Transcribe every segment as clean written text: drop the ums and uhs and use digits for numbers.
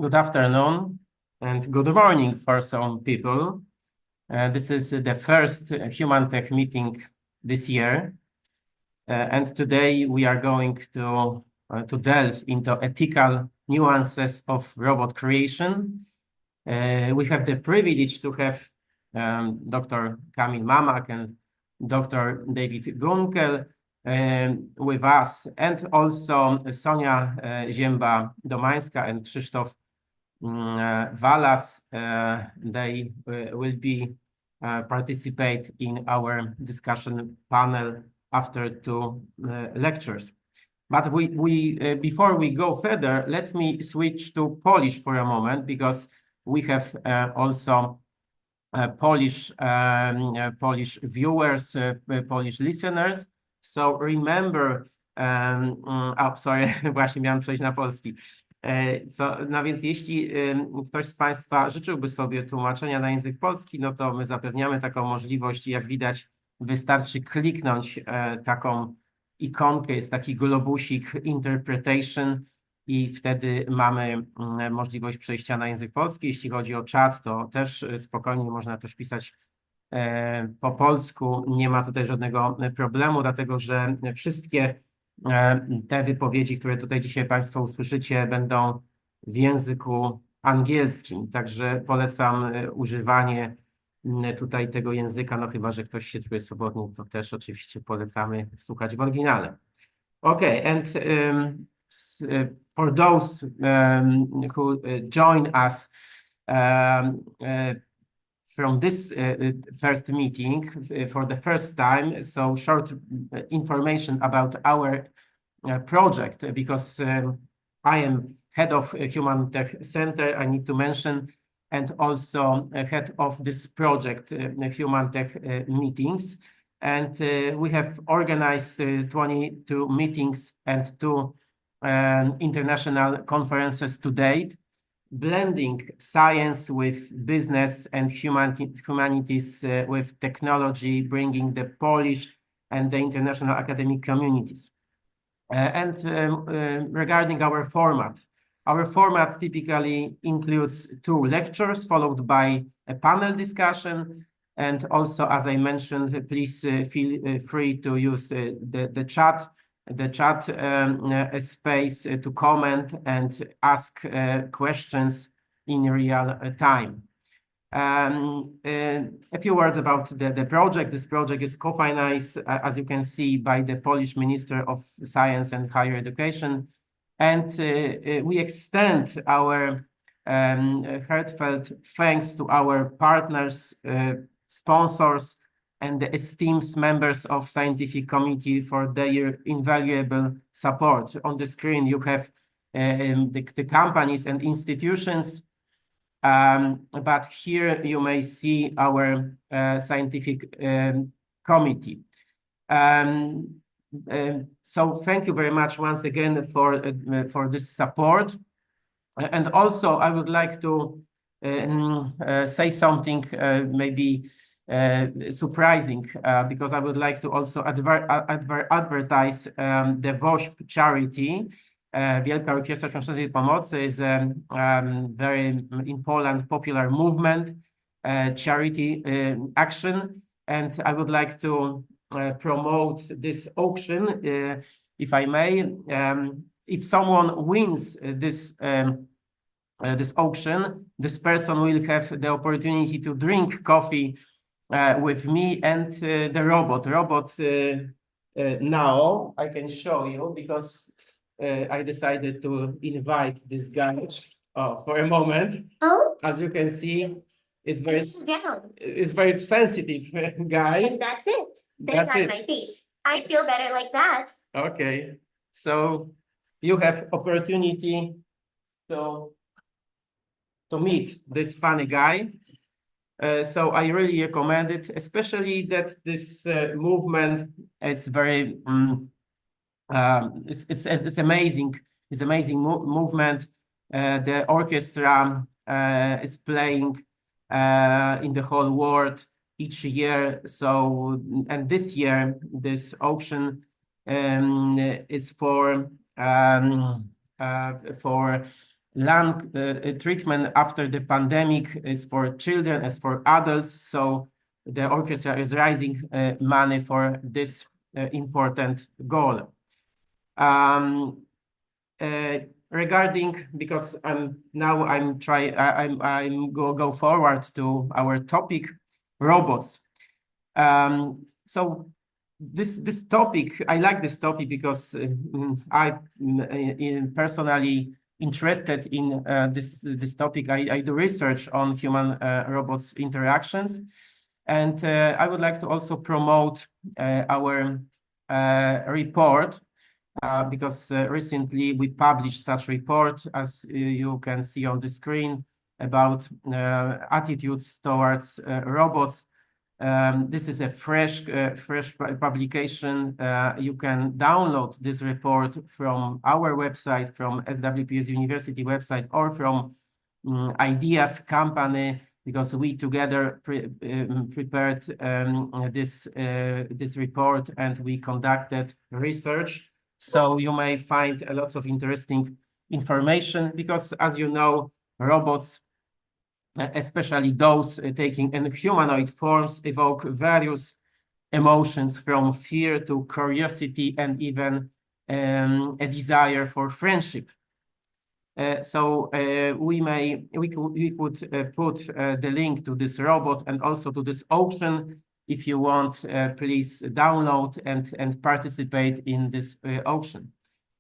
Good afternoon and good morning for some people. This is the first HumanTech meeting this year. And today we are going to delve into ethical nuances of robot creation. We have the privilege to have Dr. Kamil Mamak and Dr. David Gunkel with us, and also Sonia Ziemba-Domańska and Krzysztof Walas. They will be participate in our discussion panel after two lectures. But before we go further, let me switch to Polish for a moment, because we have also Polish viewers, Polish listeners. So remember, sorry, właśnie miałem przejść na polski. No więc jeśli ktoś z Państwa życzyłby sobie tłumaczenia na język polski, no to my zapewniamy taką możliwość. Jak widać, wystarczy kliknąć taką ikonkę, jest taki globusik Interpretation i wtedy mamy możliwość przejścia na język polski. Jeśli chodzi o czat, to też spokojnie można też pisać po polsku. Nie ma tutaj żadnego problemu, dlatego że wszystkie te wypowiedzi, które tutaj dzisiaj Państwo usłyszycie, będą w języku angielskim. Także polecam używanie tutaj tego języka, no chyba że ktoś się czuje swobodnie, to też oczywiście polecamy słuchać w oryginale. Okay, and for those who join us from this first meeting for the first time, so short information about our project, because I am head of HumanTech Center, I need to mention, and also head of this project, HumanTech Meetings. And we have organized 22 meetings and 2 international conferences to date, blending science with business and humanities with technology, bringing the Polish and the international academic communities. Regarding our format typically includes 2 lectures followed by a panel discussion. And also, as I mentioned, please feel free to use the chat space to comment and ask questions in real time. A few words about the project. This project is co-financed, as you can see, by the Polish Minister of Science and Higher Education. And we extend our heartfelt thanks to our partners, sponsors, and the esteemed members of scientific committee for their invaluable support. On the screen, you have the companies and institutions, but here you may see our scientific committee. So thank you very much once again for this support. And also, I would like to say something maybe surprising, because I would like to also advertise the WOŚP charity. Wielka Orkiestra Świątecznej Pomocy is a very in Poland popular movement, charity action, and I would like to promote this auction, if I may. If someone wins this auction, this person will have the opportunity to drink coffee with me and the robot. Now I can show you, because I decided to invite this guy for a moment. Oh, As you can see, it's very down. sensitive guy. And that's it. That's it. My feet. I feel better like that. Okay, so you have opportunity to meet this funny guy. So I really recommend it, especially that this movement is very it's amazing. It's amazing movement. The orchestra is playing in the whole world each year. So, and this year, this auction is for lung treatment after the pandemic is for children as for adults. So the orchestra is raising money for this important goal. Regarding, because I'm go forward to our topic, robots. So this topic, I like this topic because I personally interested in this topic. I do research on human robots interactions, and I would like to also promote our report because recently we published such report, as you can see on the screen, about attitudes towards robots. This is a fresh publication. You can download this report from our website, from SWPS University website, or from Ideas company, because we together prepared this report and we conducted research. So you may find a lot of interesting information because, as you know, robots, especially those taking in humanoid forms, evoke various emotions from fear to curiosity and even a desire for friendship. So we could put the link to this robot and also to this auction. If you want, please download and participate in this auction.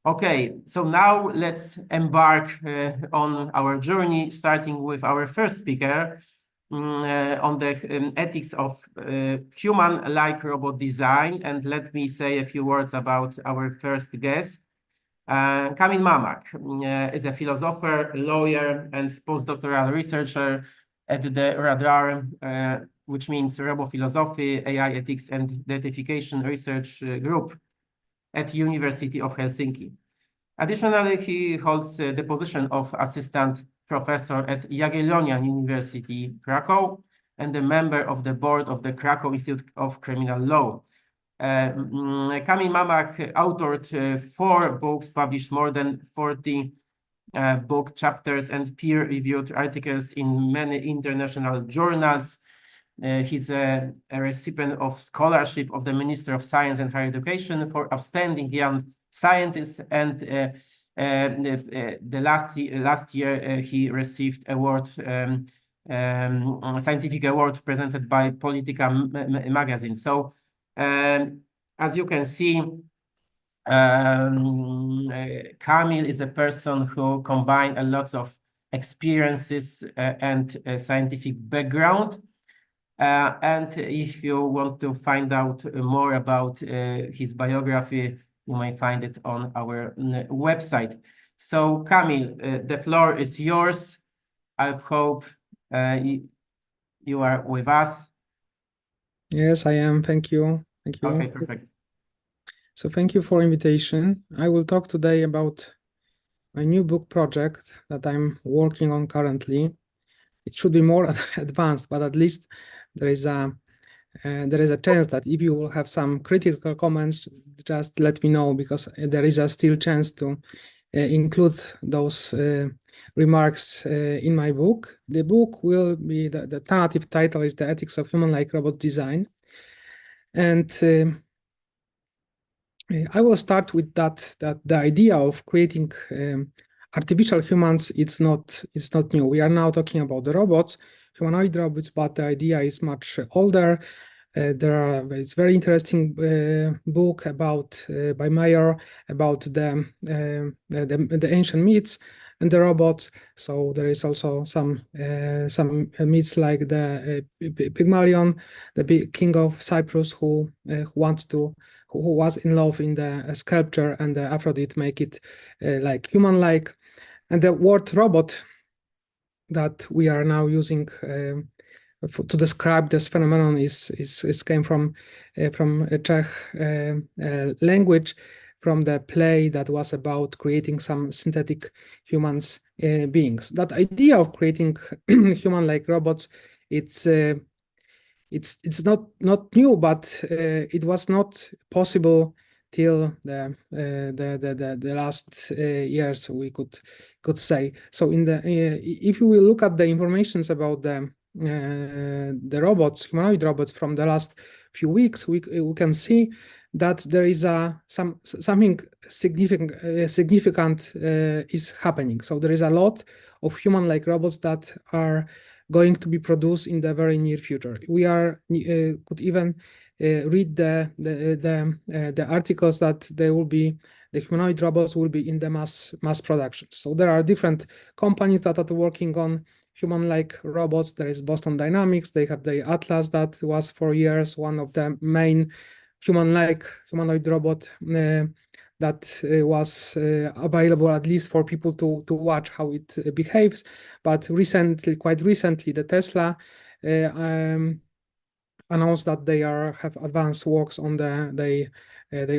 Okay, so now let's embark on our journey, starting with our first speaker on the ethics of human-like robot design. And let me say a few words about our first guest. Kamil Mamak is a philosopher, lawyer, and postdoctoral researcher at the RADAR, which means Robophilosophy, AI Ethics and Deification Research Group at University of Helsinki. Additionally, he holds the position of assistant professor at Jagiellonian University, Krakow, and a member of the board of the Krakow Institute of Criminal Law. Kamil Mamak authored 4 books, published more than 40 book chapters and peer-reviewed articles in many international journals. He's a recipient of scholarship of the Minister of Science and Higher Education for outstanding young scientists, and the last year he received award, scientific award presented by Politica magazine. So as you can see, Kamil is a person who combined a lot of experiences and scientific background. And if you want to find out more about his biography, you may find it on our website. So Kamil, the floor is yours. I hope you are with us. Yes, I am. Thank you. Thank you. Okay, perfect. So thank you for invitation. I will talk today about my new book project that I'm working on currently. It should be more advanced, but at least there is a chance that if you will have some critical comments, just let me know, because there is a still chance to include those remarks in my book. The book will be, the tentative title is The Ethics of Human-like Robot Design. And I will start with that the idea of creating artificial humans, it's not new. We are now talking about the robots, humanoid robots, but the idea is much older. It's very interesting book about by Meyer about the ancient myths and the robots. So there is also some myths like the Pygmalion, the king of Cyprus, who was in love in the sculpture, and the Aphrodite make it like human-like. And the word robot that we are now using to describe this phenomenon is came from a Czech language, from the play that was about creating some synthetic humans beings. That idea of creating human-like robots, it's not new, but it was not possible till the last years, we could say. So in the if you will look at the informations about the robots, humanoid robots from the last few weeks, we can see that there is something significant is happening. So there is a lot of human-like robots that are going to be produced in the very near future. We could even read the articles that the humanoid robots will be in the mass production. So there are different companies that are working on human-like robots. There is Boston Dynamics. They have the Atlas that was for years one of the main humanoid robot that was available at least for people to watch how it behaves. But quite recently, the Tesla announced that they have advanced works on the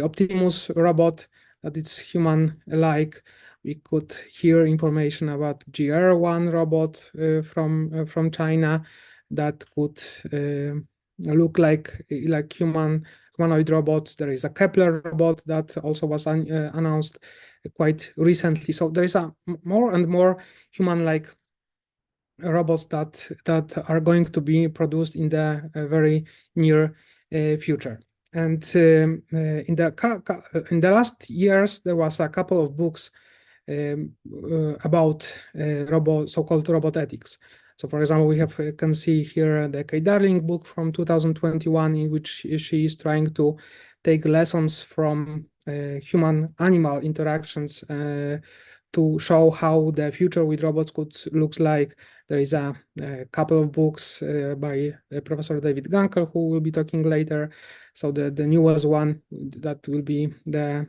Optimus robot, that it's human-like. We could hear information about GR1 robot from China that could look like humanoid robots. There is a Kepler robot that also was announced quite recently. So there is a more and more human-like robots that are going to be produced in the very near future. And in the last years, there was a couple of books about so-called robot ethics. So, for example, we can see here the Kay Darling book from 2021, in which she is trying to take lessons from human-animal interactions to show how the future with robots could look like. There is a couple of books by Professor David Gunkel, who will be talking later. So the newest one that will be the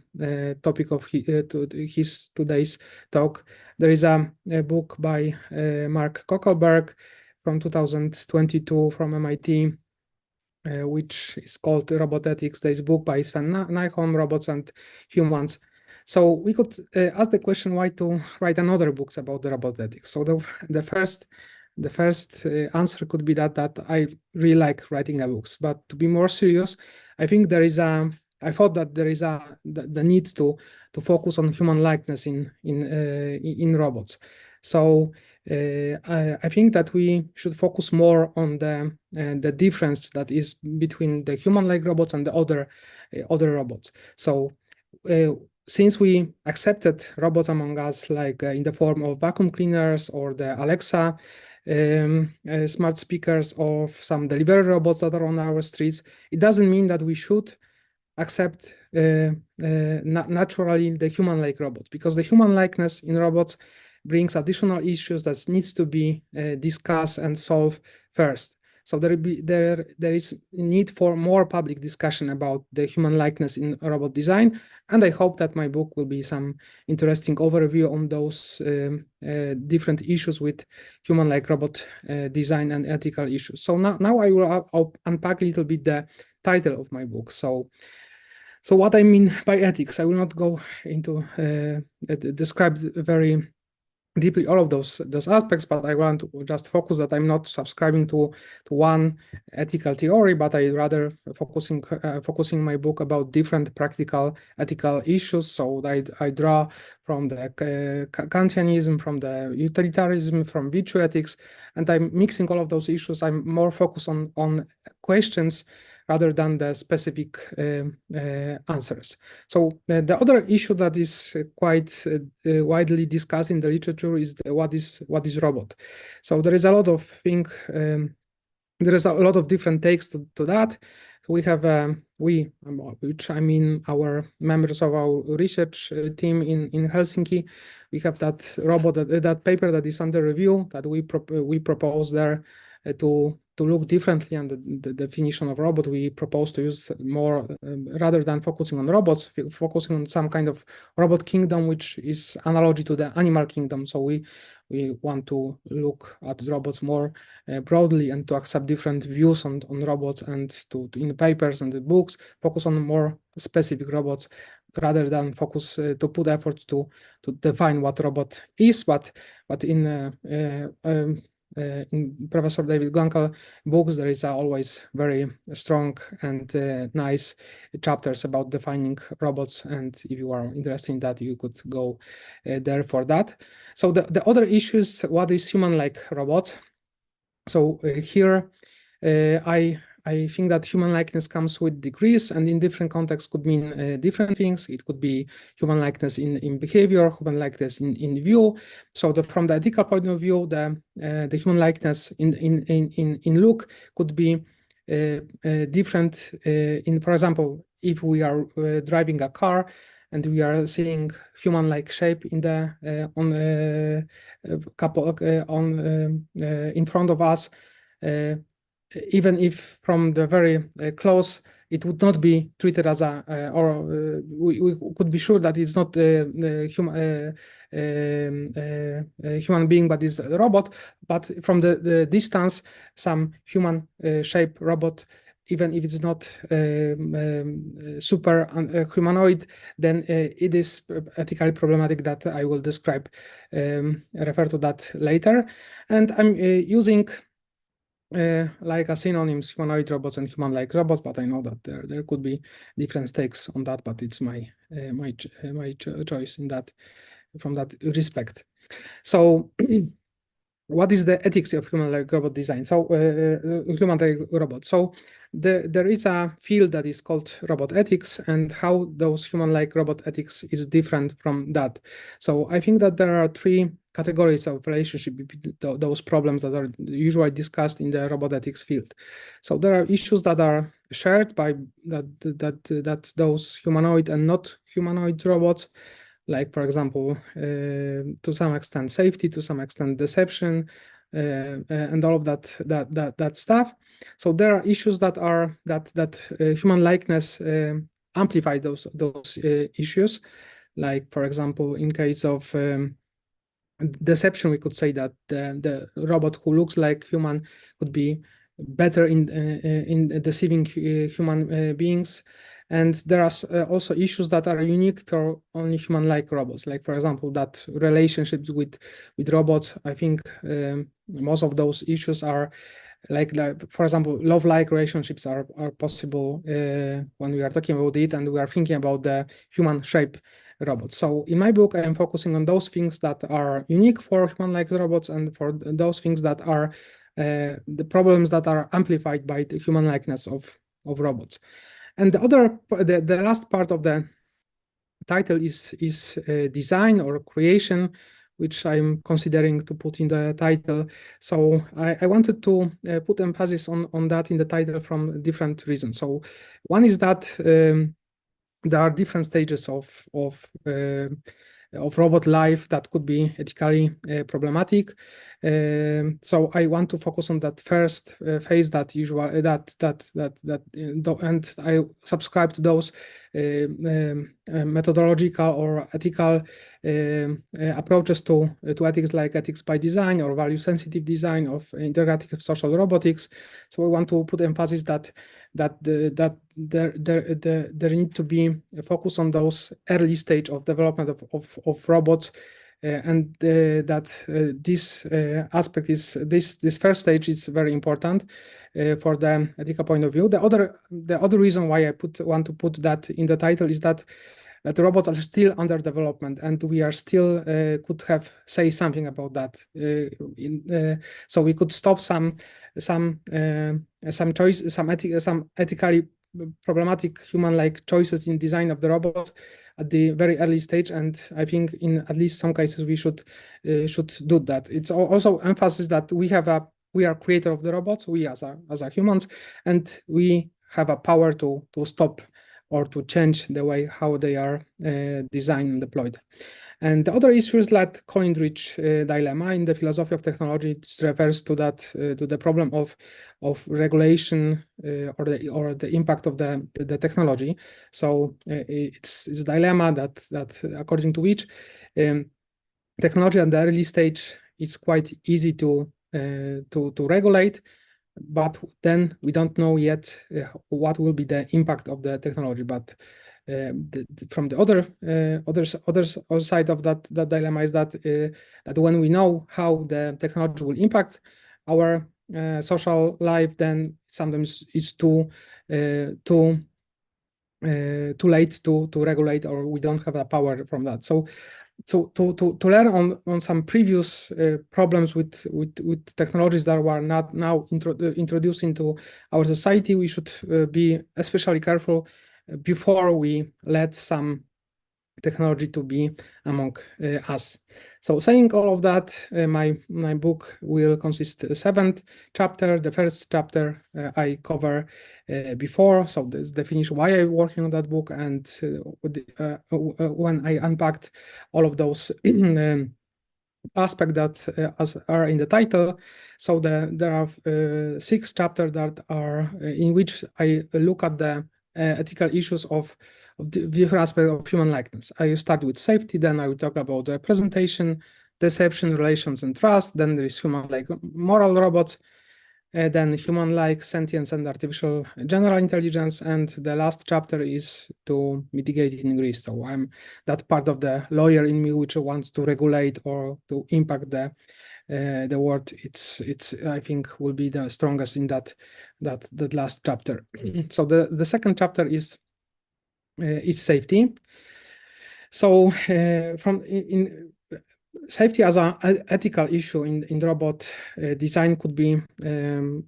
topic of his today's talk. There is a book by Mark Kokelberg from 2022 from MIT, which is called Robot Ethics. There is a book by Sven Nyholm, Robots and Humans. So we could ask the question, why to write another books about the robot ethics? So the first answer could be that I really like writing books. But to be more serious, I think I thought that there is the need to focus on human likeness in robots. So I think that we should focus more on the difference that is between the human-like robots and the other robots. So since we accepted robots among us, like in the form of vacuum cleaners or the Alexa smart speakers, or some delivery robots that are on our streets, it doesn't mean that we should accept naturally the human-like robots, because the human likeness in robots brings additional issues that needs to be discussed and solved first. So there is need for more public discussion about the human likeness in robot design, and I hope that my book will be some interesting overview on those different issues with human-like robot design and ethical issues. So now I will unpack a little bit the title of my book. So what I mean by ethics, I will not go into describe very deeply all of those aspects, but I want to just focus that I'm not subscribing to one ethical theory, but I rather focusing my book about different practical ethical issues. So I draw from the Kantianism, from the utilitarianism, from virtue ethics, and I'm mixing all of those issues. I'm more focused on questions rather than the specific answers. So the other issue that is quite widely discussed in the literature is what is robot. So there is a lot of there is a lot of different takes to that. So we have which I mean our members of our research team in Helsinki. We have that robot, that paper that is under review, that we propose there to look differently on the definition of robot. We propose to use more, rather than focusing on robots, focusing on some kind of robot kingdom, which is analogy to the animal kingdom. So we want to look at robots more broadly and to accept different views on robots, and to in the papers and the books focus on more specific robots, rather than focus to put efforts to define what robot is, but in in Professor David Gunkel books, there is always very strong and nice chapters about defining robots. And if you are interested in that, you could go there for that. So the other issue is, what is human-like robot? So here, I think that human likeness comes with degrees, and in different contexts could mean different things. It could be human likeness in behavior, human likeness in view. So from the ethical point of view, the human likeness in look could be different. For example, if we are driving a car and we are seeing human-like shape in the in front of us, even if from the very close, it would not be treated as we could be sure that it's not a human being, but is a robot. But from the distance, some human shape robot, even if it's not super humanoid, then it is ethically problematic. That I will refer to that later. And I'm using like a synonyms, humanoid robots and human-like robots, but I know that there could be different takes on that, but it's my choice in that, from that respect. So what is the ethics of human-like robot design? So human-like robots. So there is a field that is called robot ethics, and how those human-like robot ethics is different from that. So I think that there are three categories of relationship between those problems that are usually discussed in the robot ethics field. So there are issues that are shared by those humanoid and not humanoid robots, like, for example, to some extent safety, to some extent deception, and all of that stuff. So there are issues that are human likeness amplify those issues. Like, for example, in case of deception, we could say that the robot who looks like human could be better in deceiving human beings. And there are also issues that are unique for only human-like robots. Like, for example, that relationships with robots. I think most of those issues are like for example, love-like relationships are possible when we are talking about it, and we are thinking about the human shape robots. So in my book, I am focusing on those things that are unique for human-like robots, and for those things that are the problems that are amplified by the human likeness of robots. And the last part of the title is design or creation, which I'm considering to put in the title. So I wanted to put emphasis on that in the title from different reasons. So one is that there are different stages of robot life that could be ethically problematic. So I want to focus on that first phase that usually and I subscribe to those methodological or ethical approaches to ethics, like ethics by design or value sensitive design of integrative social robotics. So I want to put emphasis that there need to be a focus on those early stage of development of robots, and that this aspect is this first stage is very important for the ethical point of view. The other reason why I want to put that in the title is that the robots are still under development, and we are still could say something about that. So we could stop some ethically problematic human-like choices in design of the robots at the very early stage, and I think in at least some cases we should do that. It's also emphasis that we are creator of the robots, we as humans, and we have a power to stop or to change the way how they are designed and deployed. And the other issue is that coin-rich dilemma in the philosophy of technology. It refers to that to the problem of regulation or the impact of the technology. So it's a dilemma that according to which technology at the early stage is quite easy to regulate, but then we don't know yet what will be the impact of the technology. But from the other side of that dilemma is that when we know how the technology will impact our social life, then sometimes it's too late to regulate, or we don't have the power from that. So to learn on some previous problems with technologies that were not now introduced into our society, we should be especially careful before we let some technology to be among us. So saying all of that, my book will consist of 7 chapters. The first chapter I cover before, so this definition why I'm working on that book, and when I unpacked all of those aspects that as are in the title. So there are 6 chapters that are in which I look at the ethical issues of the different aspects of human likeness. I start with safety, then I will talk about representation, deception, relations, and trust. Then there is human-like moral robots, then human-like sentience and artificial general intelligence, and the last chapter is to mitigating risk. So I'm that part of the lawyer in me which wants to regulate or to impact the world. It's I think will be the strongest in that last chapter. So the second chapter is safety. So from in safety as an ethical issue in robot design could be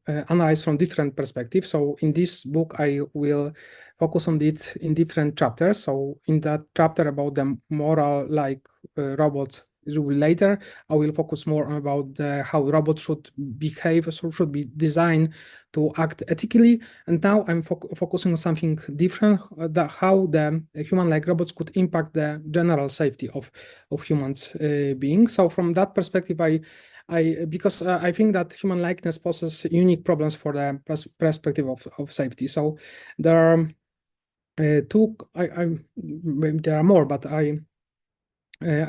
analyzed from different perspectives. So in this book, I will focus on it in different chapters. So in that chapter about the moral like robots later, I will focus more about how robots should behave, so should be designed to act ethically. And now I'm focusing on something different, how the human-like robots could impact the general safety of humans being. So from that perspective, because I think that human likeness poses unique problems for the perspective of safety. So there are maybe there are more, but I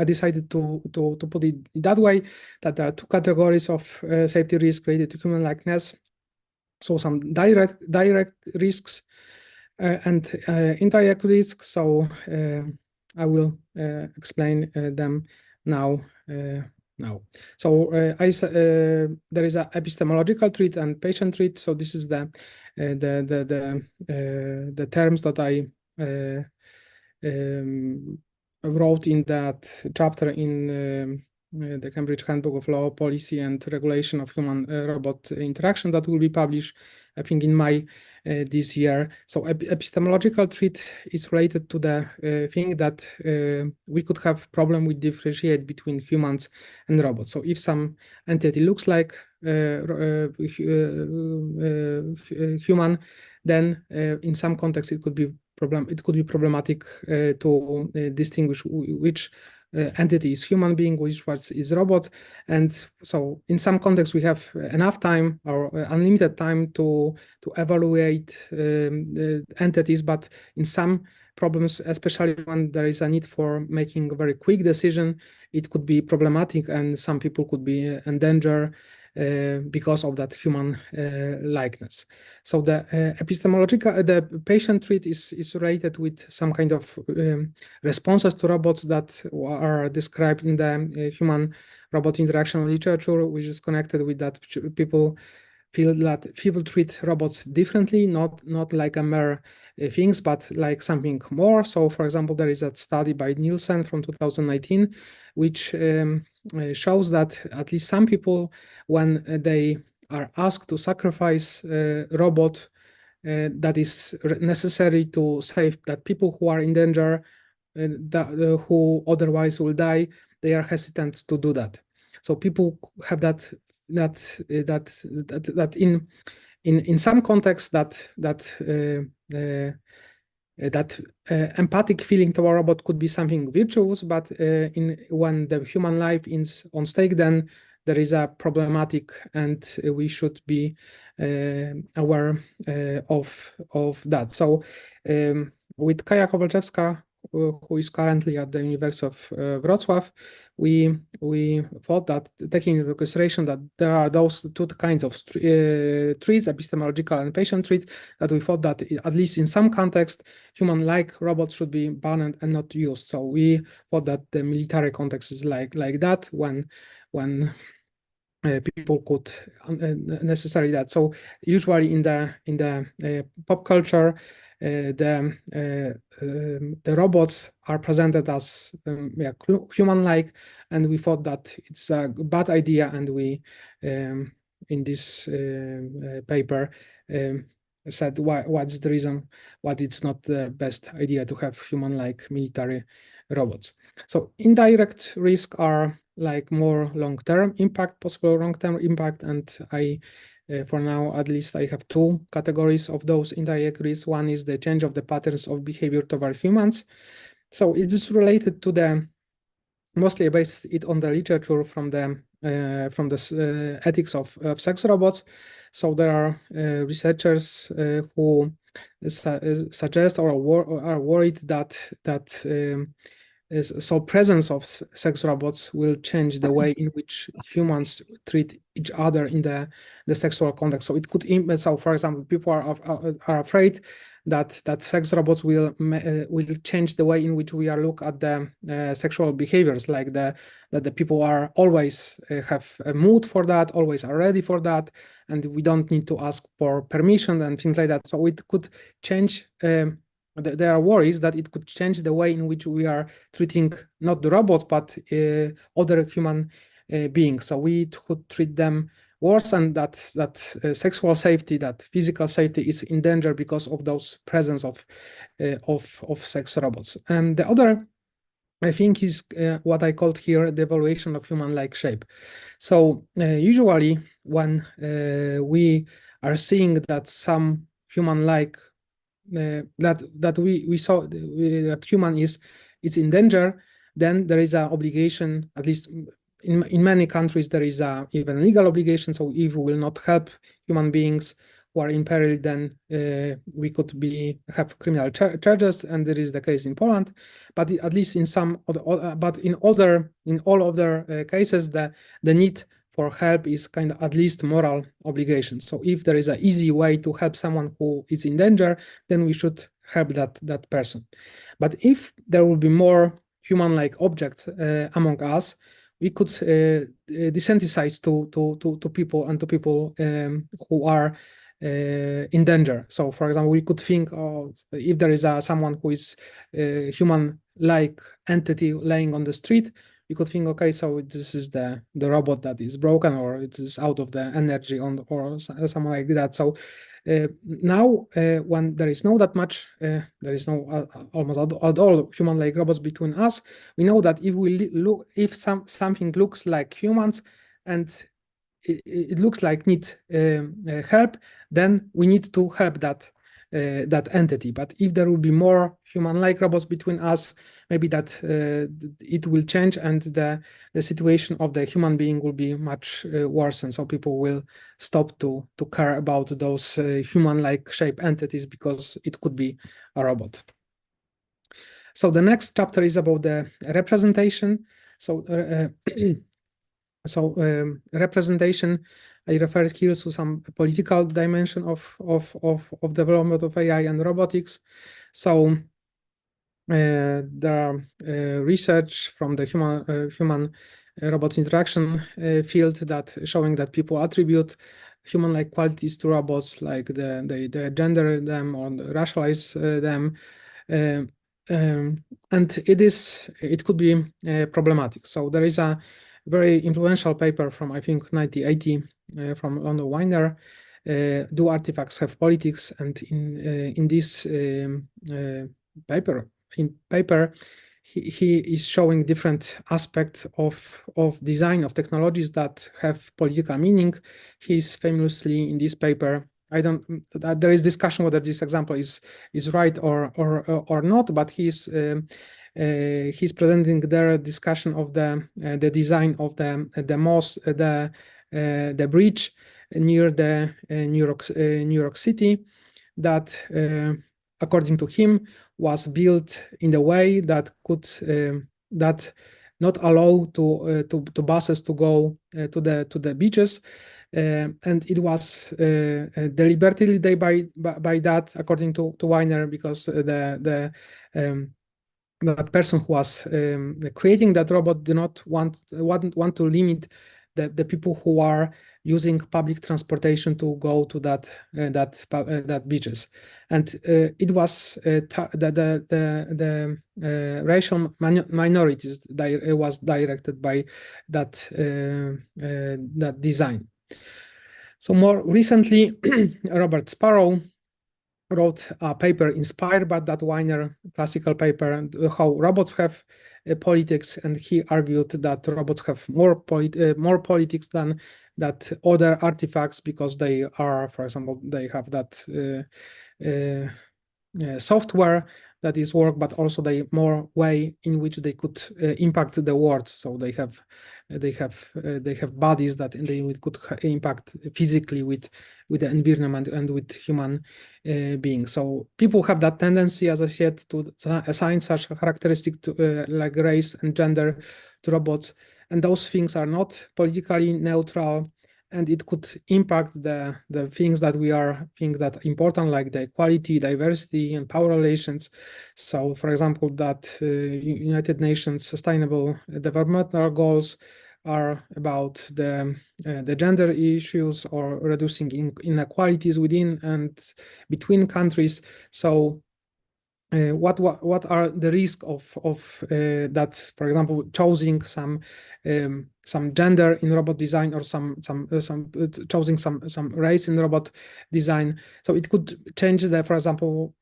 decided to put it that way, that there are 2 categories of safety risk related to human likeness. So some direct risks and indirect risks. So I will explain them now. So there is an epistemological treat and patient treat. So this is the terms that I wrote in that chapter in the Cambridge Handbook of Law, Policy and Regulation of Human-Robot Interaction that will be published, I think, in May this year. So epistemological treat is related to the thing that we could have problem with differentiate between humans and robots. So if some entity looks like human, then in some context it could be problematic to distinguish which entity is human being, which one is robot. And so in some contexts we have enough time or unlimited time to evaluate entities, but in some problems, especially when there is a need for making a very quick decision, it could be problematic, and some people could be in danger because of that human likeness. So the the patient treat is related with some kind of responses to robots that are described in the human-robot interaction literature, which is connected with that people feel that people treat robots differently, not like a mere things, but like something more. So, for example, there is a study by Nielsen from 2019, which shows that at least some people, when they are asked to sacrifice a robot that is necessary to save that people who are in danger, who otherwise will die, they are hesitant to do that. So people have that in some contexts that empathic feeling toward a robot could be something virtuous, but when the human life is on stake, then there is a problematic, and we should be aware of that. So with Kaja Kowalczewska, who is currently at the University of Wrocław, we thought that, taking into consideration that there are those 2 kinds of treats, epistemological and patient treat, that we thought that at least in some context, human-like robots should be banned and not used. So we thought that the military context is like that, when people could necessarily that. So usually in the pop culture, the robots are presented as human-like, and we thought that it's a bad idea, and we in this paper said what's the reason why it's not the best idea to have human-like military robots. So indirect risk are like more long-term impact, possible long-term impact, and I for now at least I have two categories of those indirect risks. One is the change of the patterns of behavior toward humans. So it is related to the mostly based it on the literature from the ethics of sex robots. So there are researchers who suggest or are worried that so presence of sex robots will change the way in which humans treat each other in the sexual context. So it could, so for example, people are afraid that sex robots will change the way in which we are look at the sexual behaviors, like that the people are always have a mood for that, always are ready for that, and we don't need to ask for permission and things like that. So it could change. There are worries that it could change the way in which we are treating not the robots but other human beings. So we could treat them worse, and that sexual safety, that physical safety is in danger because of those presence of sex robots. And the other, I think, is what I called here the evaluation of human-like shape. So usually when we are seeing that some human-like that we saw that human is in danger, then there is an obligation, at least in many countries there is a even legal obligation. So if we will not help human beings who are in peril, then we could have criminal charges, and there is the case in Poland. But at least in some but in all other cases, the need for help is kind of at least moral obligation. So if there is an easy way to help someone who is in danger, then we should help that person. But if there will be more human-like objects among us, we could desensitize to people and to people who are in danger. So, for example, we could think of if there is someone who is a human-like entity laying on the street, you could think, okay, so this is the robot that is broken, or it is out of the energy or something like that. So now when there is no that much, there is no almost at all human-like robots between us, we know that if we look, if something looks like humans and it looks like need help, then we need to help that entity. But if there will be more human-like robots between us, maybe that it will change, and the situation of the human being will be much worse, and so people will stop to care about those human-like shape entities because it could be a robot. So the next chapter is about the representation. So representation, I referred here to some political dimension of development of AI and robotics. So there are research from the human robot interaction field that showing that people attribute human-like qualities to robots, like they gender them or rationalize them, and it could be problematic. So there is a very influential paper from, I think, 1980 from London Weiner, Do Artifacts Have Politics? And in this paper, he is showing different aspects of design of technologies that have political meaning. He's famously in this paper, there is discussion whether this example is right or not, but he's presenting their discussion of the design of the bridge near the New York City, that according to him was built in a way that could that not allow to buses to go to the beaches, and it was deliberately by that, according to Weiner, because that person who was creating that robot did not want to limit the people who are using public transportation to go to that beaches, and it was the racial minorities that was directed by that that design. So more recently, Robert Sparrow wrote a paper inspired by that Weiner classical paper, how robots have politics, and he argued that robots have more politics than that other artifacts, because they are, for example, they have that software that is work, but also the more way in which they could impact the world. So they have bodies that they could impact physically with the environment and with human beings. So people have that tendency, as I said, to assign such a characteristic to like race and gender to robots, and those things are not politically neutral. And it could impact the things that we are think that important, like the equality, diversity, and power relations. So, for example, that United Nations Sustainable Development Goals are about the gender issues or reducing inequalities within and between countries. So what are the risk of that, for example, choosing some gender in robot design, or choosing some race in robot design? So it could change the, for example,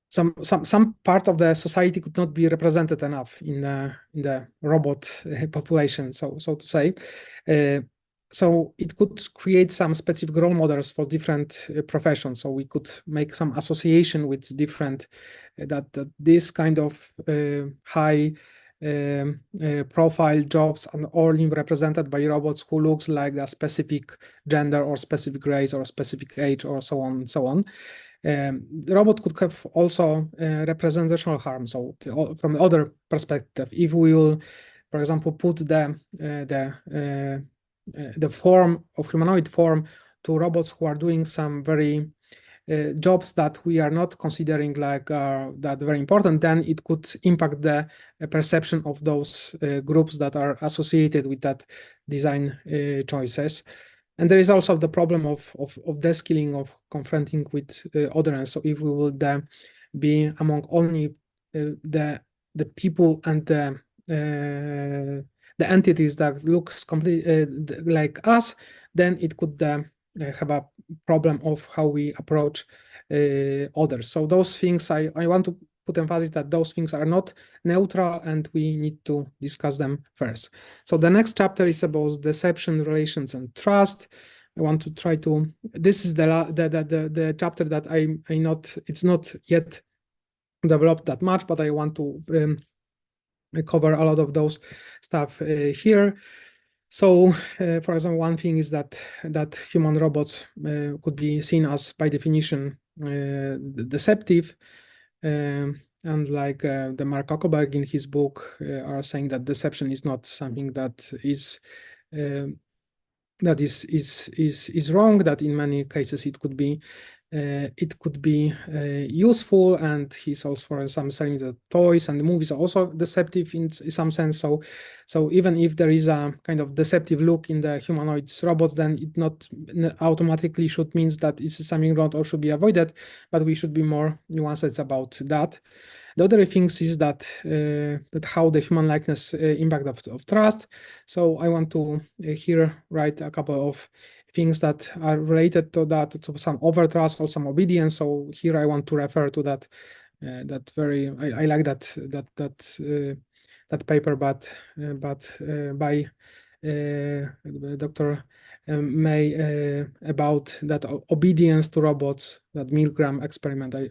some part of the society could not be represented enough in the robot population, so to say. So it could create some specific role models for different professions. So we could make some association with different that this kind of high profile jobs are only represented by robots who looks like a specific gender or specific race or specific age or so on and so on. The robot could have also representational harm. So from the other perspective, if we will, for example, put the form of humanoid form to robots who are doing some very jobs that we are not considering like that very important, then it could impact the perception of those groups that are associated with that design choices. And there is also the problem of de-skilling, of confronting with otherness. So if we will be among only the people and the entities that looks completely like us, then it could have a problem of how we approach others. So those things, I want to put emphasis that those things are not neutral, and we need to discuss them first. So the next chapter is about deception, relations, and trust. I want to try to. This is the chapter that it's not yet developed that much, but I want to cover a lot of those stuff here. So, for example, one thing is that human robots could be seen as, by definition, deceptive. And like the Mark Zuckerberg in his book are saying that deception is not something that is wrong. That in many cases it could be useful. And he's also, for some, saying that toys and movies are also deceptive in some sense. So even if there is a kind of deceptive look in the humanoid robots, then it not automatically should means that it's something wrong or should be avoided, but we should be more nuanced about that. The other things is that how the human likeness impact of trust. So I want to here write a couple of things that are related to that, to some overtrust or some obedience. So here I want to refer to that. I like that paper, but by Dr. May about that obedience to robots, that Milgram experiment. I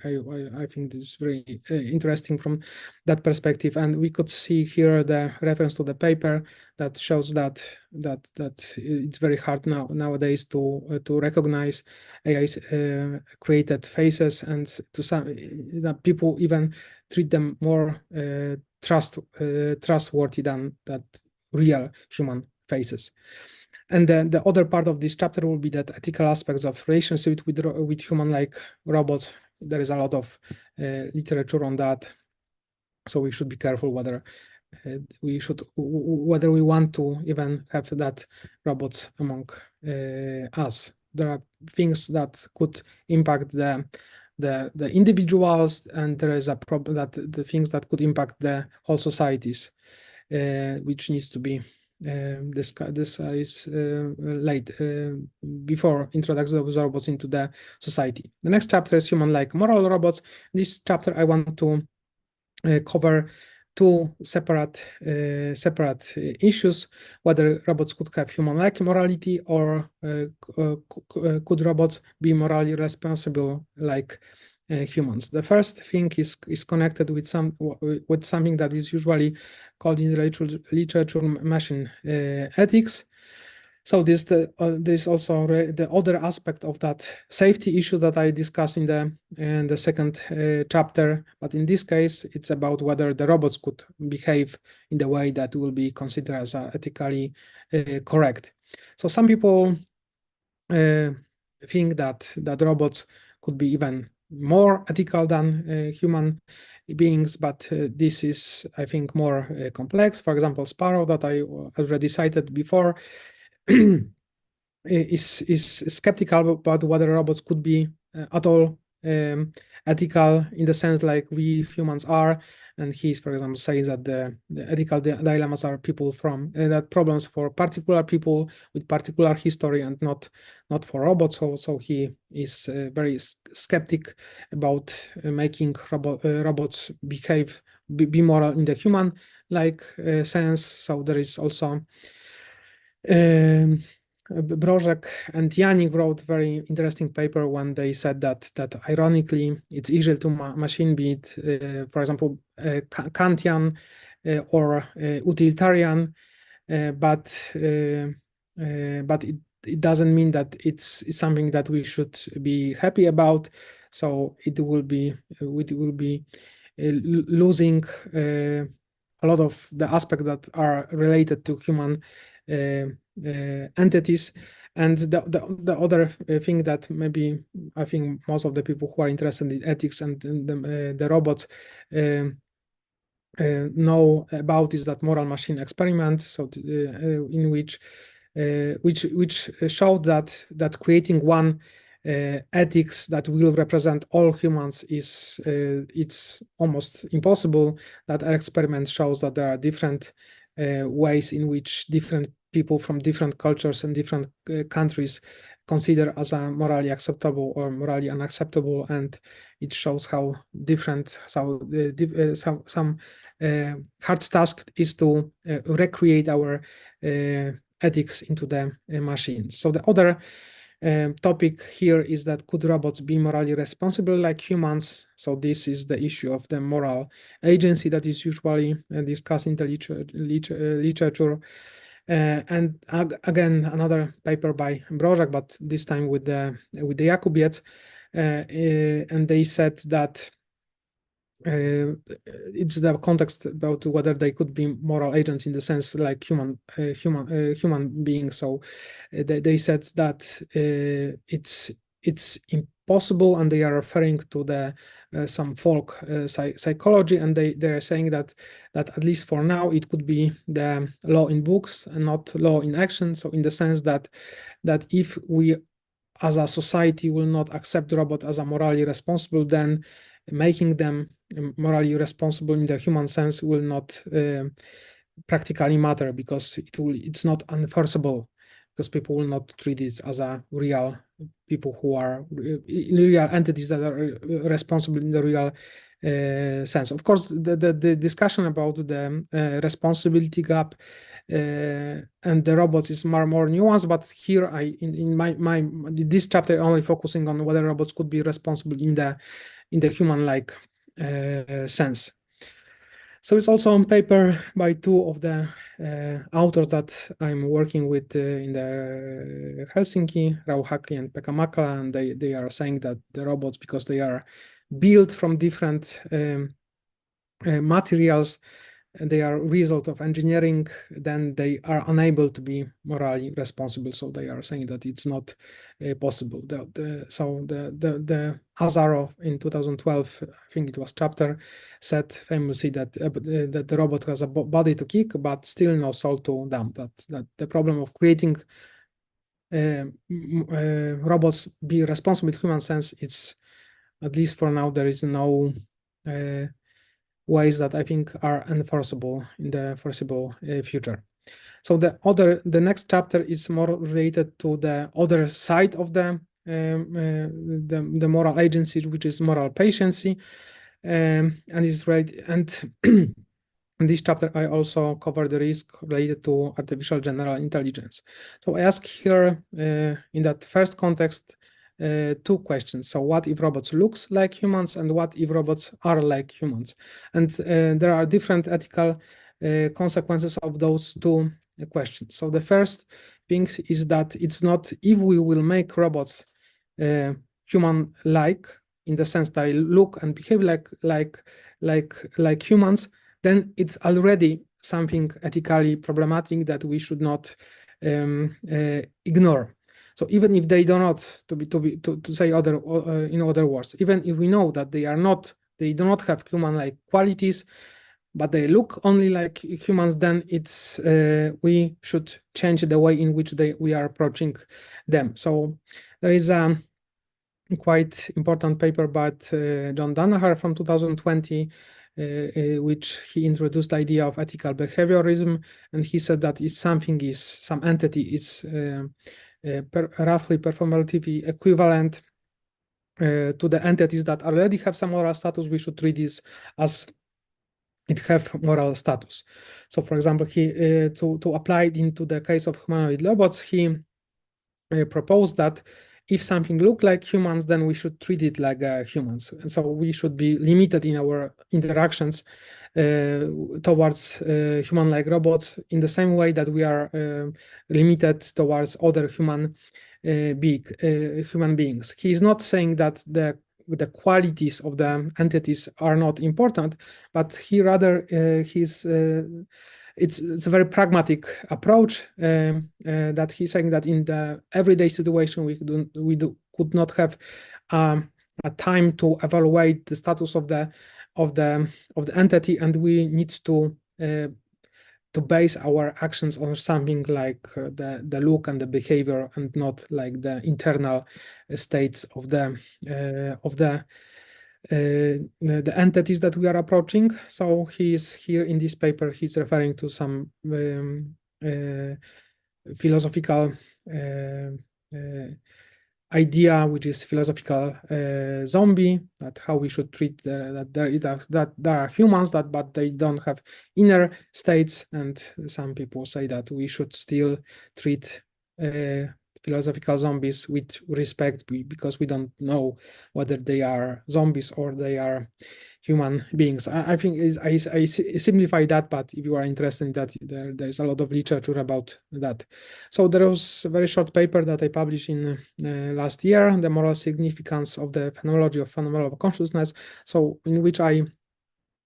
think this is very interesting from that perspective. And we could see here the reference to the paper that shows that it's very hard nowadays to recognize AI's created faces, and to some that people even treat them more trustworthy than that real human faces. And then the other part of this chapter will be that ethical aspects of relationship with human-like robots. There is a lot of literature on that, so we should be careful whether we should whether we want to even have that robots among us. There are things that could impact the individuals, and there is a problem that the things that could impact the whole societies, which needs to be this is late before introduction of robots into the society. The next chapter is human-like moral robots. This chapter I want to cover two separate issues: whether robots could have human-like morality, or could robots be morally responsible like humans. The first thing is connected with something that is usually called in literature machine ethics. So there's also the other aspect of that safety issue that I discussed in the second chapter. But in this case, it's about whether the robots could behave in the way that will be considered as ethically correct. So some people think that robots could be even more ethical than human beings, but this is, I think, more complex. For example, Sparrow, that I already cited before, is skeptical about whether robots could be at all ethical in the sense like we humans are. And he's, for example, says that the ethical dilemmas are people from that problems for particular people with particular history, and not for robots. So he is very skeptic about making robots be moral in the human like sense. So there is also Brożek and Janik wrote very interesting paper when they said that ironically it's easier to machine be it, for example, Kantian or utilitarian, but it doesn't mean that it's something that we should be happy about. So it will be losing a lot of the aspects that are related to human entities. And the other thing that maybe I think most of the people who are interested in ethics and the robots know about is that moral machine experiment. So in which showed that creating one ethics that will represent all humans is it's almost impossible. That experiment shows that there are different ways in which different people from different cultures and different countries consider as a morally acceptable or morally unacceptable, and it shows how different some hard task is to recreate our ethics into the machine. So the other topic here is that could robots be morally responsible like humans? So this is the issue of the moral agency that is usually discussed in the literature. And again, another paper by Brożek, but this time with the Jakubiec, and they said that it's the context about whether they could be moral agents in the sense like human beings. So they said that it's impossible, and they are referring to the some folk psychology, and they are saying that at least for now it could be the law in books and not law in action. So in the sense that if we as a society will not accept the robot as a morally responsible, then making them morally responsible in the human sense will not practically matter, because it's not enforceable, because people will not treat it as a real people who are real entities that are responsible in the real sense. Of course, the discussion about the responsibility gap and the robots is more nuanced, but here in this chapter only focusing on whether robots could be responsible in the human-like sense. So it's also on paper by two of the authors that I'm working with in the Helsinki, Rauhakli and Pekka Makala, and they are saying that the robots, because they are built from different materials, they are result of engineering, then they are unable to be morally responsible. So they are saying that it's not possible. The Azarov in 2012, I think it was chapter, said famously that that the robot has a body to kick, but still no soul to damn. That the problem of creating robots be responsible with human sense, it's, at least for now, there is no ways that I think are enforceable in the foreseeable future. So the next chapter is more related to the other side of the moral agency, which is moral patiency, and is right. And in this chapter, I also cover the risk related to artificial general intelligence. So I ask here in that first context two questions. So what if robots looks like humans, and what if robots are like humans? And there are different ethical consequences of those two questions. So the first thing is that it's not if we will make robots human-like, in the sense that they look and behave like humans, then it's already something ethically problematic that we should not ignore. So even if they do not, to say other in other words, even if we know that they do not have human-like qualities, but they look only like humans, then it's we should change the way in which we are approaching them. So there is a quite important paper by John Danaher from 2020, which he introduced the idea of ethical behaviorism, and he said that if some entity is roughly performatively equivalent to the entities that already have some moral status, we should treat this as it have moral status. So, for example, he to apply it into the case of humanoid robots, he proposed that if something look like humans, then we should treat it like humans, and so we should be limited in our interactions towards human-like robots in the same way that we are limited towards other human beings. He is not saying that the qualities of the entities are not important, but he rather it's a very pragmatic approach that he's saying that in the everyday situation we could not have a time to evaluate the status of the entity, and we need to base our actions on something like the look and the behavior, and not like the internal states of the entities that we are approaching. So he's here in this paper, he's referring to some philosophical idea, which is philosophical zombie, that how we should treat that there are humans but they don't have inner states, and some people say that we should still treat philosophical zombies with respect, because we don't know whether they are zombies or they are human beings. I think I simplify that, but if you are interested in that, there's a lot of literature about that. So there was a very short paper that I published in last year, The Moral Significance of the Phenomenology of Phenomenal Consciousness, so in which I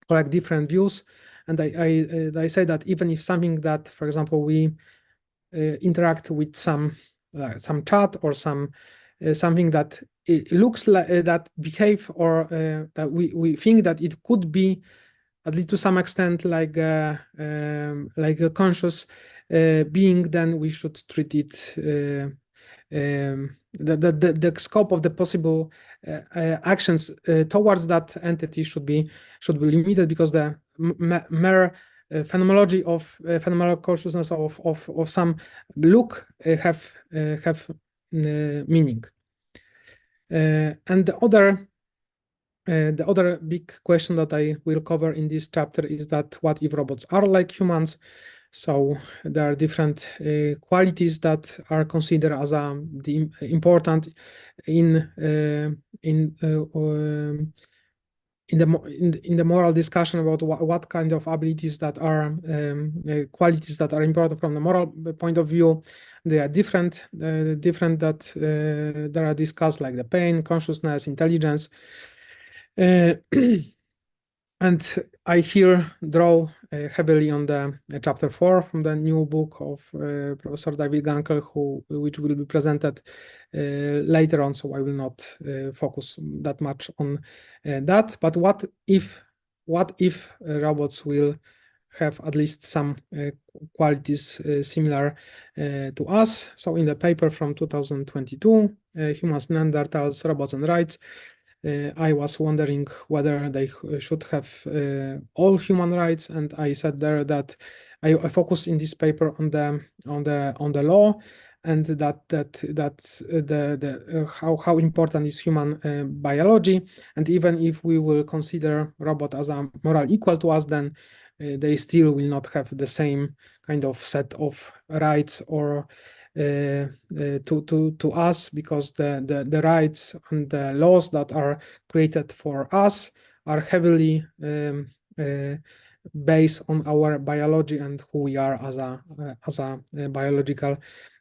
collect different views, and I say that even if something that, for example, we interact with some chat or something that it looks like that behave, or that we think that it could be, at least to some extent, like a conscious being, then we should treat it the scope of the possible actions towards that entity should be limited, because the mere phenomenology of phenomenal consciousness of some look have meaning. And the other big question that I will cover in this chapter is that what if robots are like humans? So there are different qualities that are considered as important in the moral discussion about what kind of abilities that are qualities that are important from the moral point of view. They are different that there are discussed, like the pain, consciousness, intelligence. And I here draw heavily on the chapter 4 from the new book of Professor David Gunkel, which will be presented later on. So I will not focus that much on that. But what if robots will have at least some qualities similar to us? So in the paper from 2022, Humans, Neanderthals, Robots and Rights, I was wondering whether they should have all human rights, and I said there that I focus in this paper on the law, and that's how important is human biology, and even if we will consider robot as a moral equal to us, then they still will not have the same kind of set of rights or to us, because the rights and the laws that are created for us are heavily based on our biology and who we are as a biological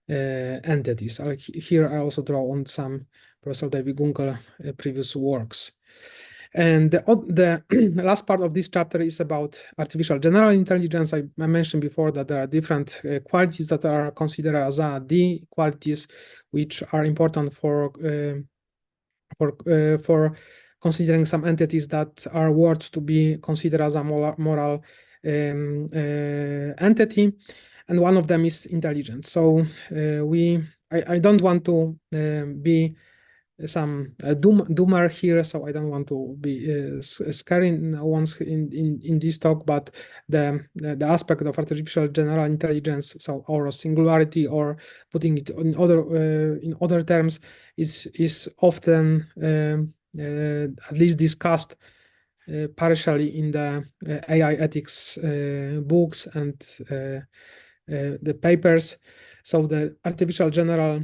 entities. Here I also draw on some Professor David Gunkel previous works. And the last part of this chapter is about artificial general intelligence. I mentioned before that there are different qualities that are considered as D qualities, which are important for considering some entities that are worth to be considered as a moral entity. And one of them is intelligence. So I don't want to be some doomer here, so I don't want to be scaring ones in this talk, but the aspect of artificial general intelligence, so or singularity, or putting it in other terms, is often at least discussed partially in the AI ethics books and the papers. So the artificial general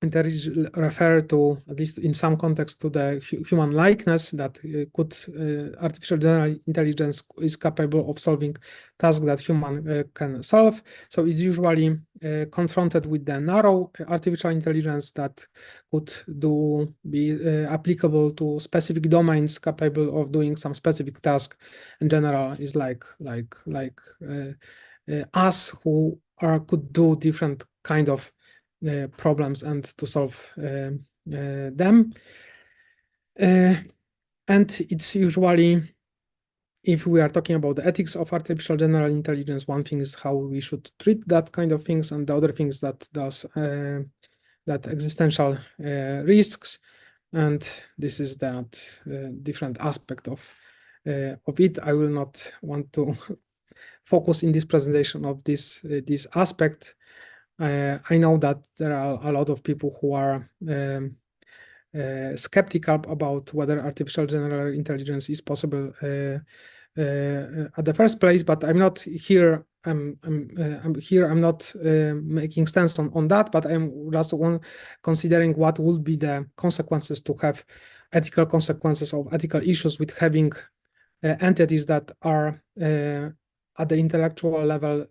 intelligence refer to, at least in some context, to the human likeness that artificial general intelligence is capable of solving tasks that human can solve. So it's usually confronted with the narrow artificial intelligence that could be applicable to specific domains, capable of doing some specific task. In general, is like us who could do different kind of problems and to solve them. And it's usually, if we are talking about the ethics of artificial general intelligence, one thing is how we should treat that kind of things, and the other things that existential risks. And this is that different aspect of it. I will not want to focus in this presentation of this aspect. I know that there are a lot of people who are skeptical about whether artificial general intelligence is possible at the first place, but I'm not here. I'm not making stance on that, but I'm just considering what would be the consequences, to have ethical consequences of ethical issues with having entities that are at the intellectual level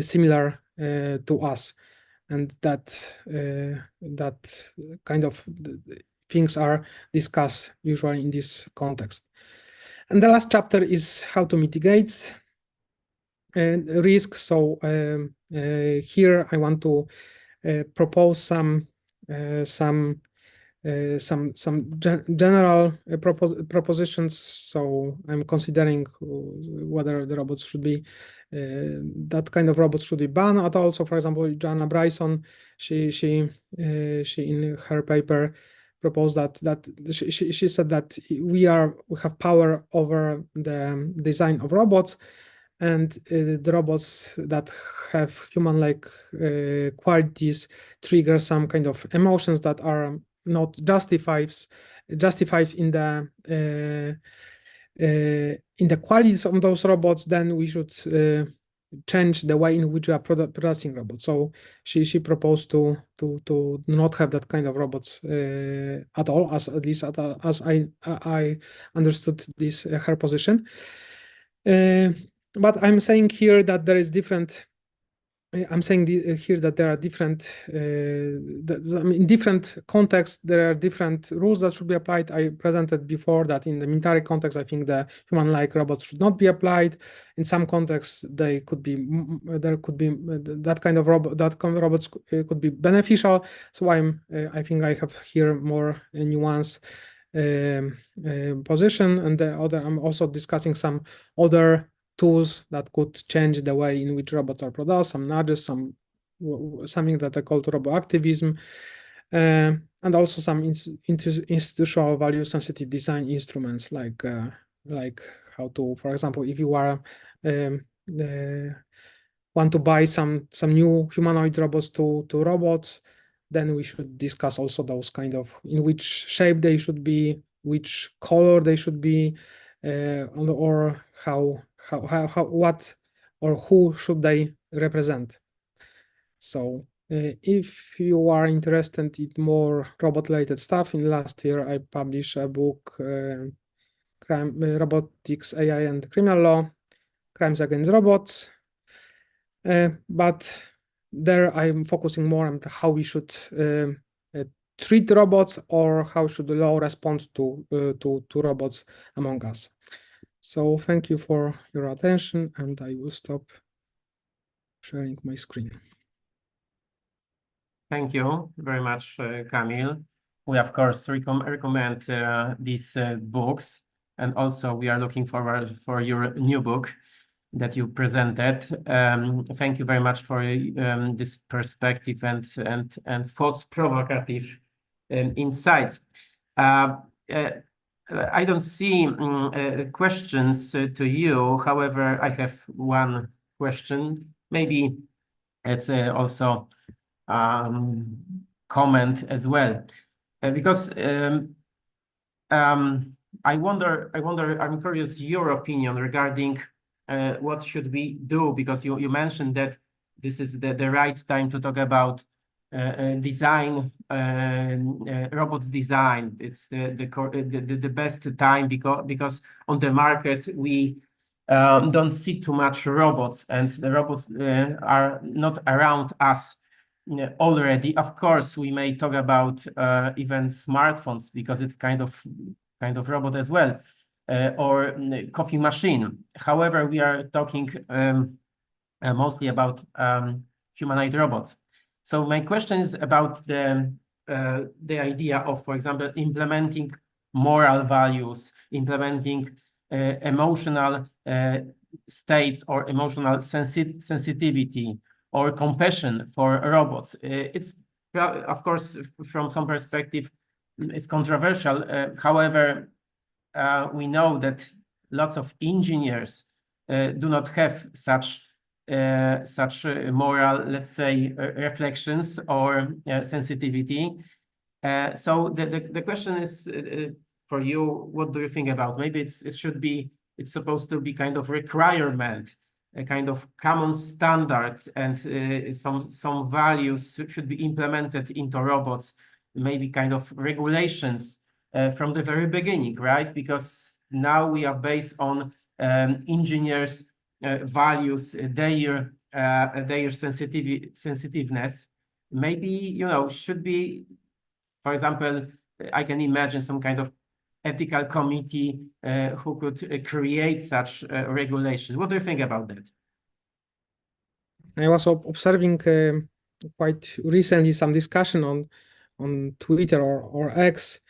similar to us, and that kind of things are discussed usually in this context. And the last chapter is how to mitigate risk. So here I want to propose some general propositions. So I'm considering whether the robots should be that kind of robots should be banned at all. So, for example, Joanna Bryson, she in her paper proposed that she said that we have power over the design of robots, and the robots that have human-like qualities trigger some kind of emotions that are not justified in the qualities of those robots. Then we should change the way in which we are producing robots. So she proposed to not have that kind of robots at all, at least as I understood this her position. But I'm saying here that there is different I'm saying here that there are different, in different contexts, there are different rules that should be applied. I presented before that in the military context, I think the human-like robots should not be applied. In some contexts, they could be, there could be that kind of robot, that kind of robots could be beneficial. So I think I have here more nuanced position, and the other, I'm also discussing some other tools that could change the way in which robots are produced, some nudges, something that I call roboactivism, and also some institutional value sensitive design instruments like how to, for example, if you are want to buy some new humanoid robots to robots, then we should discuss also those kind of in which shape they should be, which color they should be, or how what or who should they represent. So if you are interested in more robot-related stuff, in last year I published a book, Robotics, AI, and Criminal Law, Crimes Against Robots. But there I'm focusing more on how we should treat robots, or how should the law respond to robots among us. So thank you for your attention, and I will stop sharing my screen. Thank you very much, Kamil. We, of course, recommend these books, and also we are looking forward for your new book that you presented. Thank you very much for this perspective and thoughts provocative insights. I don't see questions to you. However, I have one question. Maybe it's also comment as well, because I'm curious your opinion regarding what should we do, because you mentioned that this is the right time to talk about design, robots design. It's the best time because on the market we don't see too much robots, and the robots are not around us already. Of course, we may talk about even smartphones, because it's kind of robot as well, or coffee machine. However, we are talking mostly about humanoid robots. So my question is about the idea of, for example, implementing moral values, implementing emotional states or emotional sensitivity or compassion for robots. It's, of course, from some perspective, it's controversial. However, we know that lots of engineers do not have such moral, let's say, reflections or sensitivity. So the question is for you, what do you think about? Maybe it's supposed to be kind of requirement, a kind of common standard, and some values should be implemented into robots, maybe kind of regulations from the very beginning, right? Because now we are based on engineers' values, their sensitiveness. Maybe, should be, for example, I can imagine some kind of ethical committee who could create such regulation. What do you think about that? I was observing quite recently some discussion on Twitter or X,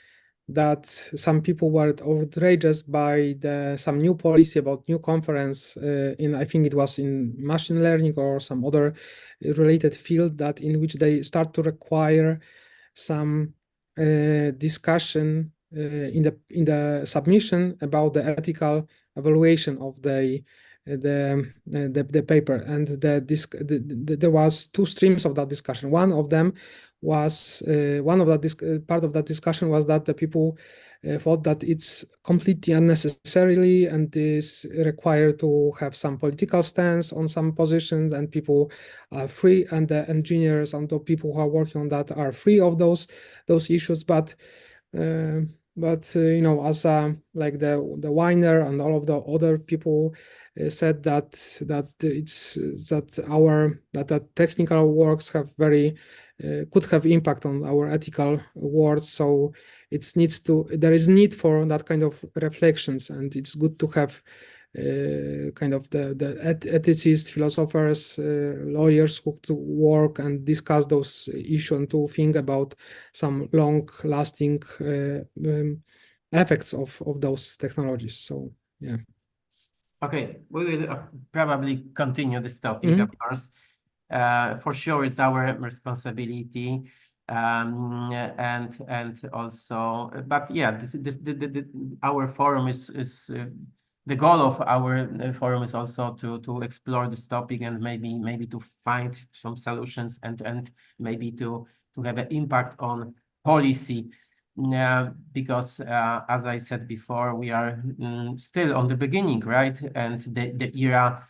that some people were outraged by some new policy about new conference I think it was in machine learning or some other related field, that in which they start to require some discussion in the submission about the ethical evaluation of the paper, and there was two streams of that discussion. One of them was part of that discussion was that the people thought that it's completely unnecessarily and is required to have some political stance on some positions, and people are free, and the engineers and the people who are working on that are free of those issues. But as like the Weiner and all of the other people said that that technical works have very could have impact on our ethical words. So there is need for that kind of reflections, and it's good to have kind of the ethicists, philosophers, lawyers who to work and discuss those issues and to think about some long-lasting effects of those technologies. So yeah. Okay, we will probably continue this topic, of course. For sure, it's our responsibility, and also, but yeah, our forum is the goal of our forum is also to explore this topic and maybe to find some solutions and maybe to have an impact on policy. Because as I said before, we are still on the beginning, right? And the era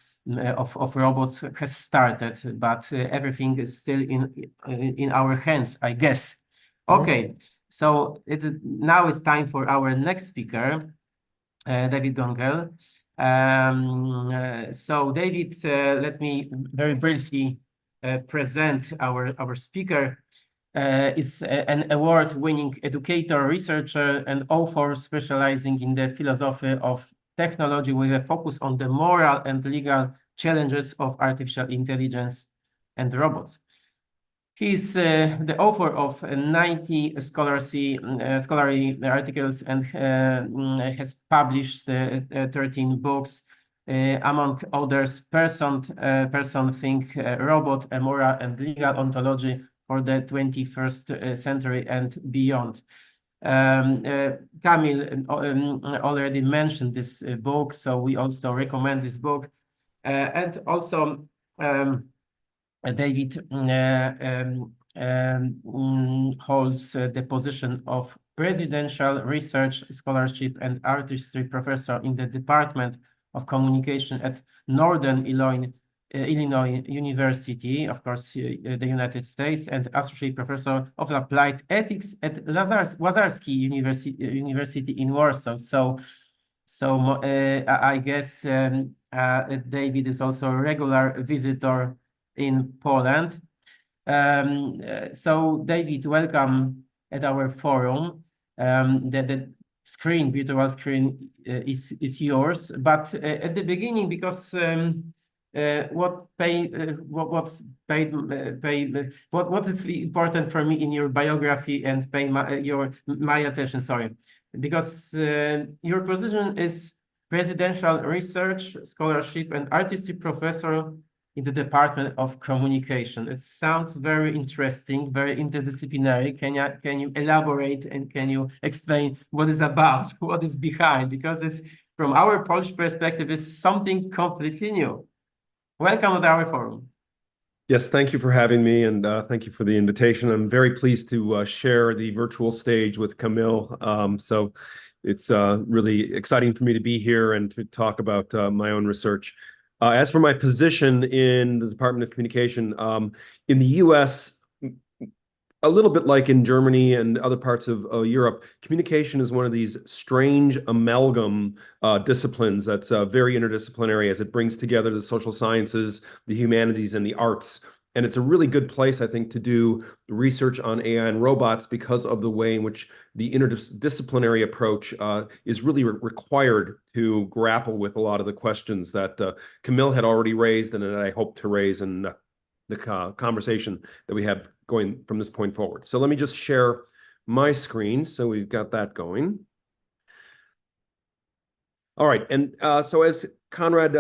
of robots has started, but everything is still in our hands, I guess. Okay, so now it's time for our next speaker, David Gunkel. So David, let me very briefly present our speaker. Is an award-winning educator, researcher, and author specializing in the philosophy of technology with a focus on the moral and legal challenges of artificial intelligence and robots. He is the author of 90 scholarly articles and has published 13 books, among others, Person, Think, Robot, a Moral and Legal Ontology for the 21st century and beyond. Kamil already mentioned this book, so we also recommend this book. And also, David holds the position of Presidential Research Scholarship and Artistry Professor in the Department of Communication at Northern Illinois University, of course, the United States, and Associate Professor of Applied Ethics at Łazarski University in Warsaw. So I guess David is also a regular visitor in Poland. So David, welcome at our forum. The virtual screen is yours, but at the beginning, because what is important for me in your biography and pay my attention, sorry, because your position is Presidential Research Scholarship and Artistry Professor in the Department of Communication. It sounds very interesting, very interdisciplinary. Can you elaborate and can you explain what it's about, what is behind? Because it's, from our Polish perspective, is something completely new. Welcome to our forum. Yes, thank you for having me, and thank you for the invitation. I'm very pleased to share the virtual stage with Kamil. So it's really exciting for me to be here and to talk about my own research. As for my position in the Department of Communication, in the US, a little bit like in Germany and other parts of Europe, communication is one of these strange amalgam disciplines that's very interdisciplinary as it brings together the social sciences, the humanities, and the arts. And it's a really good place, I think, to do research on AI and robots because of the way in which the interdisciplinary approach is really required to grapple with a lot of the questions that Kamil had already raised and that I hope to raise in the conversation that we have going from this point forward. So let me just share my screen. So we've got that going. All right. And so as Conrad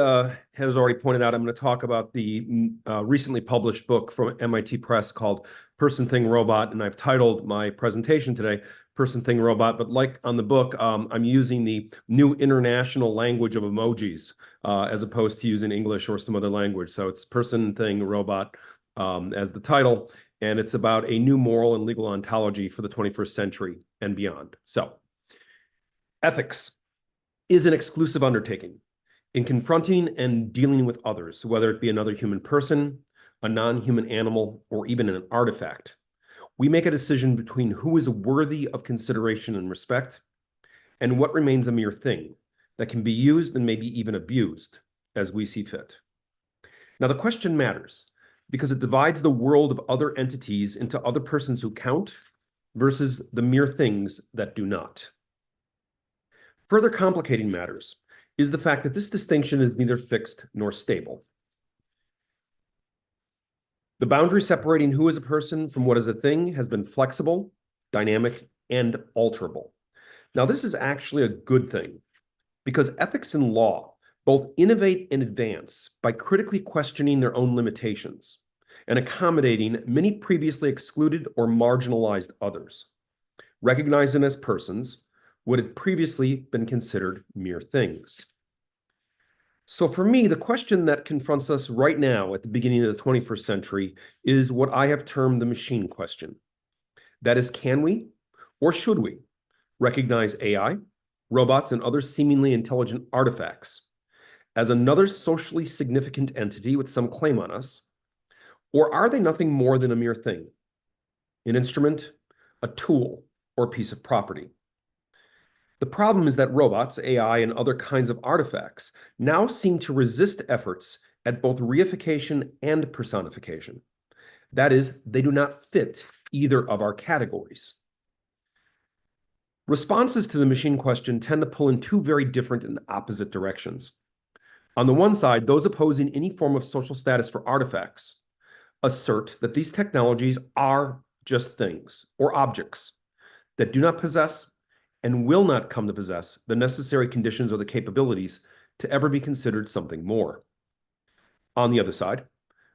has already pointed out, I'm going to talk about the recently published book from MIT Press called Person, Thing, Robot. And I've titled my presentation today, Person, Thing, Robot. But like on the book, I'm using the new international language of emojis as opposed to using English or some other language. So it's Person, Thing, Robot as the title. And it's about a new moral and legal ontology for the 21st century and beyond. So ethics is an exclusive undertaking in confronting and dealing with others, whether it be another human person, a non-human animal, or even an artifact. We make a decision between who is worthy of consideration and respect and what remains a mere thing that can be used and maybe even abused. as we see fit. Now, the question matters because it divides the world of other entities into other persons who count versus the mere things that do not. Further complicating matters is the fact that this distinction is neither fixed nor stable. The boundary separating who is a person from what is a thing has been flexible, dynamic, and alterable. Now, this is actually a good thing because ethics and law both innovate and advance by critically questioning their own limitations and accommodating many previously excluded or marginalized others, recognizing as persons what had previously been considered mere things. So for me, the question that confronts us right now at the beginning of the 21st century is what I have termed the machine question. That is, can we or should we recognize AI, robots, and other seemingly intelligent artifacts as another socially significant entity with some claim on us? Or are they nothing more than a mere thing, an instrument, a tool, or a piece of property? The problem is that robots, AI, and other kinds of artifacts now seem to resist efforts at both reification and personification. That is, they do not fit either of our categories. Responses to the machine question tend to pull in two very different and opposite directions. On the one side, those opposing any form of social status for artifacts assert that these technologies are just things or objects that do not possess and will not come to possess the necessary conditions or the capabilities to ever be considered something more. On the other side,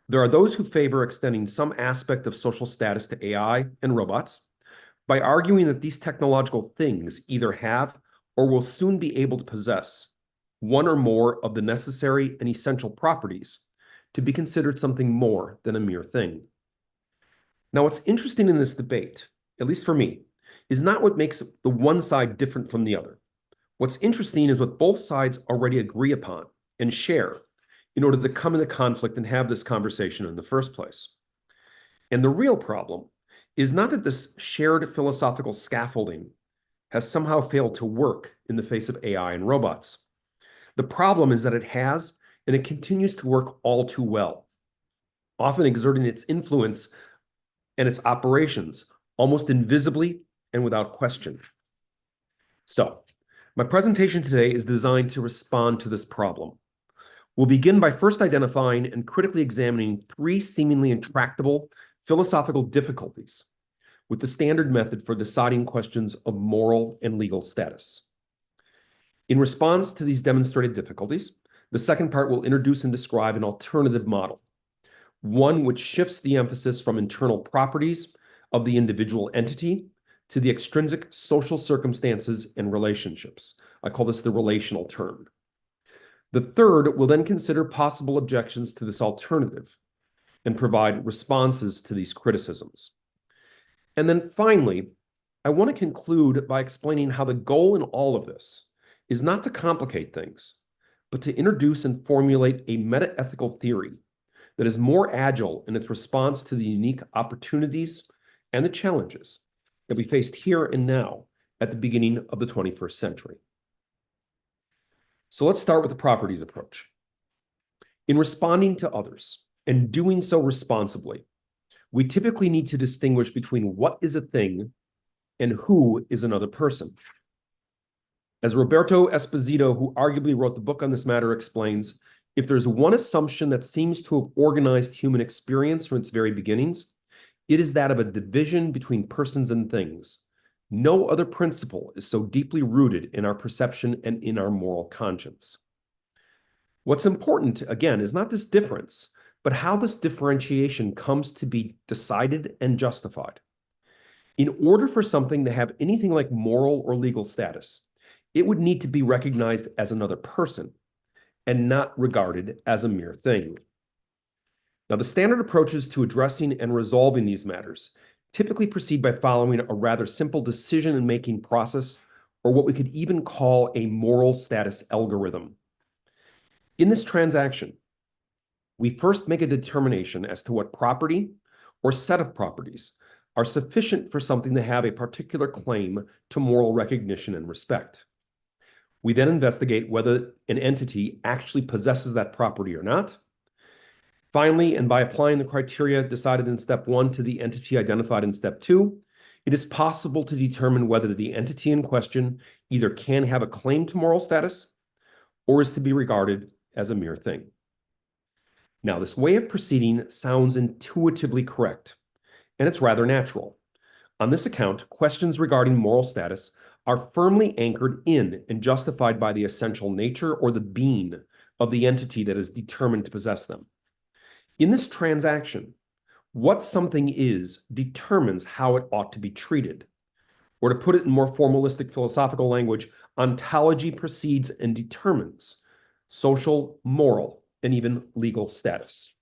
there are those who favor extending some aspect of social status to AI and robots by arguing that these technological things either have or will soon be able to possess one or more of the necessary and essential properties to be considered something more than a mere thing. Now, what's interesting in this debate, at least for me, is not what makes the one side different from the other. What's interesting is what both sides already agree upon and share in order to come into conflict and have this conversation in the first place. And the real problem is not that this shared philosophical scaffolding has somehow failed to work in the face of AI and robots. The problem is that it has, and it continues to work all too well, often exerting its influence and its operations almost invisibly and without question. So, my presentation today is designed to respond to this problem. We'll begin by first identifying and critically examining three seemingly intractable philosophical difficulties with the standard method for deciding questions of moral and legal status. In response to these demonstrated difficulties, the second part will introduce and describe an alternative model, one which shifts the emphasis from internal properties of the individual entity to the extrinsic social circumstances and relationships. I call this the relational term. The third will then consider possible objections to this alternative and provide responses to these criticisms. And then finally, I want to conclude by explaining how the goal in all of this is not to complicate things, but to introduce and formulate a meta-ethical theory that is more agile in its response to the unique opportunities and the challenges that we faced here and now at the beginning of the 21st century. So let's start with the properties approach. In responding to others and doing so responsibly, we typically need to distinguish between what is a thing and who is another person. As Roberto Esposito, who arguably wrote the book on this matter, explains, if there's one assumption that seems to have organized human experience from its very beginnings, it is that of a division between persons and things. No other principle is so deeply rooted in our perception and in our moral conscience. What's important, again, is not this difference, but how this differentiation comes to be decided and justified. In order for something to have anything like moral or legal status, it would need to be recognized as another person and not regarded as a mere thing. Now, the standard approaches to addressing and resolving these matters typically proceed by following a rather simple decision-making process, or what we could even call a moral status algorithm. In this transaction, we first make a determination as to what property or set of properties are sufficient for something to have a particular claim to moral recognition and respect. We then investigate whether an entity actually possesses that property or not. Finally, and by applying the criteria decided in step 1 to the entity identified in step 2, it is possible to determine whether the entity in question either can have a claim to moral status or is to be regarded as a mere thing. Now, this way of proceeding sounds intuitively correct, and it's rather natural. On this account, questions regarding moral status are firmly anchored in and justified by the essential nature or the being of the entity that is determined to possess them. In this transaction, what something is determines how it ought to be treated. Or to put it in more formalistic philosophical language, ontology precedes and determines social, moral, and even legal status.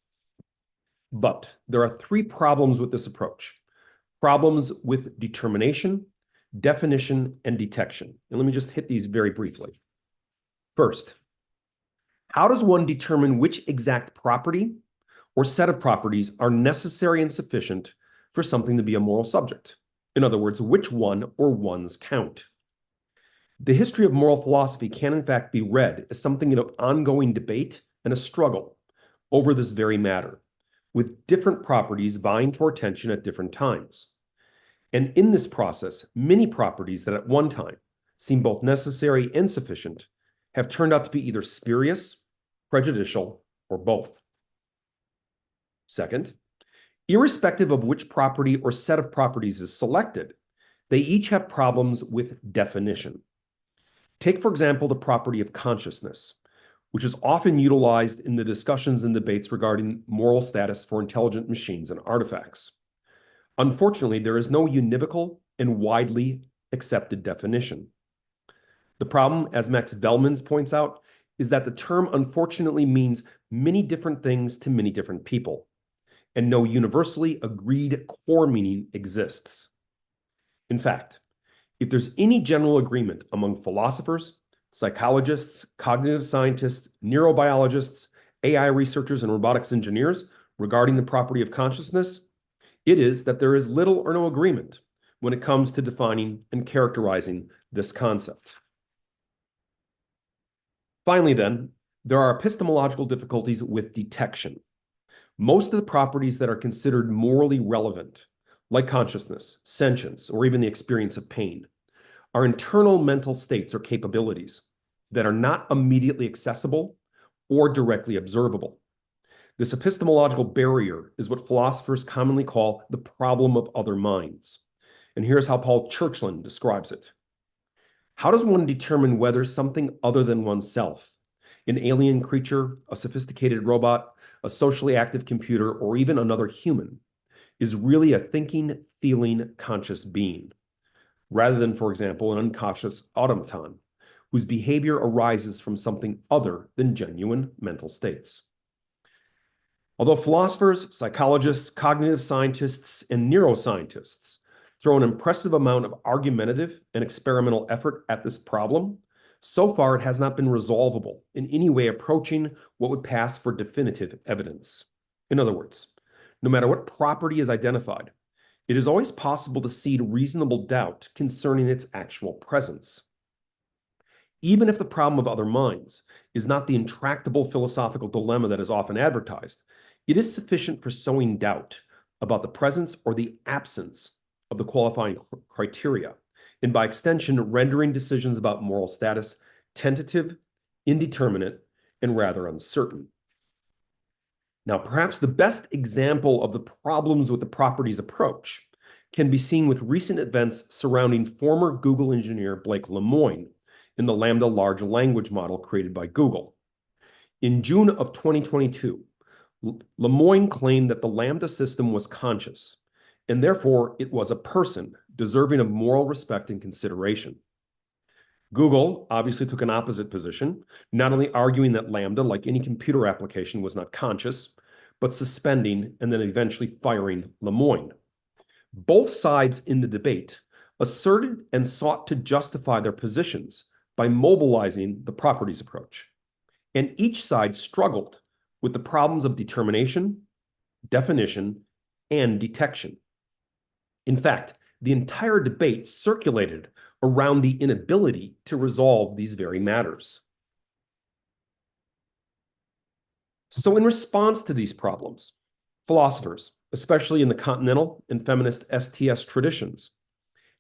But there are 3 problems with this approach. Problems with determination, definition, and detection. And let me just hit these very briefly. First, how does one determine which exact property or set of properties are necessary and sufficient for something to be a moral subject? In other words, which one or ones count? The history of moral philosophy can in fact be read as something of ongoing debate and a struggle over this very matter, with different properties vying for attention at different times. And in this process, many properties that at one time seemed both necessary and sufficient have turned out to be either spurious, prejudicial, or both. Second, irrespective of which property or set of properties is selected, they each have problems with definition. Take, for example, the property of consciousness, which is often utilized in the discussions and debates regarding moral status for intelligent machines and artifacts. Unfortunately, there is no univocal and widely accepted definition. The problem, as Max Bellmans points out, is that the term unfortunately means many different things to many different people, and no universally agreed core meaning exists. In fact, if there's any general agreement among philosophers, psychologists, cognitive scientists, neurobiologists, AI researchers, and robotics engineers regarding the property of consciousness, it is that there is little or no agreement when it comes to defining and characterizing this concept. Finally, then, there are epistemological difficulties with detection. Most of the properties that are considered morally relevant, like consciousness, sentience, or even the experience of pain, are internal mental states or capabilities that are not immediately accessible or directly observable. This epistemological barrier is what philosophers commonly call the problem of other minds. And here's how Paul Churchland describes it. How does one determine whether something other than oneself, an alien creature, a sophisticated robot, a socially active computer, or even another human, is really a thinking, feeling, conscious being, rather than, for example, an unconscious automaton, whose behavior arises from something other than genuine mental states? Although philosophers, psychologists, cognitive scientists, and neuroscientists throw an impressive amount of argumentative and experimental effort at this problem, so far it has not been resolvable in any way approaching what would pass for definitive evidence. In other words, no matter what property is identified, it is always possible to seed reasonable doubt concerning its actual presence. Even if the problem of other minds is not the intractable philosophical dilemma that is often advertised, it is sufficient for sowing doubt about the presence or the absence of the qualifying criteria, and by extension, rendering decisions about moral status tentative, indeterminate, and rather uncertain. Now, perhaps the best example of the problems with the properties approach can be seen with recent events surrounding former Google engineer Blake Lemoine in the Lambda large language model created by Google. In June of 2022, Lemoine claimed that the Lambda system was conscious, and therefore it was a person deserving of moral respect and consideration. Google obviously took an opposite position, not only arguing that Lambda, like any computer application, was not conscious, but suspending and then eventually firing Lemoine. Both sides in the debate asserted and sought to justify their positions by mobilizing the properties approach. And each side struggled with the problems of determination, definition, and detection. In fact, the entire debate circulated around the inability to resolve these very matters. So in response to these problems, philosophers, especially in the continental and feminist STS traditions,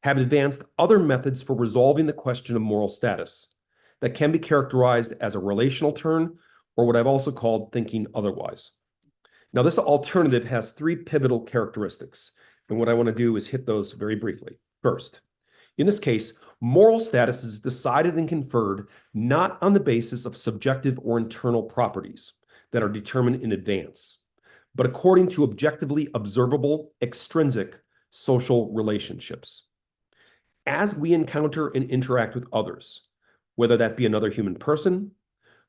have advanced other methods for resolving the question of moral status that can be characterized as a relational turn, or what I've also called thinking otherwise. Now, this alternative has three pivotal characteristics, and what I want to do is hit those very briefly. First, in this case, moral status is decided and conferred not on the basis of subjective or internal properties that are determined in advance, but according to objectively observable, extrinsic social relationships. As we encounter and interact with others, whether that be another human person,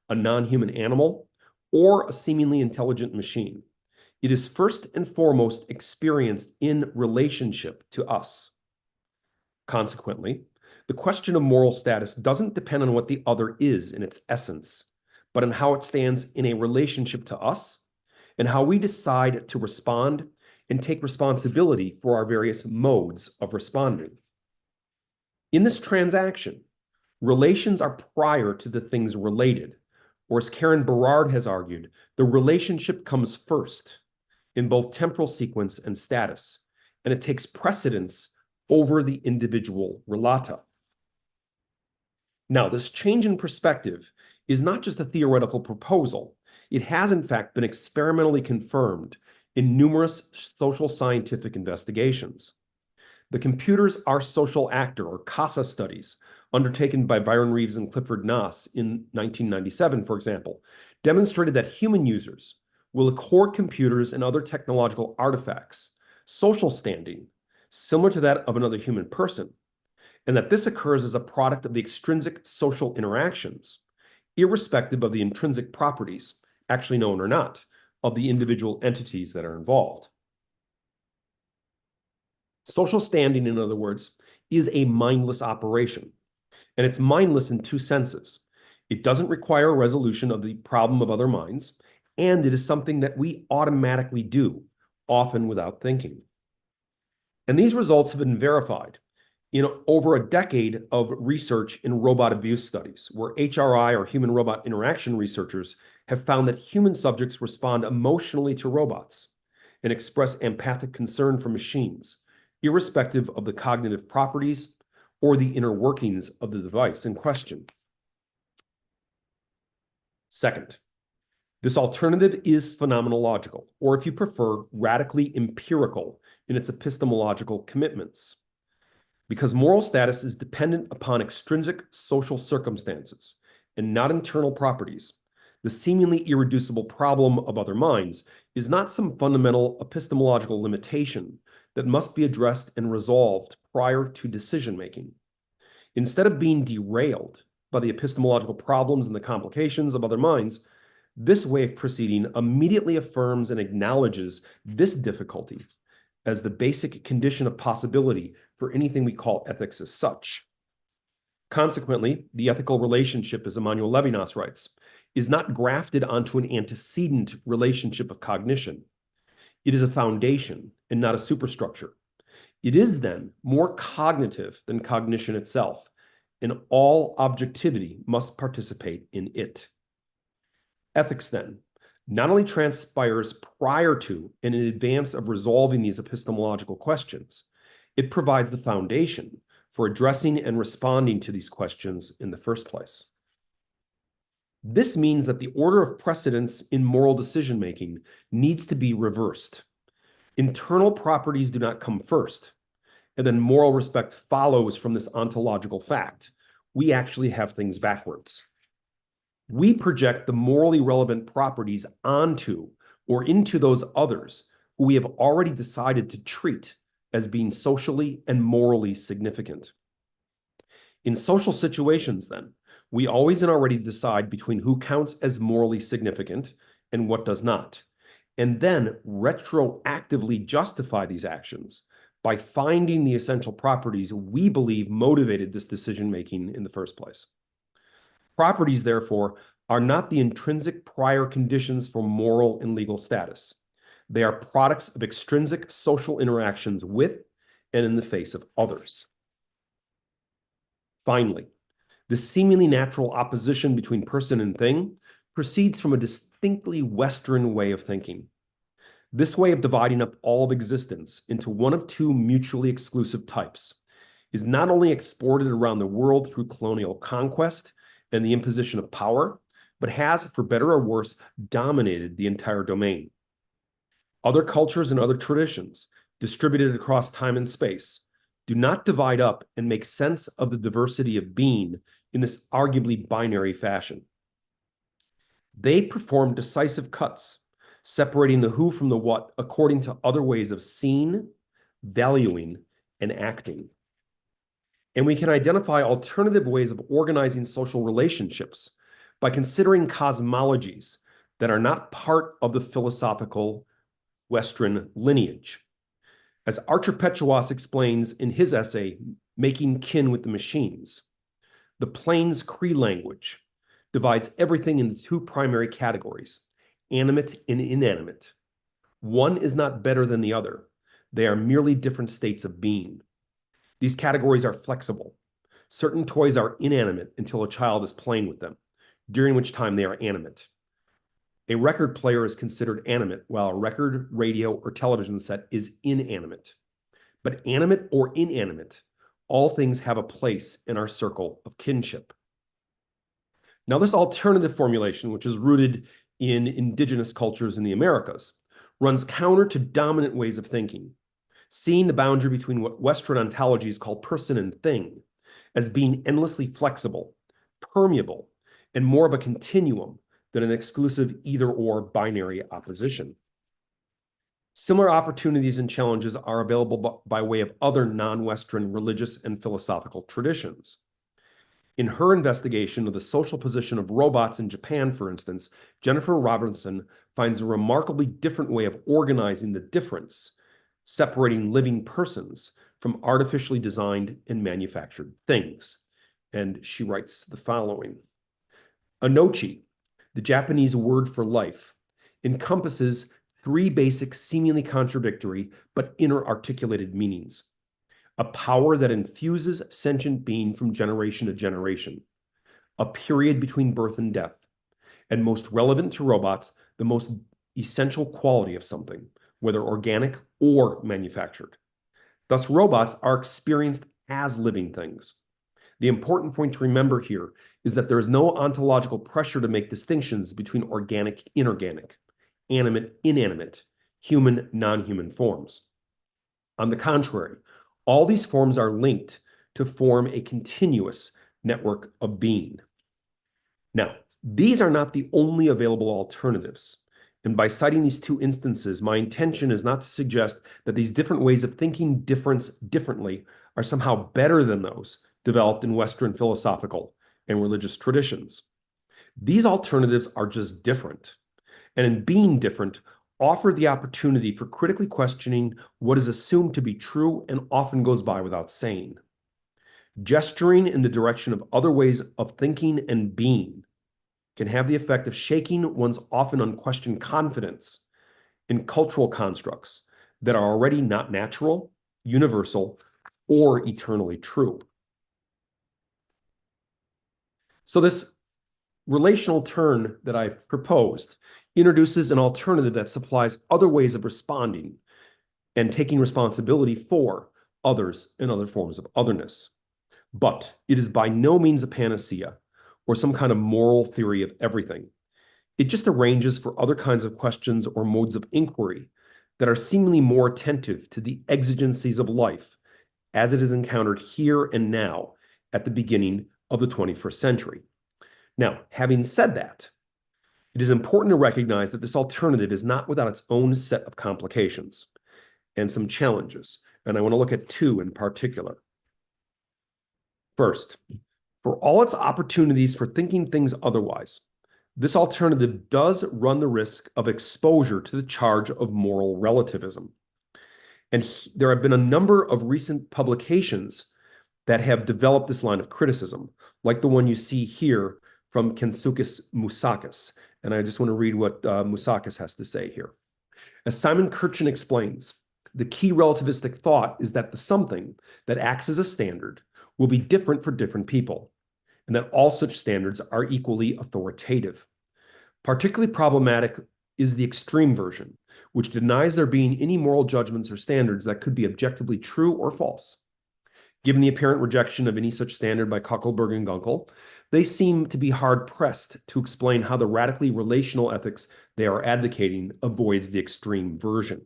a non-human animal, or a seemingly intelligent machine, it is first and foremost experienced in relationship to us. Consequently, the question of moral status doesn't depend on what the other is in its essence, but on how it stands in a relationship to us and how we decide to respond and take responsibility for our various modes of responding. In this transaction, relations are prior to the things related, or as Karen Berard has argued, the relationship comes first in both temporal sequence and status, and it takes precedence over the individual relata. Now, this change in perspective is not just a theoretical proposal. It has, in fact, been experimentally confirmed in numerous social scientific investigations. The Computers Are Social Actor, or CASA studies, undertaken by Byron Reeves and Clifford Nass in 1997, for example, demonstrated that human users will accord computers and other technological artifacts social standing similar to that of another human person, and that this occurs as a product of the extrinsic social interactions, irrespective of the intrinsic properties, actually known or not, of the individual entities that are involved. Social standing, in other words, is a mindless operation, and it's mindless in two senses. It doesn't require a resolution of the problem of other minds, and it is something that we automatically do, often without thinking. And these results have been verified in over a decade of research in robot abuse studies, where HRI, or human-robot interaction researchers, have found that human subjects respond emotionally to robots and express empathic concern for machines, irrespective of the cognitive properties or the inner workings of the device in question. Second, this alternative is phenomenological, or if you prefer, radically empirical in its epistemological commitments. Because moral status is dependent upon extrinsic social circumstances and not internal properties, the seemingly irreducible problem of other minds is not some fundamental epistemological limitation that must be addressed and resolved prior to decision-making. Instead of being derailed by the epistemological problems and the complications of other minds, this way of proceeding immediately affirms and acknowledges this difficulty as the basic condition of possibility for anything we call ethics as such. Consequently, the ethical relationship, as Emmanuel Levinas writes, is not grafted onto an antecedent relationship of cognition. It is a foundation and not a superstructure. It is then more cognitive than cognition itself, and all objectivity must participate in it. Ethics, then, not only transpires prior to and in advance of resolving these epistemological questions, it provides the foundation for addressing and responding to these questions in the first place. This means that the order of precedence in moral decision-making needs to be reversed. Internal properties do not come first, and then moral respect follows from this ontological fact. We actually have things backwards. We project the morally relevant properties onto or into those others who we have already decided to treat as being socially and morally significant. In social situations, then, we always and already decide between who counts as morally significant and what does not, and then retroactively justify these actions by finding the essential properties we believe motivated this decision-making in the first place. Properties, therefore, are not the intrinsic prior conditions for moral and legal status. They are products of extrinsic social interactions with and in the face of others. Finally, the seemingly natural opposition between person and thing proceeds from a distinctly Western way of thinking. This way of dividing up all of existence into one of two mutually exclusive types is not only exported around the world through colonial conquest and the imposition of power, but has, for better or worse, dominated the entire domain. Other cultures and other traditions, distributed across time and space, do not divide up and make sense of the diversity of being in this arguably binary fashion. They perform decisive cuts, separating the who from the what according to other ways of seeing, valuing, and acting. And we can identify alternative ways of organizing social relationships by considering cosmologies that are not part of the philosophical Western lineage. As Archer Petrowas explains in his essay, Making Kin with the Machines, the Plains Cree language divides everything into two primary categories, animate and inanimate. One is not better than the other. They are merely different states of being. These categories are flexible. Certain toys are inanimate until a child is playing with them, during which time they are animate. A record player is considered animate, while a record, radio, or television set is inanimate. But animate or inanimate, all things have a place in our circle of kinship. Now, this alternative formulation, which is rooted in indigenous cultures in the Americas, runs counter to dominant ways of thinking, seeing the boundary between what Western ontologies call person and thing as being endlessly flexible, permeable, and more of a continuum than an exclusive either-or binary opposition. Similar opportunities and challenges are available by way of other non-Western religious and philosophical traditions. In her investigation of the social position of robots in Japan, for instance, Jennifer Robinson finds a remarkably different way of organizing the difference, separating living persons from artificially designed and manufactured things. And she writes the following: Anochi, the Japanese word for life, encompasses three basic, seemingly contradictory, but inter-articulated meanings. A power that infuses sentient being from generation to generation, a period between birth and death, and most relevant to robots, the most essential quality of something, whether organic or manufactured. Thus, robots are experienced as living things. The important point to remember here is that there is no ontological pressure to make distinctions between organic, inorganic, animate, inanimate, human, non-human forms. On the contrary, all these forms are linked to form a continuous network of being. Now, these are not the only available alternatives. And by citing these two instances, my intention is not to suggest that these different ways of thinking differently are somehow better than those developed in Western philosophical and religious traditions. These alternatives are just different, and in being different, offer the opportunity for critically questioning what is assumed to be true and often goes by without saying. Gesturing in the direction of other ways of thinking and being can have the effect of shaking one's often unquestioned confidence in cultural constructs that are already not natural, universal, or eternally true. So this relational turn that I've proposed introduces an alternative that supplies other ways of responding and taking responsibility for others and other forms of otherness. But it is by no means a panacea or some kind of moral theory of everything. It just arranges for other kinds of questions or modes of inquiry that are seemingly more attentive to the exigencies of life as it is encountered here and now at the beginning of the 21st century. Now, having said that, it is important to recognize that this alternative is not without its own set of complications and some challenges, and I want to look at two in particular. First, for all its opportunities for thinking things otherwise, this alternative does run the risk of exposure to the charge of moral relativism. And there have been a number of recent publications that have developed this line of criticism, like the one you see here from Kensukis Mousakis. And I just want to read what Mousakis has to say here. As Simon Kirchen explains, the key relativistic thought is that the something that acts as a standard will be different for different people, and that all such standards are equally authoritative. Particularly problematic is the extreme version, which denies there being any moral judgments or standards that could be objectively true or false. Given the apparent rejection of any such standard by Kuckelberg and Gunkel, they seem to be hard-pressed to explain how the radically relational ethics they are advocating avoids the extreme version.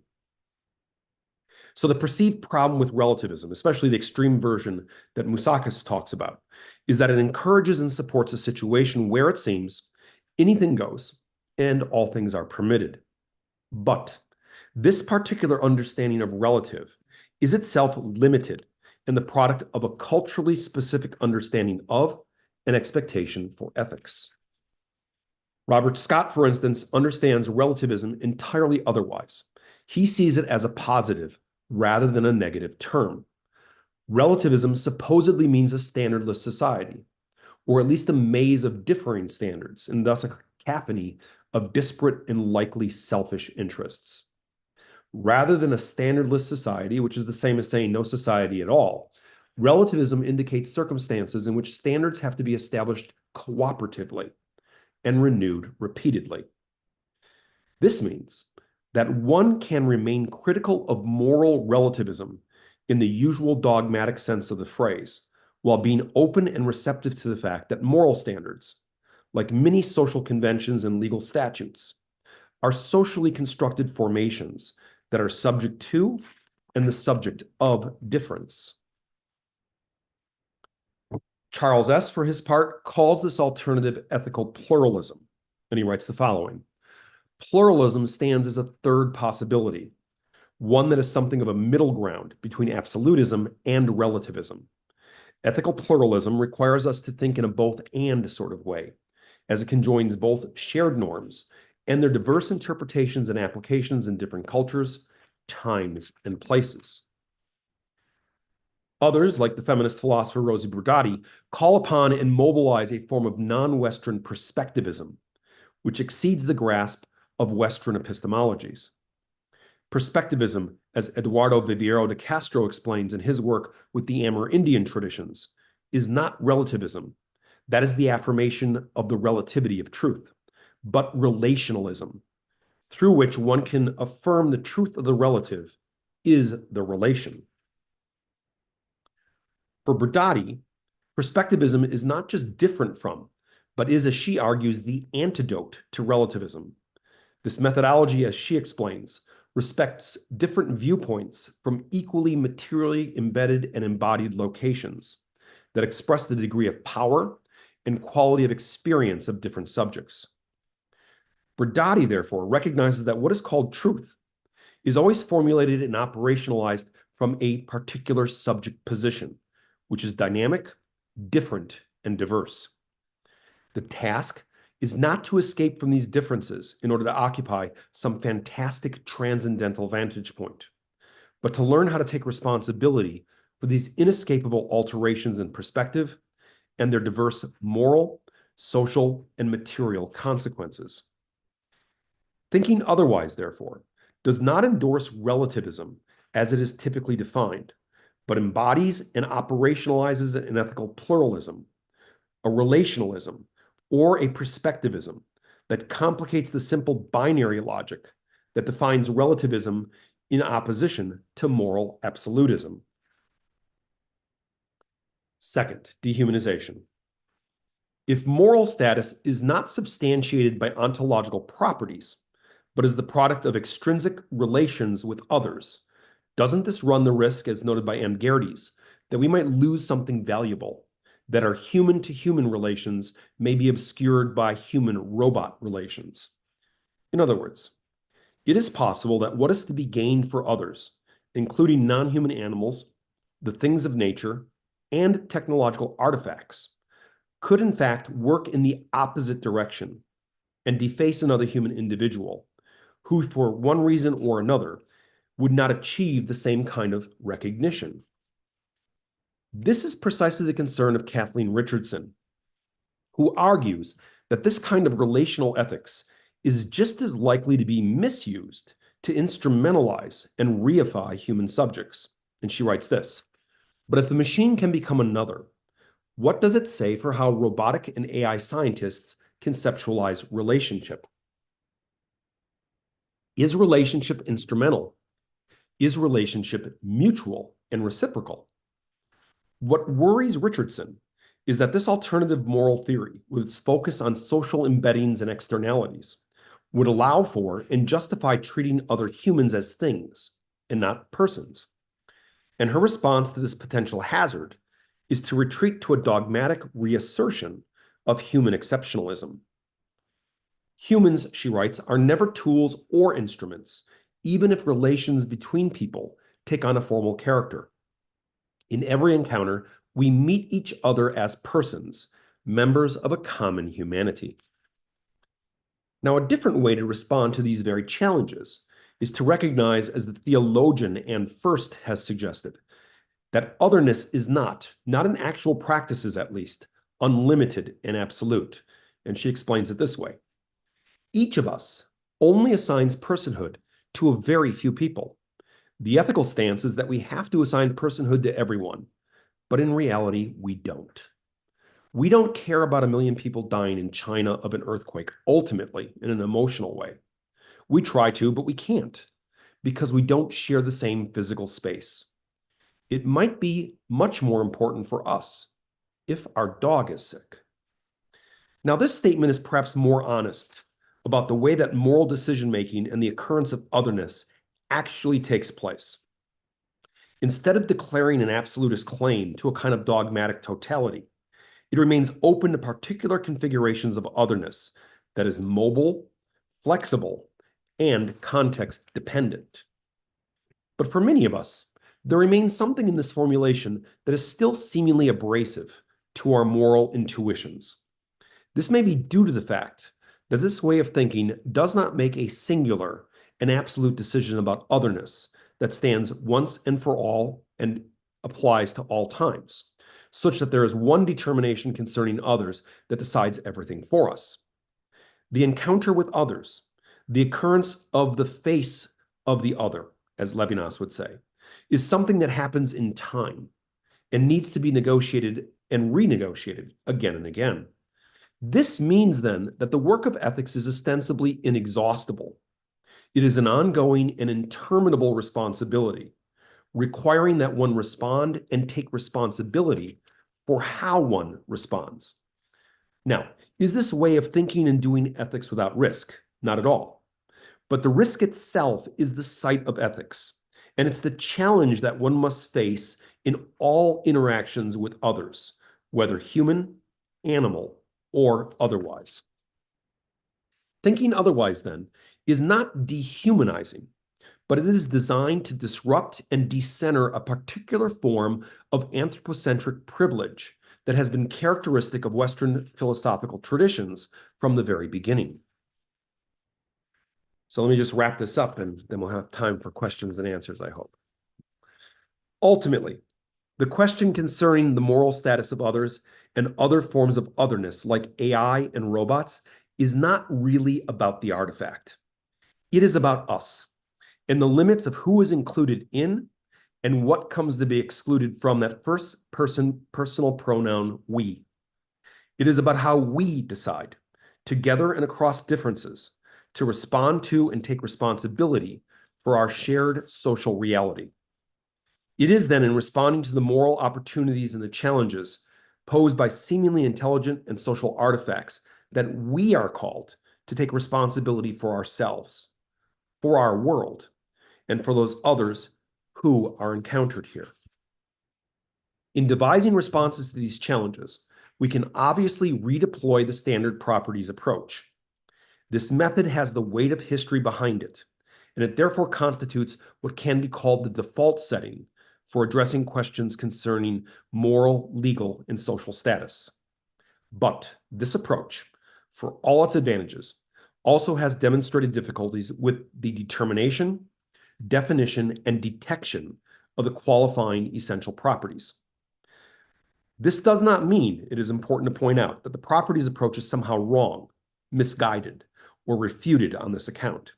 So the perceived problem with relativism, especially the extreme version that Moussakas talks about, is that it encourages and supports a situation where it seems anything goes and all things are permitted. But this particular understanding of relative is itself limited and the product of a culturally specific understanding of and expectation for ethics. Robert Scott, for instance, understands relativism entirely otherwise. He sees it as a positive rather than a negative term. Relativism supposedly means a standardless society, or at least a maze of differing standards, and thus a cacophony of disparate and likely selfish interests. Rather than a standardless society, which is the same as saying no society at all, relativism indicates circumstances in which standards have to be established cooperatively and renewed repeatedly. This means that one can remain critical of moral relativism in the usual dogmatic sense of the phrase, while being open and receptive to the fact that moral standards, like many social conventions and legal statutes, are socially constructed formations that are subject to and the subject of difference. Charles S., for his part, calls this alternative ethical pluralism, and he writes the following: pluralism stands as a third possibility, one that is something of a middle ground between absolutism and relativism. Ethical pluralism requires us to think in a both-and sort of way, as it conjoins both shared norms and their diverse interpretations and applications in different cultures, times, and places. Others, like the feminist philosopher Rosi Brudati, call upon and mobilize a form of non-Western perspectivism, which exceeds the grasp of Western epistemologies. Perspectivism, as Eduardo Vivero de Castro explains in his work with the Amerindian traditions, is not relativism. That is the affirmation of the relativity of truth, but relationalism, through which one can affirm the truth of the relative is the relation. For Brudati, perspectivism is not just different from, but is, as she argues, the antidote to relativism. This methodology, as she explains, respects different viewpoints from equally materially embedded and embodied locations that express the degree of power and quality of experience of different subjects. Brudati, therefore, recognizes that what is called truth is always formulated and operationalized from a particular subject position, which is dynamic, different, and diverse. The task is not to escape from these differences in order to occupy some fantastic transcendental vantage point, but to learn how to take responsibility for these inescapable alterations in perspective and their diverse moral, social, and material consequences. Thinking otherwise, therefore, does not endorse relativism as it is typically defined, but embodies and operationalizes an ethical pluralism, a relationalism, or a perspectivism that complicates the simple binary logic that defines relativism in opposition to moral absolutism. Second, dehumanization. If moral status is not substantiated by ontological properties, but is the product of extrinsic relations with others, doesn't this run the risk, as noted by M. Gerdes, that we might lose something valuable, that our human-to-human relations may be obscured by human-robot relations? In other words, it is possible that what is to be gained for others, including non-human animals, the things of nature, and technological artifacts, could in fact work in the opposite direction and deface another human individual who, for one reason or another, would not achieve the same kind of recognition. This is precisely the concern of Kathleen Richardson, who argues that this kind of relational ethics is just as likely to be misused to instrumentalize and reify human subjects. And she writes this: But if the machine can become another, what does it say for how robotic and AI scientists conceptualize relationship? Is relationship instrumental? Is relationship mutual and reciprocal? What worries Richardson is that this alternative moral theory, with its focus on social embeddings and externalities, would allow for and justify treating other humans as things and not persons. And her response to this potential hazard is to retreat to a dogmatic reassertion of human exceptionalism. Humans, she writes, are never tools or instruments, even if relations between people take on a formal character. In every encounter, we meet each other as persons, members of a common humanity. Now, a different way to respond to these very challenges is to recognize, as the theologian Anne First has suggested, that otherness is not in actual practices at least, unlimited and absolute. And she explains it this way. Each of us only assigns personhood to a very few people. The ethical stance is that we have to assign personhood to everyone, but in reality, we don't. We don't care about 1 million people dying in China of an earthquake, ultimately, in an emotional way. We try to, but we can't, because we don't share the same physical space. It might be much more important for us if our dog is sick. Now, this statement is perhaps more honest about the way that moral decision-making and the occurrence of otherness actually takes place. Instead of declaring an absolutist claim to a kind of dogmatic totality, it remains open to particular configurations of otherness that is mobile, flexible, and context-dependent. But for many of us, there remains something in this formulation that is still seemingly abrasive to our moral intuitions. This may be due to the fact that this way of thinking does not make a singular and absolute decision about otherness that stands once and for all and applies to all times, such that there is one determination concerning others that decides everything for us. The encounter with others, the occurrence of the face of the other, as Levinas would say, is something that happens in time and needs to be negotiated and renegotiated again and again. This means then that the work of ethics is ostensibly inexhaustible. It is an ongoing and interminable responsibility, requiring that one respond and take responsibility for how one responds. Now, is this way of thinking and doing ethics without risk? Not at all. But the risk itself is the site of ethics, and it's the challenge that one must face in all interactions with others, whether human, animal, or otherwise. Thinking otherwise, then, is not dehumanizing, but it is designed to disrupt and decenter a particular form of anthropocentric privilege that has been characteristic of Western philosophical traditions from the very beginning. So let me just wrap this up, and then we'll have time for questions and answers, I hope. Ultimately, the question concerning the moral status of others and other forms of otherness, like AI and robots, is not really about the artifact. It is about us and the limits of who is included in and what comes to be excluded from that first person personal pronoun we. It is about how we decide, together and across differences, to respond to and take responsibility for our shared social reality. It is then in responding to the moral opportunities and the challenges posed by seemingly intelligent and social artifacts that we are called to take responsibility for ourselves, for our world, and for those others who are encountered here. In devising responses to these challenges, we can obviously redeploy the standard properties approach. This method has the weight of history behind it, and it therefore constitutes what can be called the default setting for addressing questions concerning moral, legal, and social status. But this approach, for all its advantages, also has demonstrated difficulties with the determination, definition, and detection of the qualifying essential properties. This does not mean, it is important to point out, that the properties approach is somehow wrong, misguided, or refuted on this account.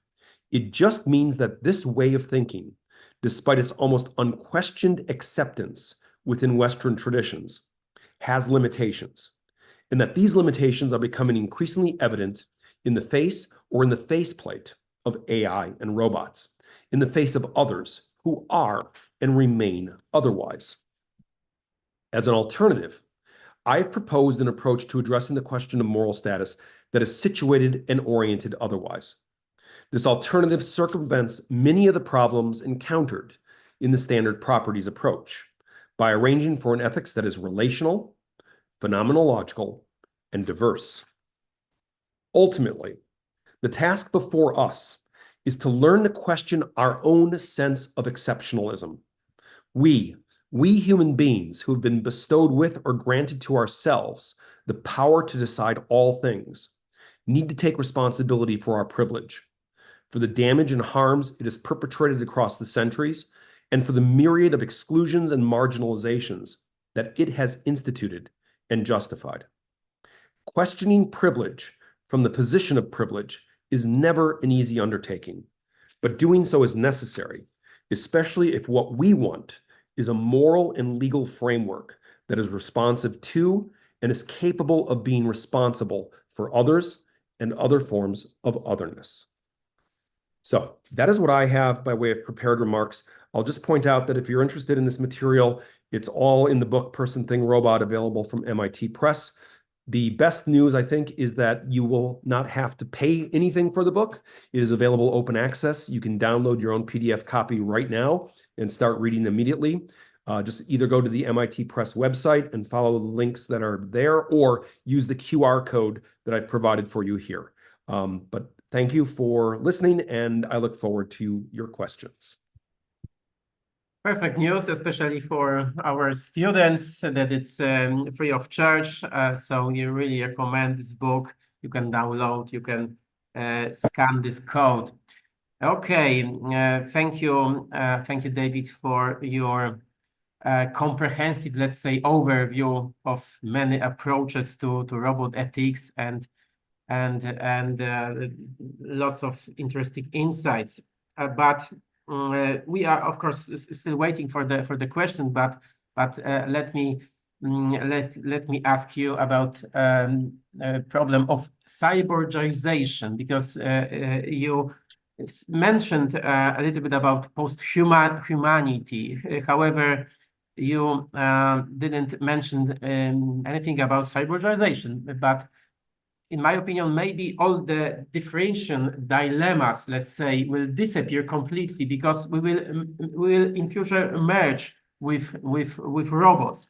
It just means that this way of thinking, despite its almost unquestioned acceptance within Western traditions has limitations, and that these limitations are becoming increasingly evident in the face or in the faceplate of AI and robots, in the face of others who are and remain otherwise. As an alternative, I have proposed an approach to addressing the question of moral status that is situated and oriented otherwise. This alternative circumvents many of the problems encountered in the standard properties approach by arranging for an ethics that is relational, phenomenological, and diverse. Ultimately, the task before us is to learn to question our own sense of exceptionalism. We human beings who have been bestowed with or granted to ourselves the power to decide all things, need to take responsibility for our privilege, for the damage and harms it has perpetrated across the centuries, and for the myriad of exclusions and marginalizations that it has instituted and justified. Questioning privilege from the position of privilege is never an easy undertaking, but doing so is necessary, especially if what we want is a moral and legal framework that is responsive to and is capable of being responsible for others and other forms of otherness. So that is what I have by way of prepared remarks. I'll just point out that if you're interested in this material, it's all in the book Person, Thing, Robot, available from MIT Press. The best news, I think, is that you will not have to pay anything for the book. It is available open access. You can download your own PDF copy right now and start reading immediately. Just either go to the MIT Press website and follow the links that are there, or use the QR code that I've provided for you here. But thank you for listening, and I look forward to your questions. Perfect news, especially for our students, that it's free of charge. So you really recommend this book. You can download, you can scan this code. Okay, thank you, David, for your comprehensive, let's say, overview of many approaches to robot ethics and lots of interesting insights. But we are, of course, still waiting for the question. But let me ask you about problem of cyborgization, because you mentioned a little bit about post-humanity. However, you didn't mention anything about cyborgization. But in my opinion, maybe all the differentiation dilemmas, let's say, will disappear completely, because we will in future merge with robots.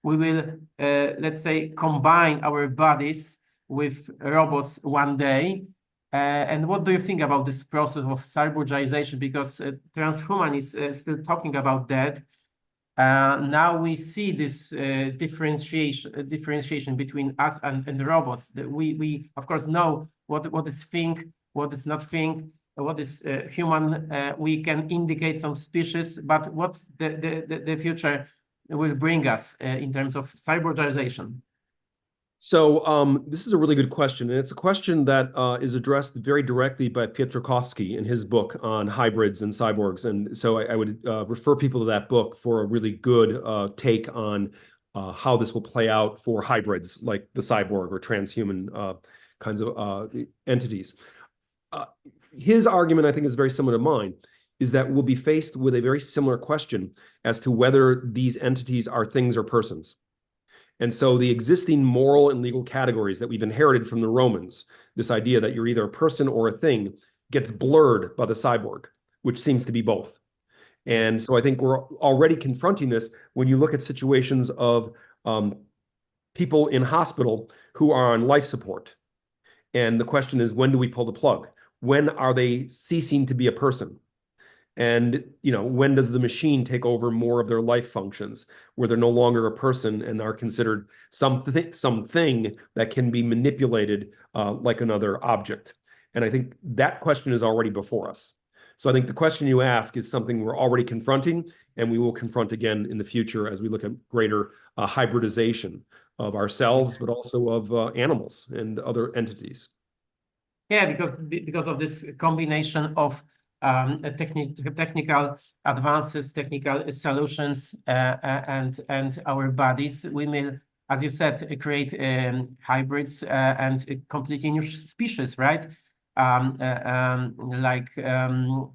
We will, let's say, combine our bodies with robots one day. And what do you think about this process of cyborgization? Because transhuman is still talking about that. Now we see this differentiation between us and robots. That we of course know what is think, what is not think, what is human. We can indicate some species, but what the future will bring us in terms of cyborgization. So this is a really good question, and it's a question that is addressed very directly by Piotrkowski in his book on hybrids and cyborgs. And so I would refer people to that book for a really good take on how this will play out for hybrids like the cyborg or transhuman kinds of entities. His argument, I think, is very similar to mine, is that we'll be faced with a very similar question as to whether these entities are things or persons. And so the existing moral and legal categories that we've inherited from the Romans, this idea that you're either a person or a thing, gets blurred by the cyborg, which seems to be both. And so I think we're already confronting this when you look at situations of people in hospital who are on life support. And the question is, when do we pull the plug? When are they ceasing to be a person? And, you know, when does the machine take over more of their life functions, where they're no longer a person and are considered something that can be manipulated like another object? And I think that question is already before us. So I think the question you ask is something we're already confronting, and we will confront again in the future as we look at greater hybridization of ourselves, but also of animals and other entities. Yeah, because of this combination of technical advances, technical solutions, and our bodies, we will, as you said, create hybrids and completely new species, right? Like Jan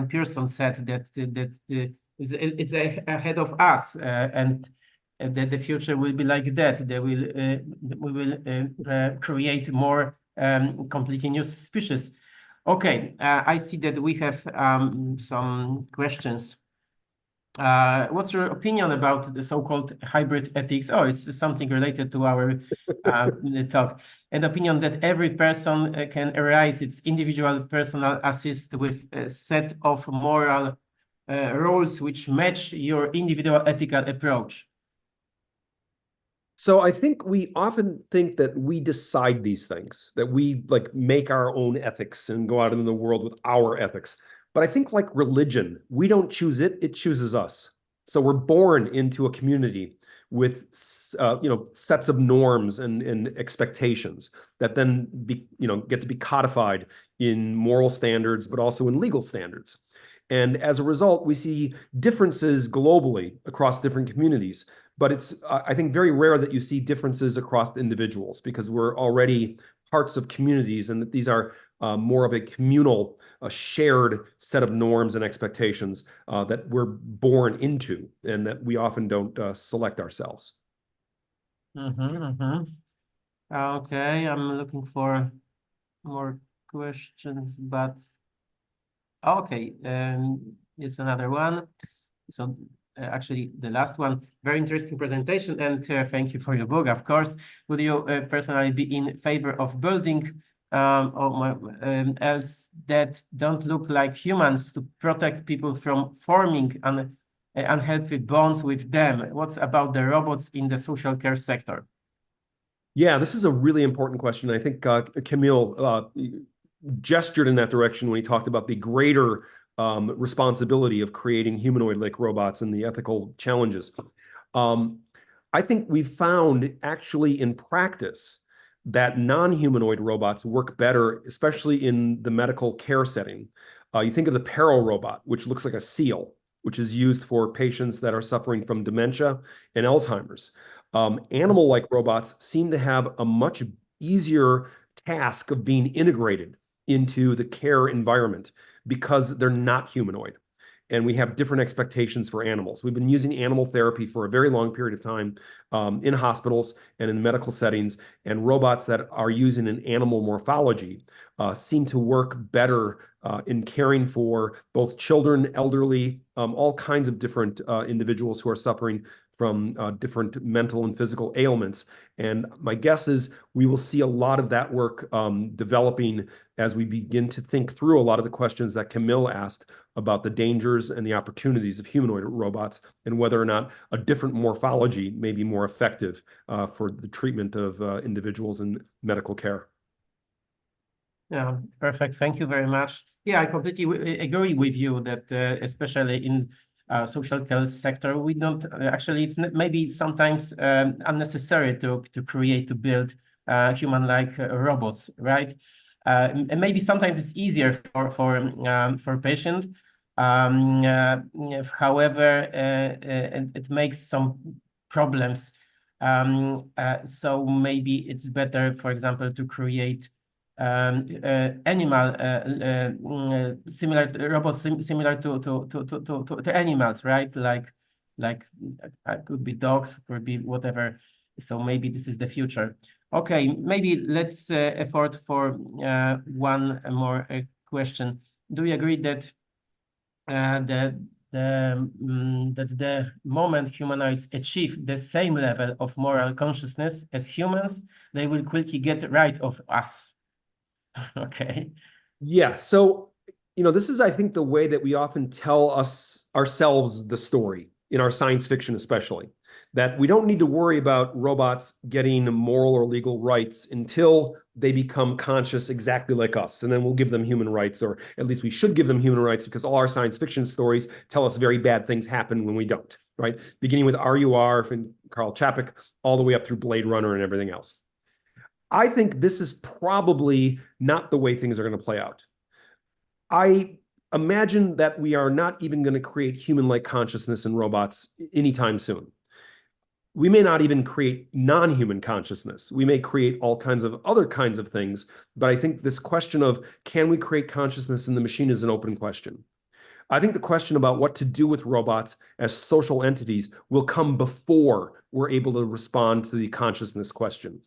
Pearson said that it's ahead of us, and that the future will be like that. We will create more completely new species. Okay, I see that we have some questions. What's your opinion about the so-called hybrid ethics? Oh, it's something related to our talk. An opinion that every person can arise its individual personal assist with a set of moral rules which match your individual ethical approach. So I think we often think that we decide these things, that we like make our own ethics and go out into the world with our ethics. But I think like religion, we don't choose it, it chooses us. So we're born into a community with sets of norms and expectations that then get to be codified in moral standards, but also in legal standards. And as a result, we see differences globally across different communities. But it's, I think, very rare that you see differences across individuals because we're already parts of communities and that these are more of a communal, shared set of norms and expectations that we're born into and that we often don't select ourselves. Okay, I'm looking for more questions, but okay, it's another one. So actually, the last one, very interesting presentation, and thank you for your book, of course. Would you personally be in favor of building else that don't look like humans to protect people from forming unhealthy bonds with them? What's about the robots in the social care sector? Yeah, this is a really important question. I think Kamil gestured in that direction when he talked about the greater responsibility of creating humanoid-like robots and the ethical challenges. I think we've found actually in practice that non-humanoid robots work better, especially in the medical care setting. You think of the Paro robot, which looks like a seal, which is used for patients that are suffering from dementia and Alzheimer's. Animal-like robots seem to have a much easier task of being integrated into the care environment because they're not humanoid. And we have different expectations for animals. We've been using animal therapy for a very long period of time in hospitals and in medical settings, and robots that are using an animal morphology seem to work better in caring for both children, elderly, all kinds of different individuals who are suffering from different mental and physical ailments. And my guess is we will see a lot of that work developing as we begin to think through a lot of the questions that Kamil asked about the dangers and the opportunities of humanoid robots and whether or not a different morphology may be more effective for the treatment of individuals in medical care. Yeah, perfect. Thank you very much. Yeah, I completely agree with you that especially in social care sector, we don't actually, it's maybe sometimes unnecessary to build human-like robots, right? And maybe sometimes it's easier for patient. However, it makes some problems. So maybe it's better, for example, to create animal similar robots similar to animals, right? Like could be dogs, could be whatever. So maybe this is the future. Okay, maybe let's afford for one more question. Do you agree that that the moment humanoids achieve the same level of moral consciousness as humans, they will quickly get rid of us? Okay. Yeah. So, this is, I think, the way that we often tell ourselves the story in our science fiction, especially, that we don't need to worry about robots getting moral or legal rights until they become conscious exactly like us. And then we'll give them human rights, or at least we should give them human rights because all our science fiction stories tell us very bad things happen when we don't, right? Beginning with RUR and Karl Čapek, all the way up through Blade Runner and everything else. I think this is probably not the way things are going to play out. I imagine that we are not even going to create human-like consciousness in robots anytime soon. We may not even create non-human consciousness. We may create all kinds of other kinds of things, but I think this question of can we create consciousness in the machine is an open question. I think the question about what to do with robots as social entities will come before we're able to respond to the consciousness question.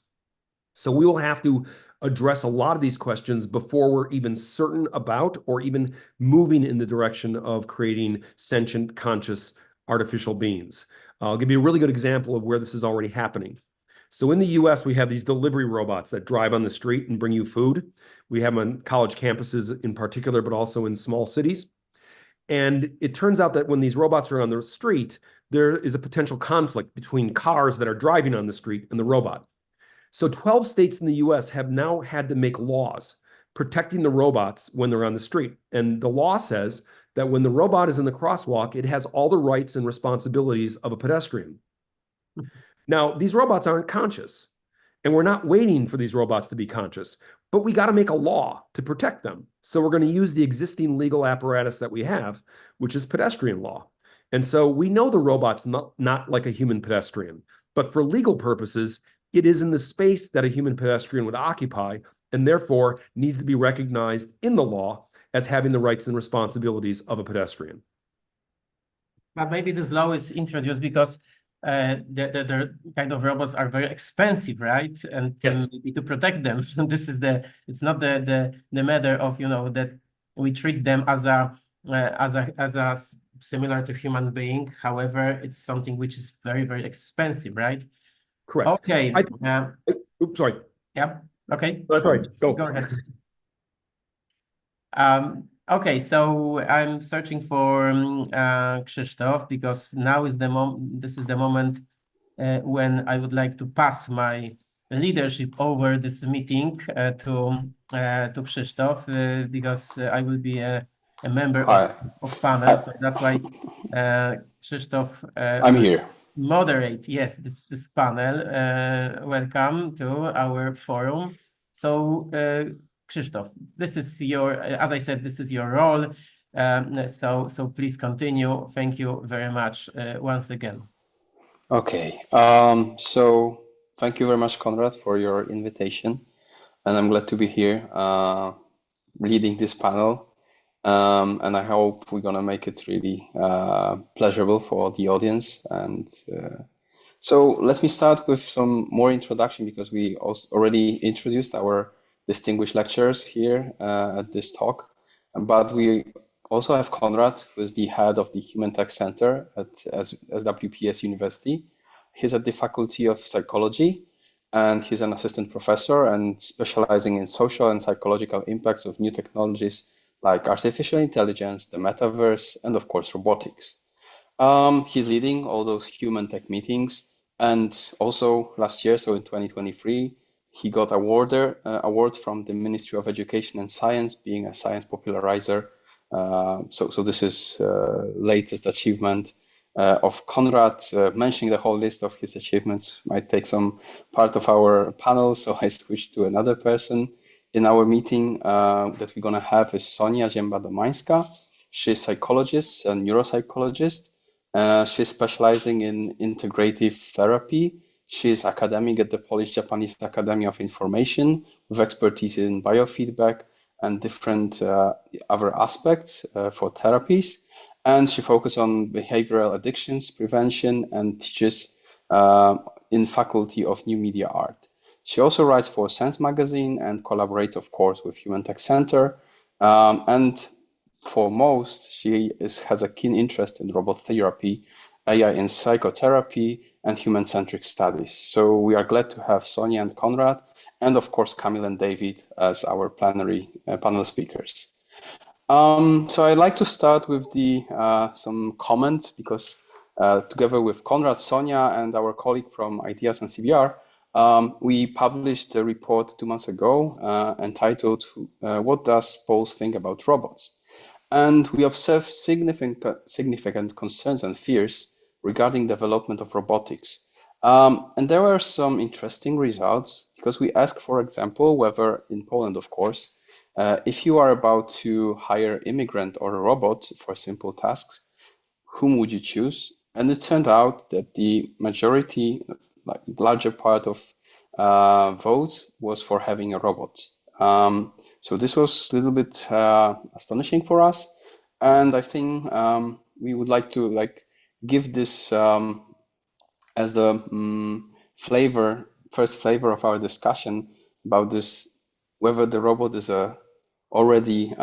So we will have to address a lot of these questions before we're even certain about or even moving in the direction of creating sentient, conscious, artificial beings. I'll give you a really good example of where this is already happening. So in the US, we have these delivery robots that drive on the street and bring you food. We have them on college campuses in particular, but also in small cities. And it turns out that when these robots are on the street, there is a potential conflict between cars that are driving on the street and the robot. So 12 states in the US have now had to make laws protecting the robots when they're on the street. And the law says that when the robot is in the crosswalk, it has all the rights and responsibilities of a pedestrian. Now, these robots aren't conscious, and we're not waiting for these robots to be conscious, but we got to make a law to protect them. So we're going to use the existing legal apparatus that we have, which is pedestrian law. And so we know the robot's not like a human pedestrian, but for legal purposes, it is in the space that a human pedestrian would occupy, and therefore needs to be recognized in the law as having the rights and responsibilities of a pedestrian. But maybe this law is introduced because the kind of robots are very expensive, right? And Yes. maybe to protect them, it's not the matter of, you know, that we treat them as a similar to human being. However, it's something which is very, very expensive, right? Correct. Okay. Oops, sorry. Yeah. Okay. That's all right. Go ahead. Okay, so I'm searching for Krzysztof because now is this is the moment when I would like to pass my leadership over this meeting to Krzysztof because I will be a member of panel, so that's why Krzysztof I'm will here. moderate, yes, this panel. Welcome to our forum. So Krzysztof, this is your, as I said, this is your role. So please continue. Thank you very much once again. Okay. So thank you very much, Konrad, for your invitation, and I'm glad to be here leading this panel. And I hope we're gonna make it really pleasurable for the audience. And so let me start with some more introduction because we also already introduced our distinguished lecturers here at this talk. But we also have Konrad, who is the head of the HumanTech Center at SWPS University. He's at the Faculty of Psychology, and he's an assistant professor and specializing in social and psychological impacts of new technologies like artificial intelligence, the metaverse, and of course, robotics. He's leading all those HumanTech meetings, and also last year, so in 2023, he got award from the Ministry of Education and Science, being a science popularizer. So this is latest achievement of Konrad. Mentioning the whole list of his achievements might take some part of our panel, so I switched to another person. In our meeting that we're gonna have is Sonia Ziemba-Domańska. She's a psychologist and neuropsychologist. She's specializing in integrative therapy. She's academic at the Polish-Japanese Academy of Information with expertise in biofeedback and different other aspects for therapies. And she focuses on behavioral addictions prevention and teaches in Faculty of New Media Art. She also writes for Sense magazine and collaborates, of course, with HumanTech Center. And foremost, she has a keen interest in robot therapy, AI in psychotherapy, and human-centric studies. So we are glad to have Sonia and Konrad, and of course, Kamil and David as our plenary panel speakers. So I'd like to start with some comments because together with Konrad, Sonia, and our colleague from IDEAS and CBR, we published a report 2 months ago entitled What Does Pulse Think About Robots? And we observed significant concerns and fears regarding development of robotics. And there were some interesting results because we asked, for example, whether in Poland, of course, If you are about to hire immigrant or a robot for simple tasks, whom would you choose? And it turned out that the majority, like larger part of votes was for having a robot. So this was a little bit astonishing for us, and I think we would like to give this as the first flavor of our discussion about this, whether the robot is already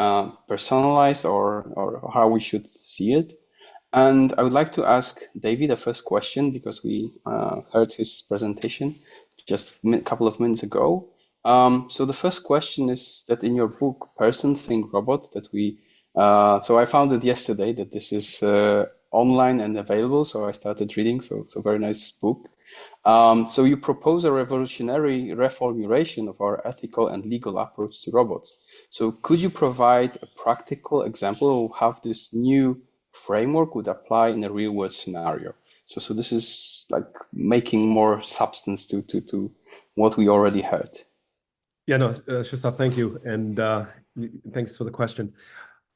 personalized or how we should see it. And I would like to ask David the first question because we heard his presentation just a couple of minutes ago. So the first question is that in your book, Person Think Robot, that so I found it yesterday that this is online and available, so I started reading, so it's a very nice book. So you propose a revolutionary reformulation of our ethical and legal approach to robots. So could you provide a practical example of how this new framework would apply in a real world scenario? So this is like making more substance to what we already heard. Yeah, no, Krzysztof, thank you. And thanks for the question.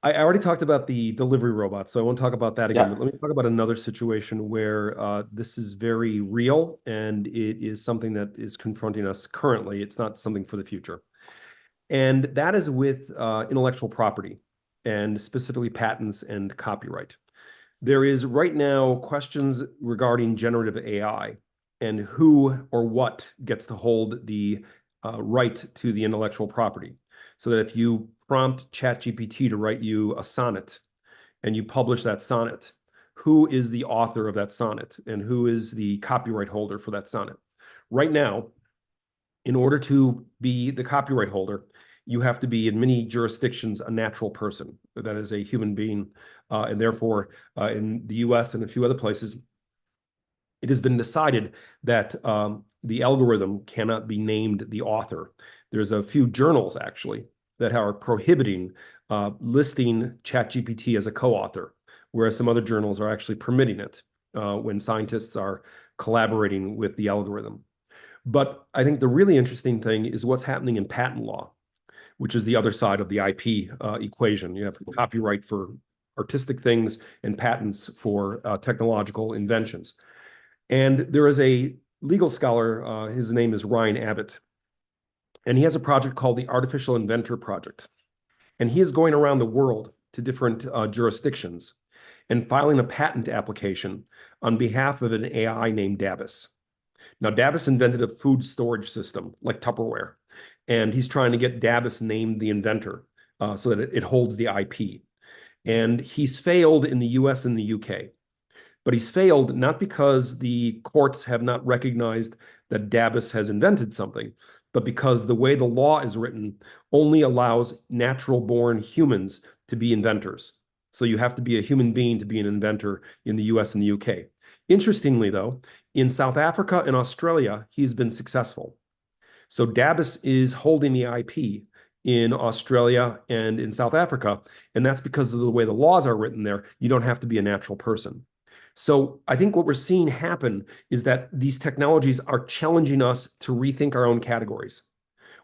I already talked about the delivery robot, so I won't talk about that again. Yeah. But let me talk about another situation where this is very real and it is something that is confronting us currently. It's not something for the future. And that is with intellectual property and specifically patents and copyright. There is right now questions regarding generative AI and who or what gets to hold the right to the intellectual property. So that if you prompt ChatGPT to write you a sonnet and you publish that sonnet, who is the author of that sonnet and who is the copyright holder for that sonnet? Right now, in order to be the copyright holder, you have to be in many jurisdictions a natural person, that is a human being, and therefore in the US and a few other places, it has been decided that the algorithm cannot be named the author. There's a few journals actually that are prohibiting listing ChatGPT as a co-author, whereas some other journals are actually permitting it when scientists are collaborating with the algorithm. But I think the really interesting thing is what's happening in patent law, which is the other side of the IP equation. You have copyright for artistic things and patents for technological inventions. And there is a legal scholar, his name is Ryan Abbott, and he has a project called the Artificial Inventor Project. And he is going around the world to different jurisdictions and filing a patent application on behalf of an AI named Dabbus. Now, Dabbus invented a food storage system like Tupperware, and he's trying to get Dabbus named the inventor so that it holds the IP. And he's failed in the US and the UK. But he's failed not because the courts have not recognized that Dabbus has invented something, but because the way the law is written only allows natural-born humans to be inventors. So you have to be a human being to be an inventor in the US and the UK. Interestingly, though, in South Africa and Australia, he's been successful. So Dabbus is holding the IP in Australia and in South Africa, and that's because of the way the laws are written there. You don't have to be a natural person. So I think what we're seeing happen is that these technologies are challenging us to rethink our own categories.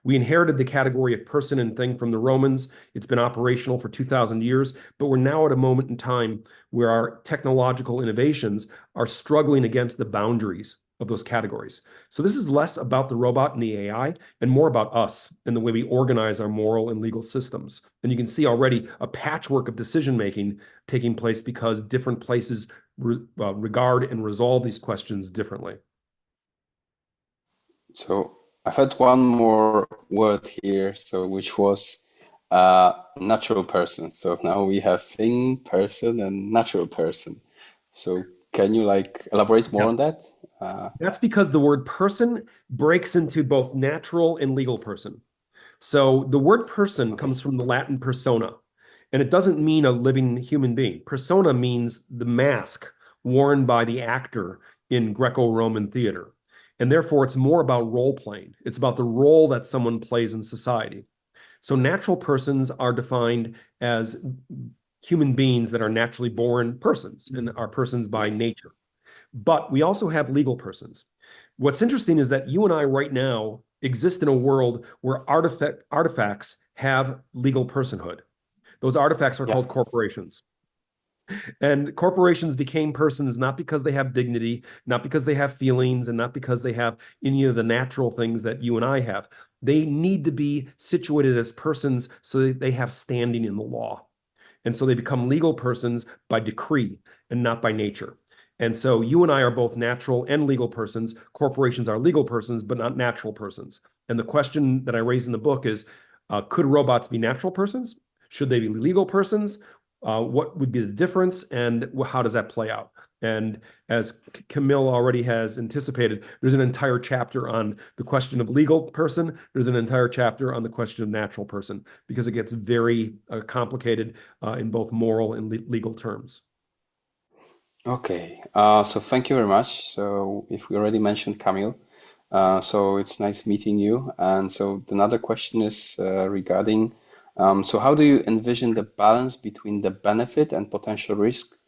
We inherited the category of person and thing from the Romans. It's been operational for 2,000 years, but we're now at a moment in time where our technological innovations are struggling against the boundaries of those categories. So this is less about the robot and the AI and more about us and the way we organize our moral and legal systems. And you can see already a patchwork of decision-making taking place because different places regard and resolve these questions differently. So I've had one more word here, so which was natural person. So now we have thing, person, and natural person. So can you elaborate more on that? That's because the word person breaks into both natural and legal person. So the word person comes from the Latin persona, and it doesn't mean a living human being. Persona means the mask worn by the actor in Greco-Roman theater. And therefore, it's more about role playing. It's about the role that someone plays in society. So natural persons are defined as human beings that are naturally born persons and are persons by nature. But we also have legal persons. What's interesting is that you and I right now exist in a world where artifacts have legal personhood. Those artifacts are Yeah. called corporations. And corporations became persons not because they have dignity, not because they have feelings, and not because they have any of the natural things that you and I have. They need to be situated as persons so that they have standing in the law. And so they become legal persons by decree and not by nature. And so you and I are both natural and legal persons. Corporations are legal persons, but not natural persons. And the question that I raise in the book is, could robots be natural persons? Should they be legal persons? What would be the difference, and how does that play out? And as Kamil already has anticipated, there's an entire chapter on the question of legal person. There's an entire chapter on the question of natural person, because it gets very complicated in both moral and legal terms. Okay, so thank you very much. So if we already mentioned Kamil, so it's nice meeting you. And so another question is regarding, so how do you envision the balance between the benefit and potential risks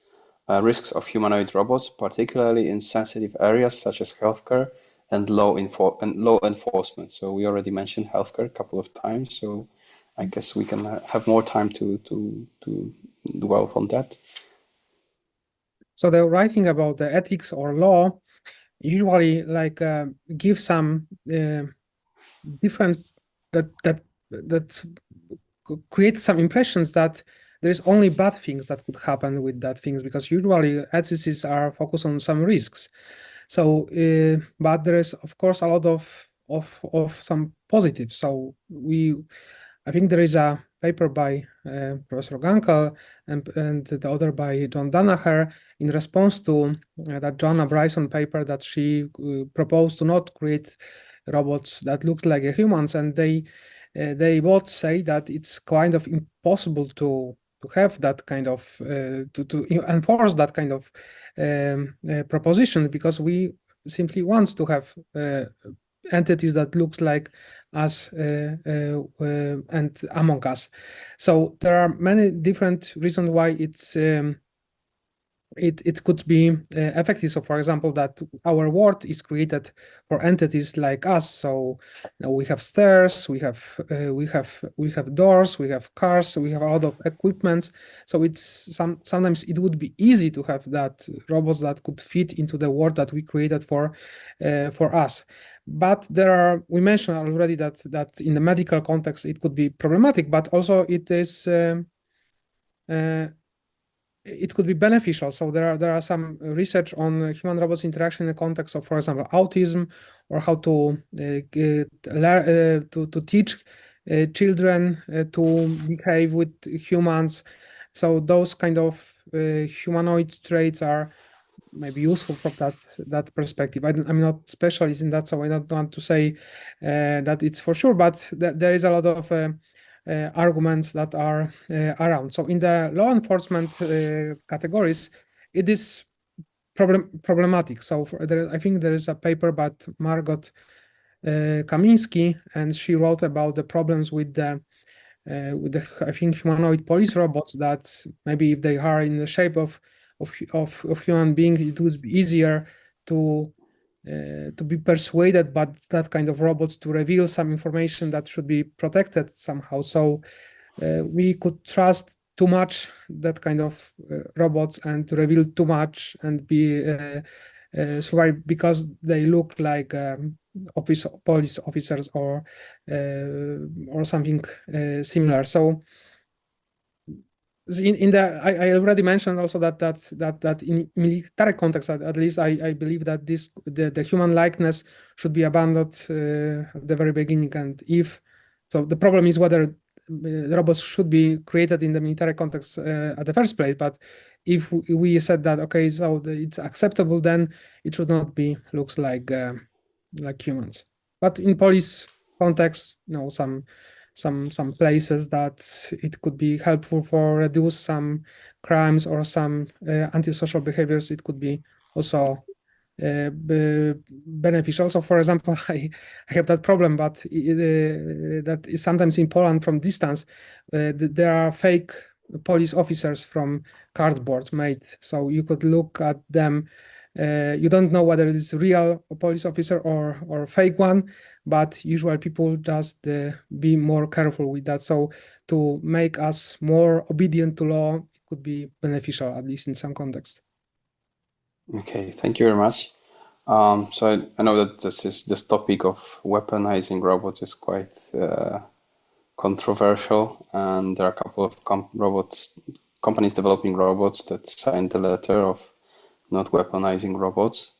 of humanoid robots, particularly in sensitive areas such as healthcare and law enforcement? So we already mentioned healthcare a couple of times, so I guess we can have more time to dwell on that. So the writing about the ethics or law usually like give some different that create some impressions that there is only bad things that could happen with that things, because usually ethicists are focused on some risks. So, but there is of course a lot of some positives. So I think there is a paper by Professor Gunkel and the other by John Danaher in response to that Joanna Bryson paper that she proposed to not create robots that looks like humans, and they both say that it's kind of impossible to have that kind of to enforce that kind of proposition, because we simply want to have entities that looks like us and among us. So there are many different reasons why it could be effective. So, for example, that our world is created for entities like us. So we have stairs, we have doors, we have cars, we have a lot of equipment. So it's sometimes it would be easy to have that robots that could fit into the world that we created for us. But we mentioned already that in the medical context it could be problematic, but also it is. It could be beneficial. So there are some research on human robots interaction in the context of, for example, autism, or how to teach children to behave with humans. So those kind of humanoid traits are maybe useful from that perspective. I'm not specialist in that, so I don't want to say that it's for sure, but there is a lot of arguments that are around. So in the law enforcement categories, it is problematic. So I think there is a paper by Margot Kamiński, and she wrote about the problems with the I think humanoid police robots, that maybe if they are in the shape of human being, it would be easier to be persuaded by that kind of robots to reveal some information that should be protected somehow. So we could trust too much that kind of robots and reveal too much and be survive because they look like police officers or something similar. So I already mentioned also that in military context, at least I believe that the human likeness should be abandoned at the very beginning. And so the problem is whether the robots should be created in the military context at the first place. But if we said that, okay, so it's acceptable, then it should not be looks like humans. But in police context, some places that it could be helpful for reduce some crimes or some antisocial behaviors. It could be also beneficial. So, for example, I have that problem, but that is sometimes in Poland from distance. There are fake police officers from cardboard made, so you could look at them You don't know whether it is real police officer or fake one, but usually people just be more careful with that. So to make us more obedient to law, it could be beneficial, at least in some context. Okay, thank you very much. So I know that this topic of weaponizing robots is quite controversial, and there are a couple of companies developing robots that signed the letter of not weaponizing robots.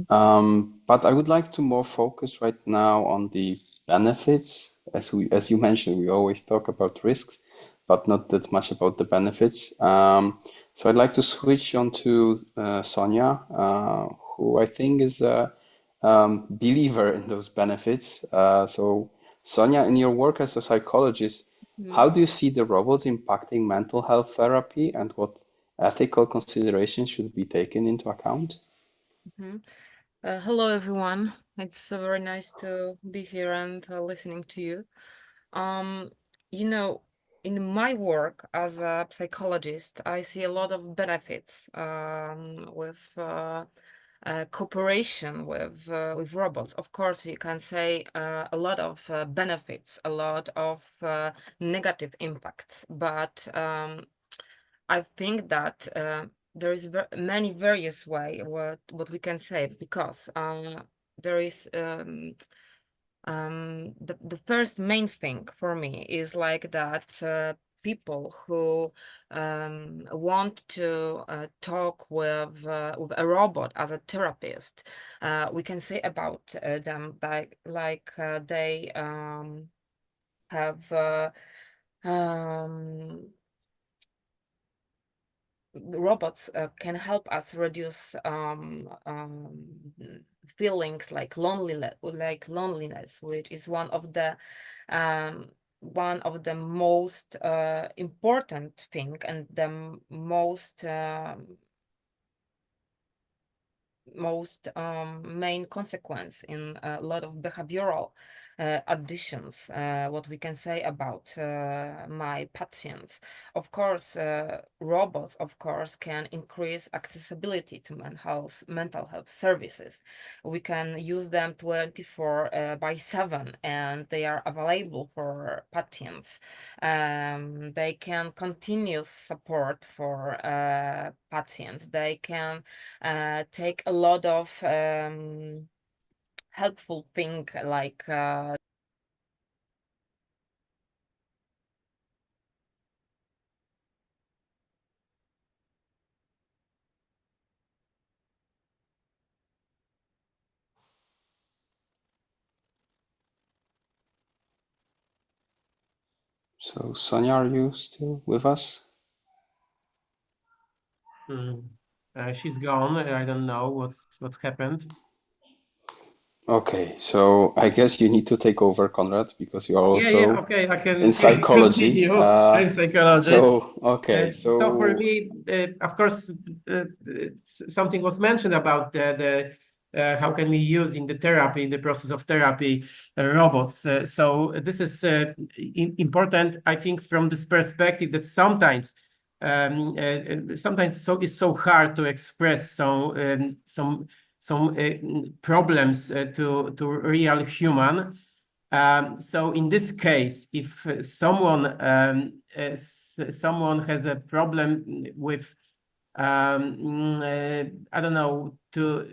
But I would like to more focus right now on the benefits. As you mentioned, we always talk about risks, but not that much about the benefits. So I'd like to switch on to Sonia, who I think is a believer in those benefits. So Sonia, in your work as a psychologist, how do you see the robots impacting mental health therapy, and what ethical considerations should be taken into account? Hello, everyone. It's very nice to be here and listening to you. You know, in my work as a psychologist, I see a lot of benefits with cooperation with robots. Of course, we can say a lot of benefits, a lot of negative impacts, but I think that there is many various way what we can say, because there is the first main thing for me is like that people who want to talk with a robot as a therapist, we can say about them like they have robots can help us reduce feelings like loneliness, which is one of the most important thing and the most main consequence in a lot of behavioral additions, what we can say about my patients. Of course, robots, of course, can increase accessibility to mental health services. We can use them 24/7, and they are available for patients. They can continuous support for patients. They can take a lot of helpful thing like So Sonia, are you still with us? She's gone. I don't know what's happened. Okay, so I guess you need to take over, Konrad, because you are also Okay, I can in psychology. continue. I'm psychologist. So for So me, of course, something was mentioned about the how can we use in the therapy, in the process of therapy, robots. So this is important, I think, from this perspective that sometimes it's so hard to express some problems to real human. So in this case, if someone has a problem with I don't know, to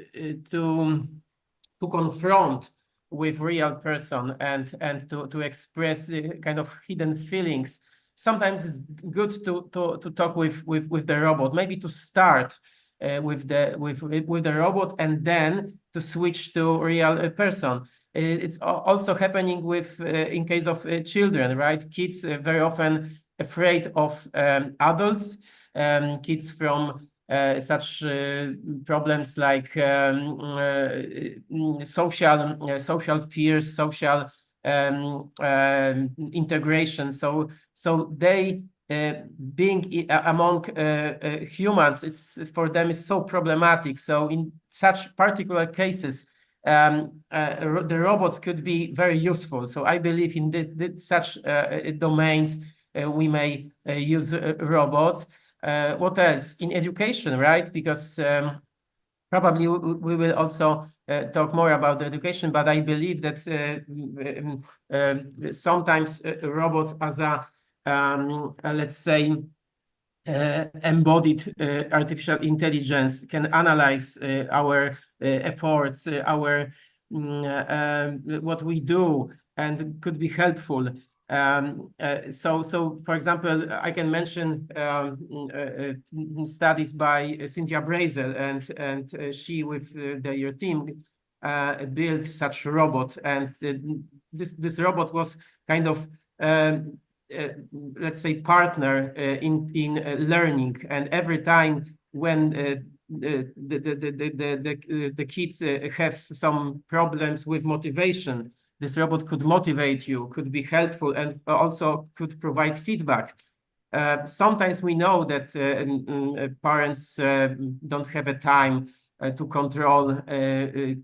confront with real person and to express kind of hidden feelings, sometimes it's good to talk with the robot, maybe to start with the robot and then to switch to real person. It's also happening with in case of children, right? Kids very often afraid of adults, kids from such problems like social fears, social integration. So they being among humans is for them is so problematic. So in such particular cases, the robots could be very useful. So I believe in such domains we may use robots. What else? In education, right? Because Probably we will also talk more about education, but I believe that sometimes robots as a let's say embodied artificial intelligence can analyze our efforts, our what we do, and could be helpful. So for example, I can mention studies by Cynthia Brazel, and she with their team built such robot, and this robot was kind of let's say partner in learning, and every time when the kids have some problems with motivation, this robot could motivate you, could be helpful, and also could provide feedback. Sometimes we know that parents don't have a time to control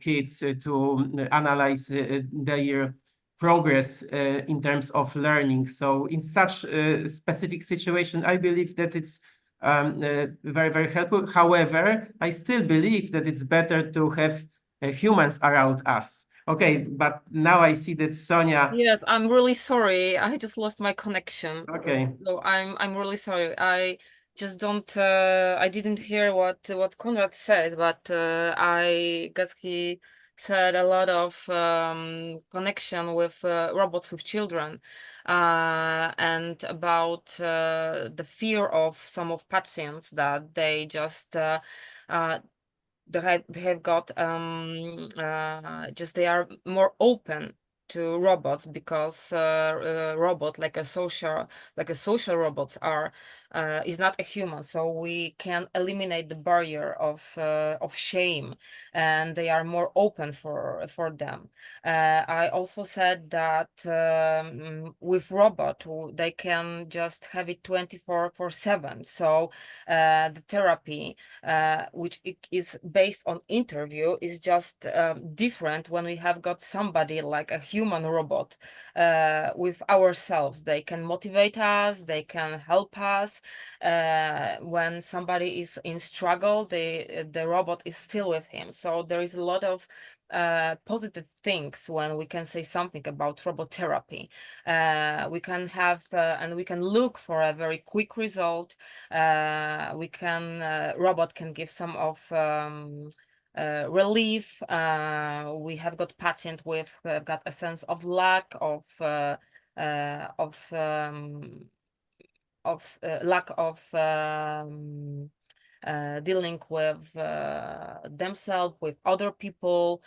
kids, to analyze their progress in terms of learning. So in such a specific situation, I believe that it's very, very helpful. However, I still believe that it's better to have humans around us. Okay, but now I see that Sonia. Yes, I'm really sorry. I just lost my connection. Okay. So I'm really sorry. I just don't I didn't hear what Konrad said, but I guess he said a lot of connection with robots with children, and about the fear of some of patients that they just they have got just they are more open to robots because robot like a social robots are is not a human, so we can eliminate the barrier of shame, and they are more open for them. I also said that with robot they can just have it 24/7, so the therapy which is based on interview is just different when we have got somebody like a human robot with ourselves. They can motivate us, they can help us. When somebody is in struggle, the robot is still with him. So there is a lot of positive things when we can say something about robot therapy. We can have and we can look for a very quick result. We can robot can give some of relief. We have got patient with got a sense of lack of lack of dealing with themselves, with other people.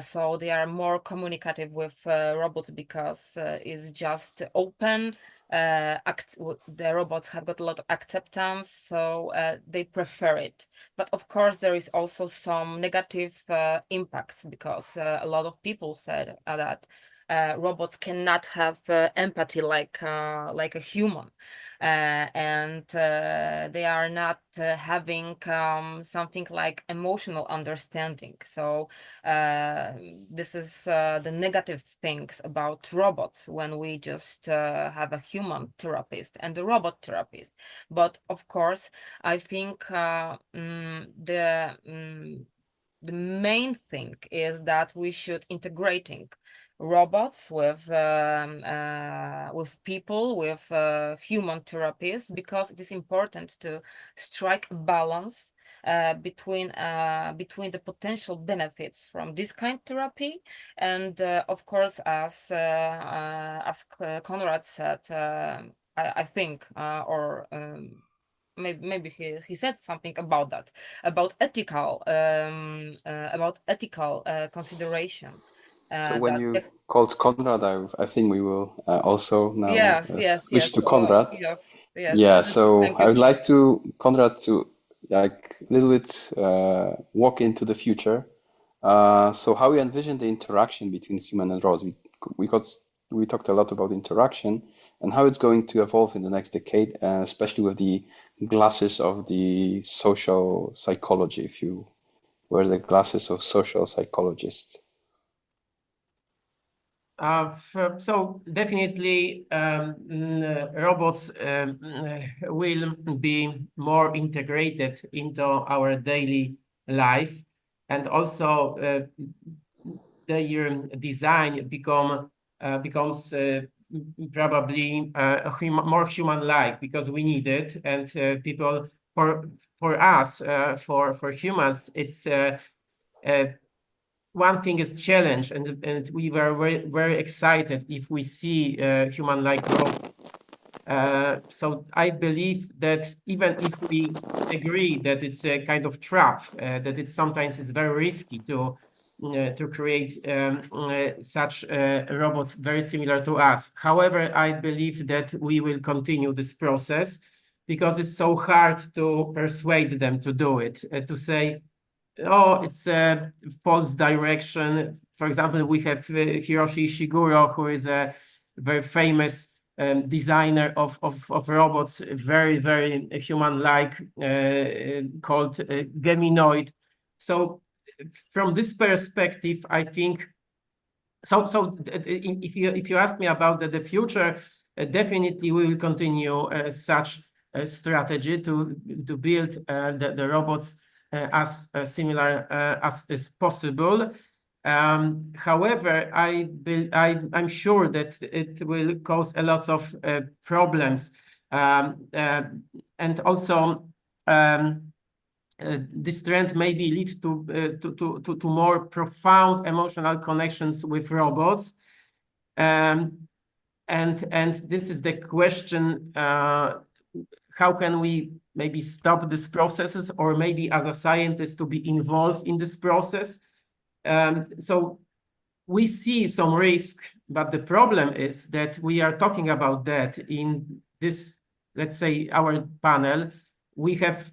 So they are more communicative with robots because it's just open. The robots have got a lot of acceptance, so they prefer it. But of course, there is also some negative impacts because a lot of people said that robots cannot have empathy like a human, and they are not having something like emotional understanding. So this is the negative things about robots when we just have a human therapist and a robot therapist. But of course, I think the main thing is that we should integrating robots with people, with human therapists, because it is important to strike a balance between the potential benefits from this kind of therapy, and of course, as Konrad said, I think, or maybe he said something about that, about ethical consideration. So when That you called Konrad, I think we will also now switch to Konrad. yes. Yeah, so Thank you. I would like Konrad, to like a little bit walk into the future. So how we envision the interaction between human and robots. We talked a lot about interaction and how it's going to evolve in the next decade, especially with the glasses of the social psychology, if you wear the glasses of social psychologists. So definitely robots will be more integrated into our daily life. and also their design becomes probably more human-like because we need it, and people for us for humans it's one thing is challenge, and we were very excited if we see human-like robots. So I believe that even if we agree that it's a kind of trap, that it sometimes is very risky to create such robots very similar to us. However, I believe that we will continue this process because it's so hard to persuade them to do it, to say, oh, it's a false direction. For example, we have Hiroshi Ishiguro, who is a very famous designer of robots, very human-like, called Humanoid. So from this perspective, I think, if you ask me about the future, definitely we will continue such a strategy to build the robots as similar as possible. However, I'm sure that it will cause a lot of problems, and also this trend maybe lead to more profound emotional connections with robots. And this is the question, how can we maybe stop these processes, or maybe as a scientist to be involved in this process? So we see some risk, but the problem is that we are talking about that in this, let's say, our panel. We have,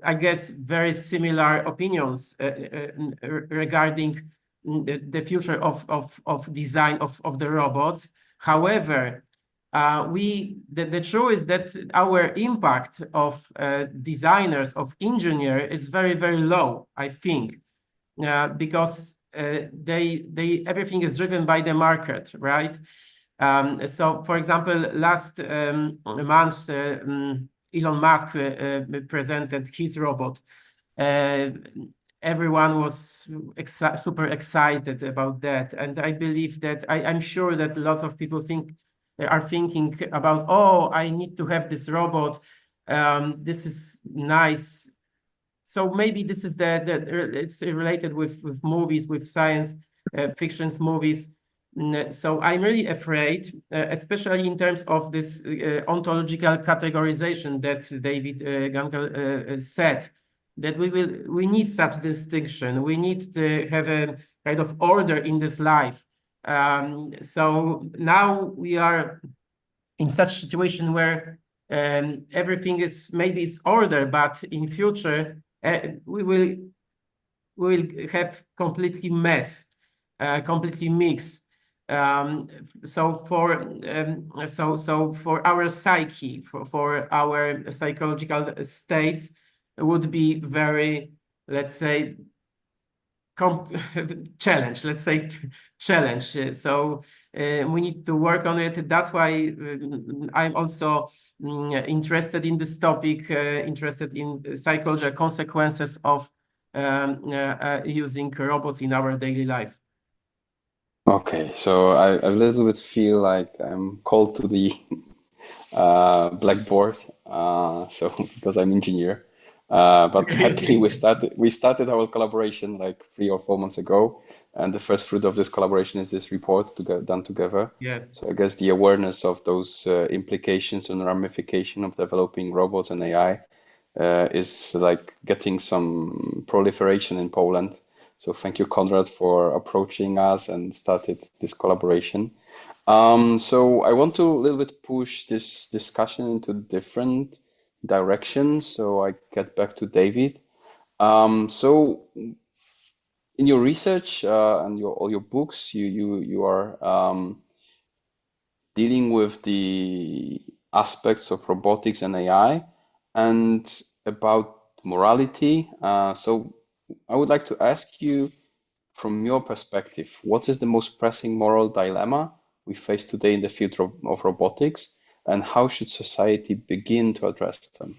I guess, very similar opinions regarding the future of design of the robots. However, the truth is that our impact of designers, of engineers, is very low, I think, because everything is driven by the market, right? So, for example, last month, Elon Musk presented his robot. Everyone was super excited about that, and I believe that I'm sure that lots of people are thinking about, oh, I need to have this robot. This is nice. So maybe this is it's related with movies, with science fictions movies. So I'm really afraid, especially in terms of this ontological categorization that David Gunkel said, that we need such distinction. We need to have a kind of order in this life. So now we are in such situation where everything is maybe it's order, but in future we will have completely mess, completely mix. So for our psyche, for our psychological states, it would be very, let's say, challenge. Let's say challenge. So we need to work on it. That's why I'm also interested in this topic, interested in psychological consequences of using robots in our daily life. Okay, so I a little bit feel like I'm called to the blackboard, so because I'm engineer. But happily we started our collaboration like 3 or 4 months ago, and the first fruit of this collaboration is this report done together. Yes. So I guess the awareness of those implications and ramification of developing robots and AI is like getting some proliferation in Poland. So thank you, Konrad, for approaching us and started this collaboration. So I want to a little bit push this discussion into different directions. So I get back to David. So in your research and all your books, you are dealing with the aspects of robotics and AI and about morality. So I would like to ask you, from your perspective, what is the most pressing moral dilemma we face today in the field of robotics, and how should society begin to address them?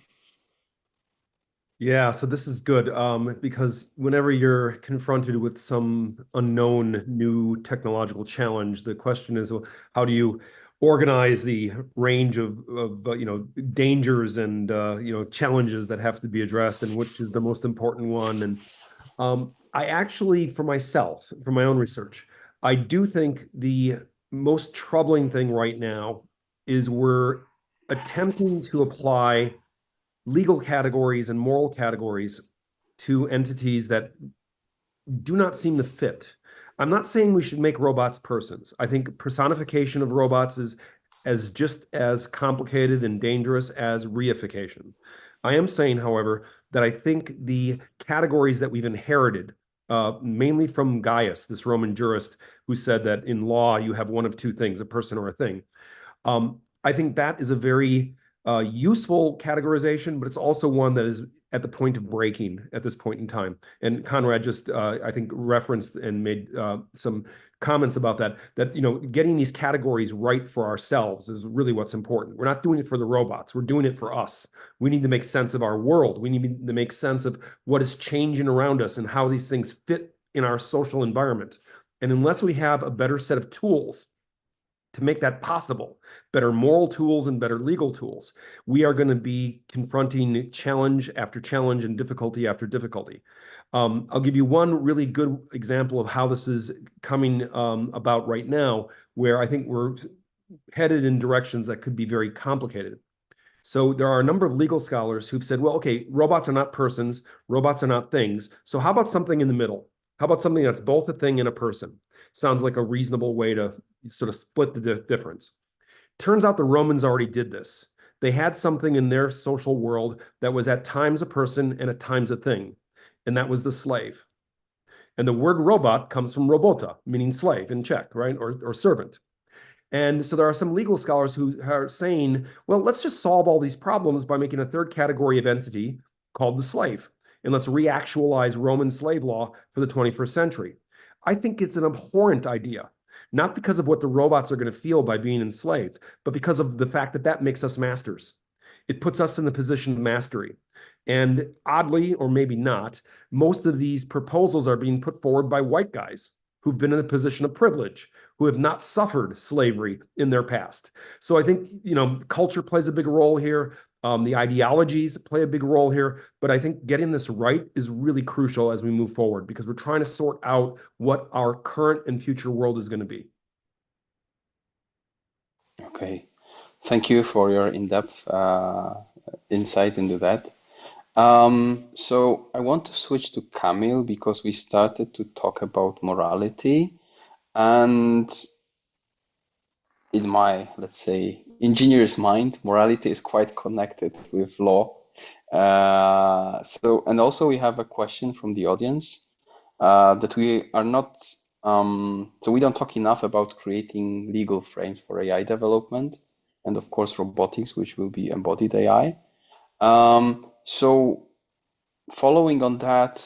Yeah, so this is good because whenever you're confronted with some unknown new technological challenge, the question is, well, how do you organize the range of dangers and challenges that have to be addressed, and which is the most important one? And I actually, for myself, for my own research, I do think the most troubling thing right now is we're attempting to apply legal categories and moral categories to entities that do not seem to fit. I'm not saying we should make robots persons. I think personification of robots is just as complicated and dangerous as reification. I am saying, however, that I think the categories that we've inherited, mainly from Gaius, this Roman jurist who said that in law you have one of two things, a person or a thing. I think that is a very useful categorization, but it's also one that is at the point of breaking at this point in time. And Conrad just, I think, referenced and made some comments about that, getting these categories right for ourselves is really what's important. We're not doing it for the robots. We're doing it for us. We need to make sense of our world. We need to make sense of what is changing around us and how these things fit in our social environment. And unless we have a better set of tools to make that possible, better moral tools and better legal tools, we are going to be confronting challenge after challenge and difficulty after difficulty. I'll give you one really good example of how this is coming about right now, where I think we're headed in directions that could be very complicated. So there are a number of legal scholars who've said, well, okay, robots are not persons, robots are not things. So how about something in the middle? How about something that's both a thing and a person? Sounds like a reasonable way to sort of split the difference. Turns out the Romans already did this. They had something in their social world that was at times a person and at times a thing, and that was the slave. And the word robot comes from robota, meaning slave in Czech, right, or servant. And so there are some legal scholars who are saying, well, let's just solve all these problems by making a third category of entity called the slave. And let's reactualize Roman slave law for the 21st century. I think it's an abhorrent idea, not because of what the robots are going to feel by being enslaved, but because of the fact that that makes us masters. It puts us in the position of mastery. And oddly, or maybe not, most of these proposals are being put forward by white guys who've been in a position of privilege, who have not suffered slavery in their past. So I think, culture plays a big role here. The ideologies play a big role here, but I think getting this right is really crucial as we move forward because we're trying to sort out what our current and future world is going to be. Okay, thank you for your in-depth insight into that. So I want to switch to Kamil because we started to talk about morality, and in my, let's say, engineer's mind, morality is quite connected with law. And also we have a question from the audience that we are not, so we don't talk enough about creating legal frames for AI development, and of course robotics, which will be embodied AI. So following on that,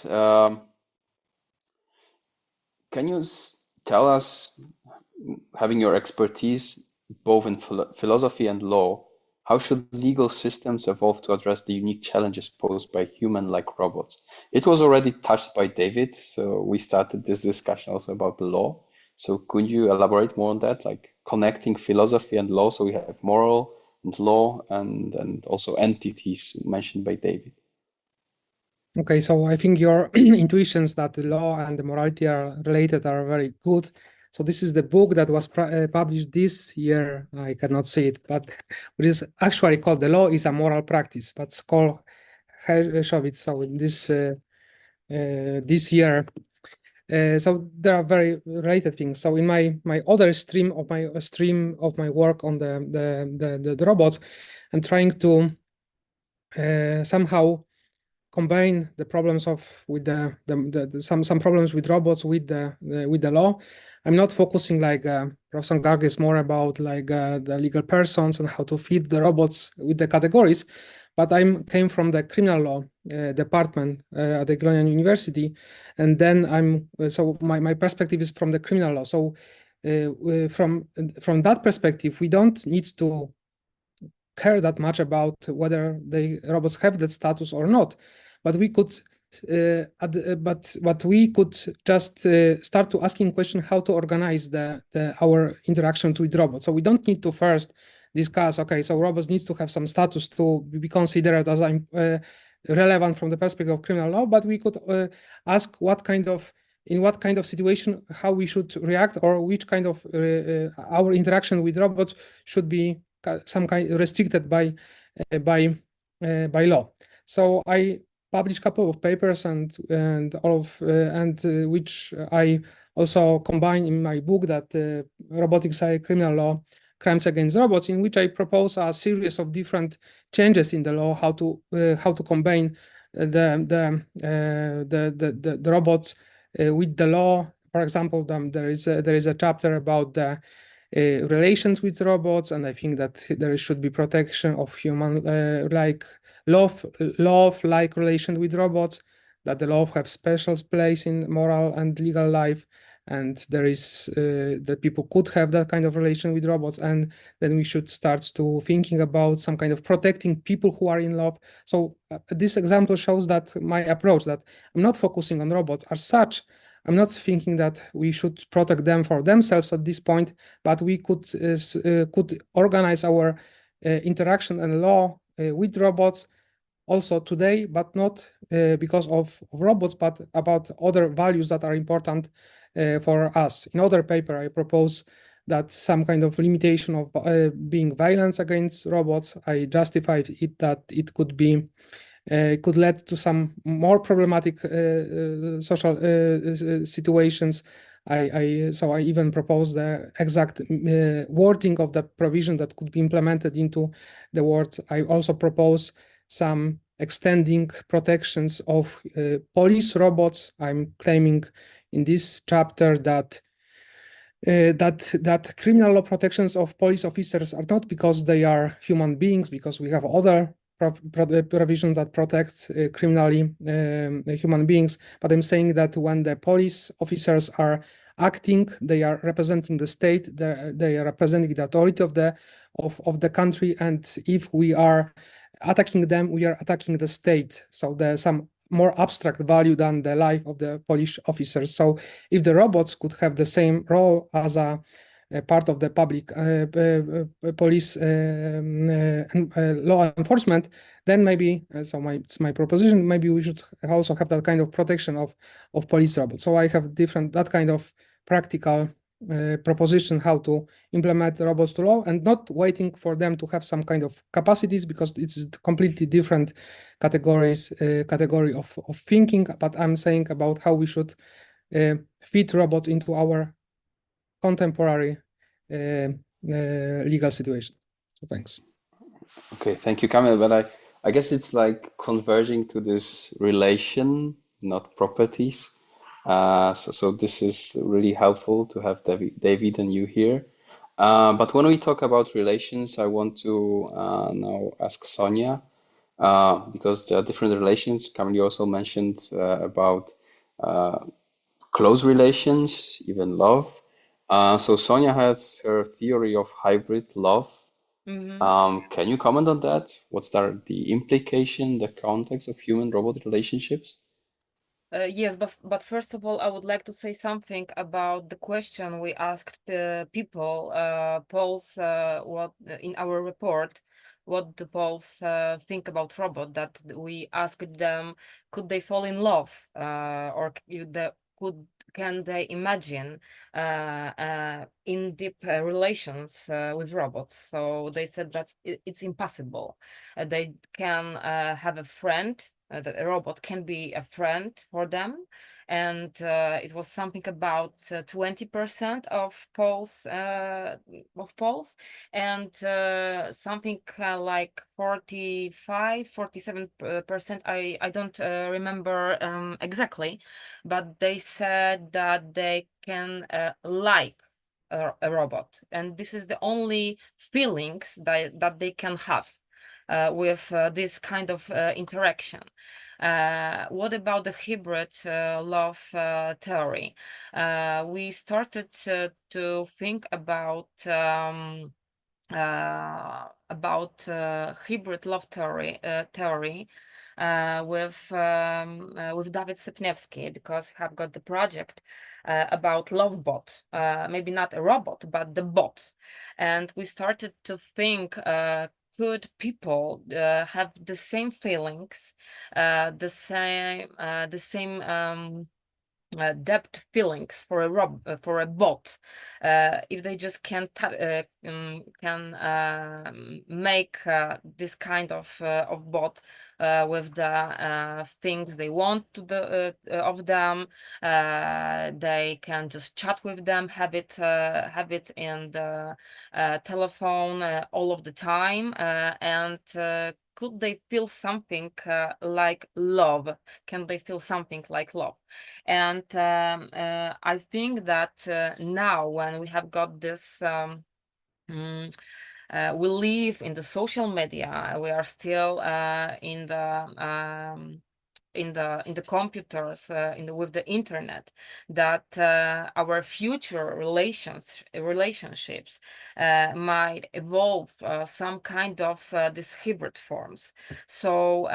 can you tell us, having your expertise both in philosophy and law, how should legal systems evolve to address the unique challenges posed by human-like robots? It was already touched by David, so we started this discussion also about the law. So could you elaborate more on that, like connecting philosophy and law, so we have moral and law and also entities mentioned by David? Okay, so I think your intuitions that the law and the morality are related are very good. So this is the book that was published this year. I cannot see it, but it is actually called "The Law is a Moral Practice," but it's called Hershovitz. So in this year, so there are very related things. So in my other stream of my work on the robots, I'm trying to somehow combine the problems with some problems with robots with the law. I'm not focusing like Professor Garg is more about like the legal persons and how to fit the robots with the categories, but I came from the criminal law department at the Groningen University, and then so my perspective is from the criminal law. So from that perspective, we don't need to care that much about whether the robots have that status or not. but we could but we could just start to asking question how to organize our interactions with robots. So we don't need to first discuss, okay, so robots needs to have some status to be considered as relevant from the perspective of criminal law, but we could ask in what kind of situation how we should react, or which kind of our interaction with robots should be some kind restricted by law. So I published a couple of papers and which I also combine in my book, that robotics criminal law, crimes against robots, in which I propose a series of different changes in the law, how to combine the robots with the law. For example, there is a chapter about the relations with robots, and I think that there should be protection of human like love-like relation with robots, that the law have special place in moral and legal life, and there is that people could have that kind of relation with robots, and then we should start to thinking about some kind of protecting people who are in love. So this example shows that my approach, that I'm not focusing on robots as such. I'm not thinking that we should protect them for themselves at this point, but we could organize our interaction and law with robots also today, but not because of robots, but about other values that are important for us. In other paper, I propose that some kind of limitation of being violence against robots. I justified it that it could be could lead to some more problematic social situations. So I even proposed the exact wording of the provision that could be implemented into the word. I also propose some extending protections of police robots. I'm claiming in this chapter that that criminal law protections of police officers are not because they are human beings, because we have other provisions that protect criminally human beings, but I'm saying that when the police officers are acting, they are representing the state, they are representing the authority of the country, and if we are attacking them, we are attacking the state. So there's some more abstract value than the life of the police officers. So if the robots could have the same role as a part of the public police law enforcement, then maybe, it's my proposition, maybe we should also have that kind of protection of police robots. So I have that kind of practical proposition how to implement robots to law, and not waiting for them to have some kind of capacities, because it's completely different category of thinking. But I'm saying about how we should fit robots into our contemporary legal situation. So thanks. Okay, thank you, Kamil. But I guess it's like converging to this relation, not properties. So this is really helpful to have David and you here. But when we talk about relations, I want to now ask Sonia, because there are different relations. Kamil, you also mentioned about close relations, even love. So Sonia has her theory of hybrid love. Can you comment on that? What's the implication, the context of human-robot relationships? Yes, but first of all, I would like to say something about the question we asked people, polls, what in our report, what the polls think about robot. That we asked them, could they fall in love, or can they imagine in deep relations with robots? So they said that it's impossible. They can have a friend. That a robot can be a friend for them, and it was something about 20% of polls, and something like 47%. I don't remember exactly, but they said that they can like a robot, and this is the only feelings that they can have with this kind of interaction. What about the hybrid love theory? We started to think about about hybrid love theory with David Sypniewski, because we have got the project about love bot, maybe not a robot, but the bot. And we started to think, could people have the same feelings, the same depth feelings for a bot, if they just can make this kind of bot with the things they want to of them. They can just chat with them, have it in the telephone all of the time, and could they feel something like love? Can they feel something like love? And I think that now, when we have got this, we live in the social media, we are still in the computers, with the internet, that our future relationships might evolve some kind of these hybrid forms. So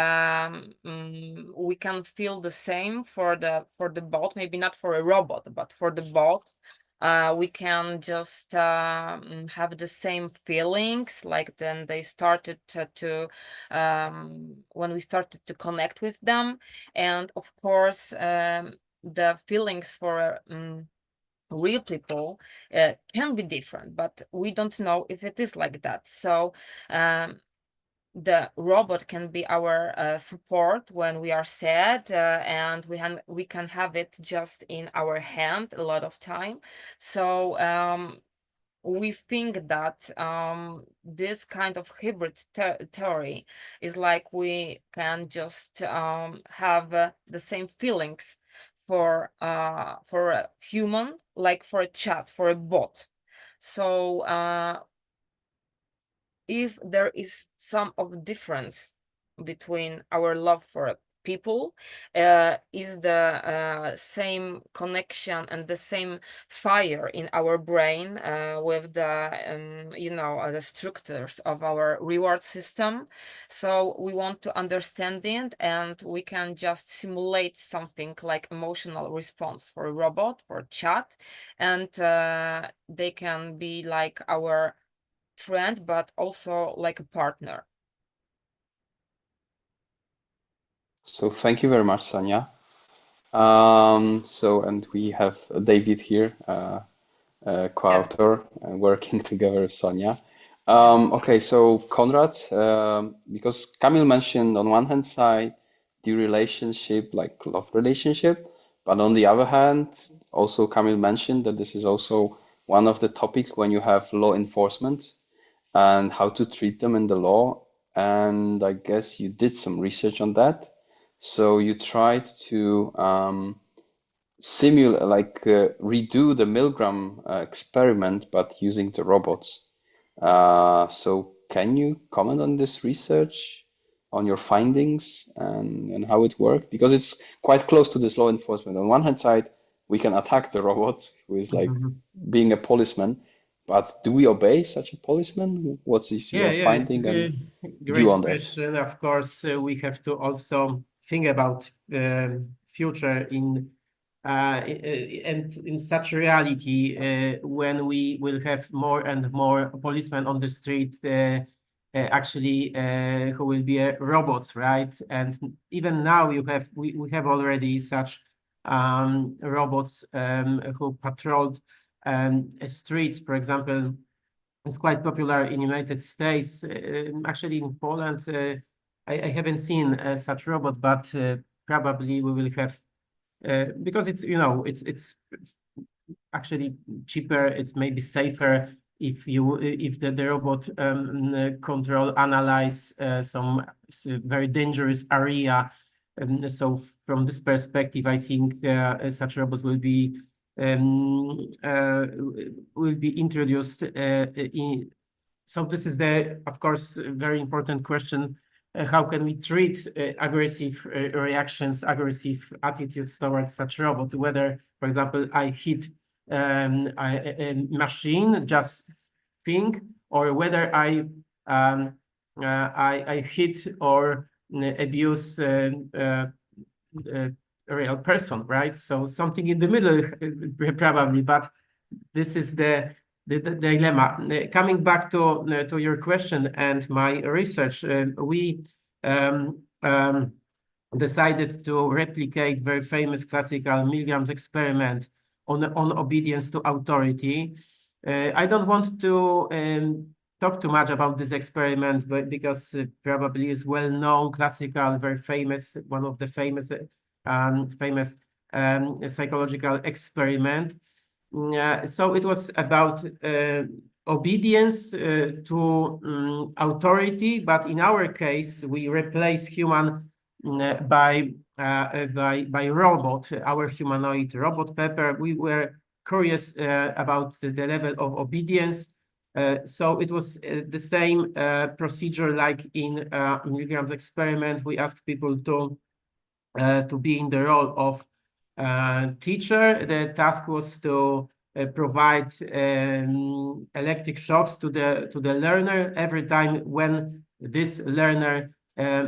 we can feel the same for the bot, maybe not for a robot, but for the bot. We can just have the same feelings, like then they started to when we started to connect with them. And of course, the feelings for real people can be different, but we don't know if it is like that. So the robot can be our support when we are sad, and we can have it just in our hand a lot of time. So we think that this kind of hybrid theory is like we can just have the same feelings for a human, like for a chat, for a bot. So if there is some of difference between our love for people, is the same connection and the same fire in our brain with the the structures of our reward system. So we want to understand it, and we can just simulate something like emotional response for a robot, for chat, and they can be like our friend, but also like a partner. So thank you very much, Sonia. And we have David here, co-author, working together with Sonia. Okay, so Konrad, because Kamil mentioned on one hand side the relationship, like love relationship, but on the other hand, also Kamil mentioned that this is also one of the topics when you have law enforcement and how to treat them in the law. And I guess you did some research on that. So you tried to simulate, redo the Milgram experiment, but using the robots. So can you comment on this research, on your findings, and how it worked? Because it's quite close to this law enforcement. On one hand side, we can attack the robot, who is like being a policeman, but do we obey such a policeman? What is your It's finding a and great view on that? question. Of course, we have to also think about future and in such reality, when we will have more and more policemen on the street, actually who will be robots, right? And even now we have already such robots who patrolled streets, for example. It's quite popular in United States. Actually, in Poland, I haven't seen such robot, but probably we will have, because it's it's actually cheaper. It's maybe safer if the robot control analyze some very dangerous area. So from this perspective, I think such robots will be introduced so this is of course, a very important question. How can we treat aggressive reactions, aggressive attitudes towards such robot? Whether, for example, I hit a machine, just think, or whether I hit or abuse a real person, right? So something in the middle, probably, but this is the dilemma. Coming back to your question and my research, we decided to replicate very famous classical Milgram's experiment on obedience to authority. I don't want to talk too much about this experiment, but because probably is well known, classical, very famous, one of the famous psychological experiment. So it was about obedience to authority, but in our case, we replace human by robot, our humanoid robot Pepper. We were curious about the level of obedience. So it was the same procedure like in Milgram's experiment. We asked people to be in the role of teacher. The task was to provide electric shocks to the learner every time when this learner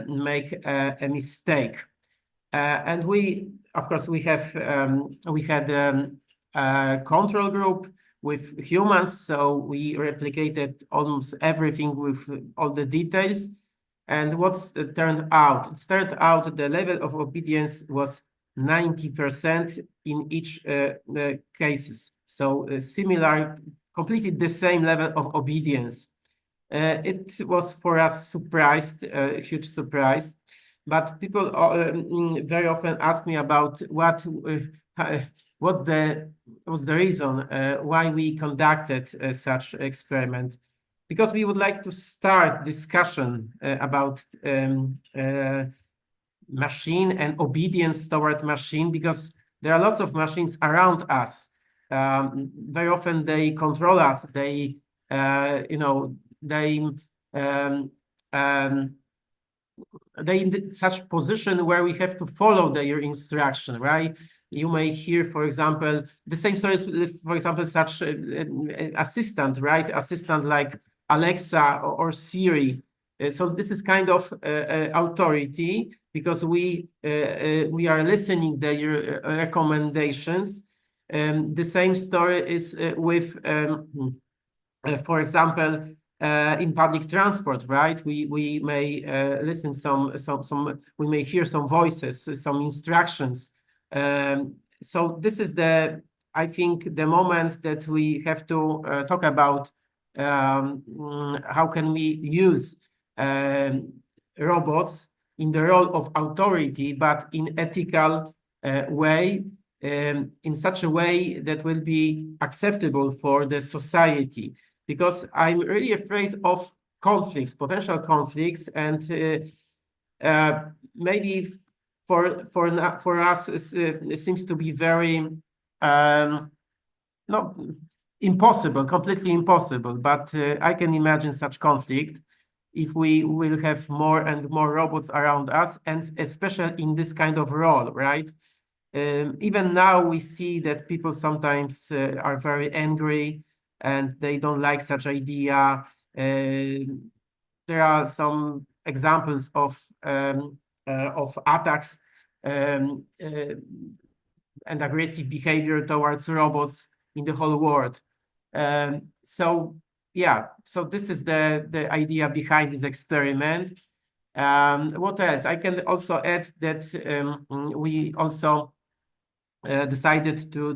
make a mistake. And of course, we had a control group with humans, so we replicated almost everything with all the details. And what's turned out? It turned out the level of obedience was 90% in each cases. So similar, completely the same level of obedience. It was for us a huge surprise. But people very often ask me about what was the reason why we conducted such experiment. Because we would like to start discussion about machine and obedience toward machine, because there are lots of machines around us. Very often they control us. They, they in such position where we have to follow their instruction, right? You may hear, for example, the same stories with, for example, such assistant, right? Assistant like Alexa or Siri. So this is kind of authority because we are listening their recommendations. The same story is with, for example, in public transport, right? We may listen we may hear some voices, some instructions. So this is I think the moment that we have to talk about how can we use robots in the role of authority, but in ethical way, in such a way that will be acceptable for the society. Because I'm really afraid of conflicts, potential conflicts, and maybe for us it seems to be very not impossible, completely impossible. But I can imagine such conflict if we will have more and more robots around us, and especially in this kind of role, right? Even now we see that people sometimes are very angry and they don't like such idea. There are some examples of attacks and aggressive behavior towards robots in the whole world. So yeah, so this is the idea behind this experiment. What else? I can also add that we also decided to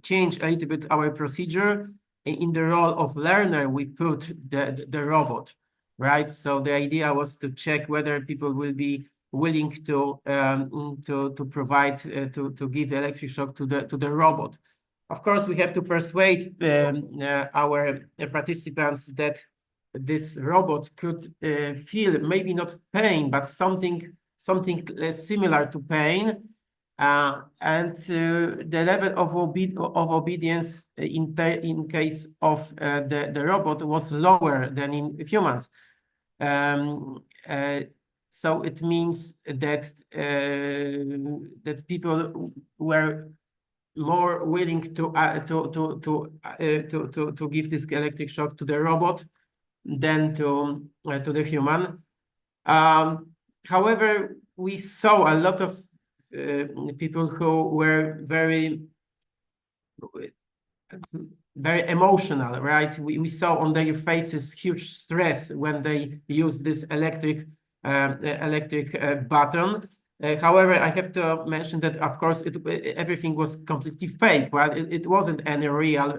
change a little bit our procedure. In the role of learner, we put the robot, right? So the idea was to check whether people will be willing to provide to give electric shock to the robot. Of course, we have to persuade our participants that this robot could feel maybe not pain, but something similar to pain. And the level of obedience in case of the robot was lower than in humans. So it means that that people were more willing to give this electric shock to the robot than to the human. However, we saw a lot of people who were very emotional, right? We saw on their faces huge stress when they used this electric button. However, I have to mention that, of course, everything was completely fake, right? It wasn't any real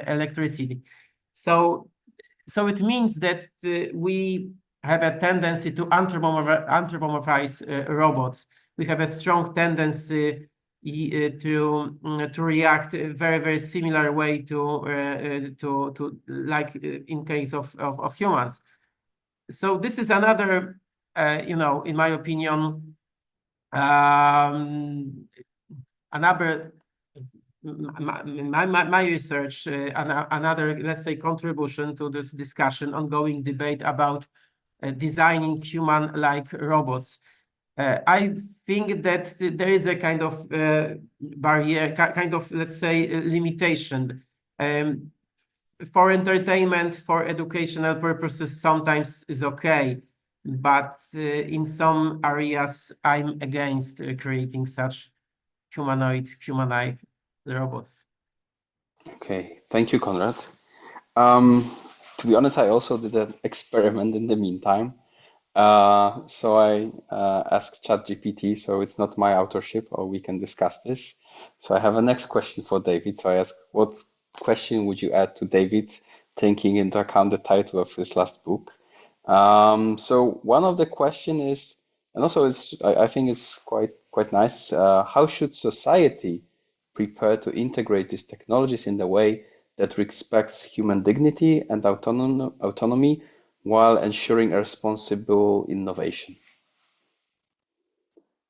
electricity. So it means that we have a tendency to anthropomorphize robots. We have a strong tendency to react a very, very similar way to like in case of humans. So this is another, in my opinion, another my research, another, let's say, contribution to this discussion, ongoing debate about designing human-like robots. I think that there is a kind of barrier, kind of, let's say, limitation. For entertainment, for educational purposes, sometimes is okay, but in some areas, I'm against creating such human-like robots. Okay, thank you, Konrad. To be honest, I also did an experiment in the meantime. So I asked ChatGPT, so it's not my authorship, or we can discuss this. So I have a next question for David. So I asked, what question would you add to David's, taking into account the title of his last book? So one of the question is, and also I think it's quite nice. How should society prepare to integrate these technologies in the way that respects human dignity and autonomy while ensuring a responsible innovation?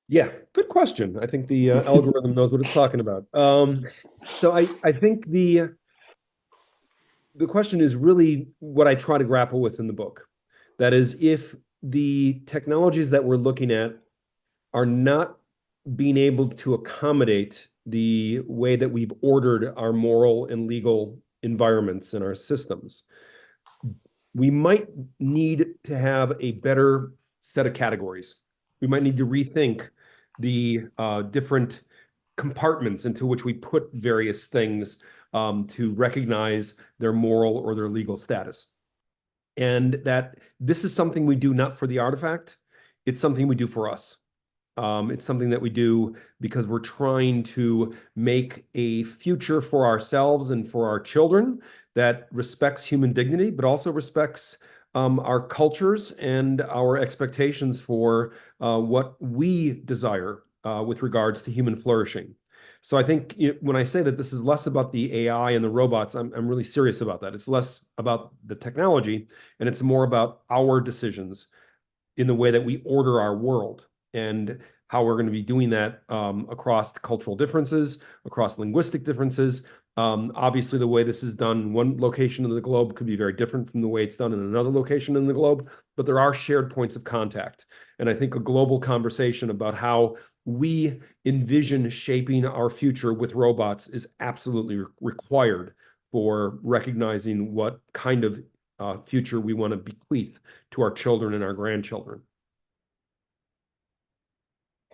Yeah, good question. I think the algorithm knows what it's talking about. So I think the question is really what I try to grapple with in the book. That is, if the technologies that we're looking at are not being able to accommodate the way that we've ordered our moral and legal environments and our systems, we might need to have a better set of categories. We might need to rethink the different compartments into which we put various things to recognize their moral or their legal status. And that this is something we do not for the artifact, it's something we do for us. It's something that we do because we're trying to make a future for ourselves and for our children that respects human dignity, but also respects our cultures and our expectations for what we desire with regards to human flourishing. So I think when I say that this is less about the AI and the robots, I'm really serious about that. It's less about the technology, and it's more about our decisions in the way that we order our world and how we're going to be doing that across cultural differences, across linguistic differences. Obviously, the way this is done in one location of the globe could be very different from the way it's done in another location in the globe, but there are shared points of contact. And I think a global conversation about how we envision shaping our future with robots is absolutely required for recognizing what kind of future we want to bequeath to our children and our grandchildren.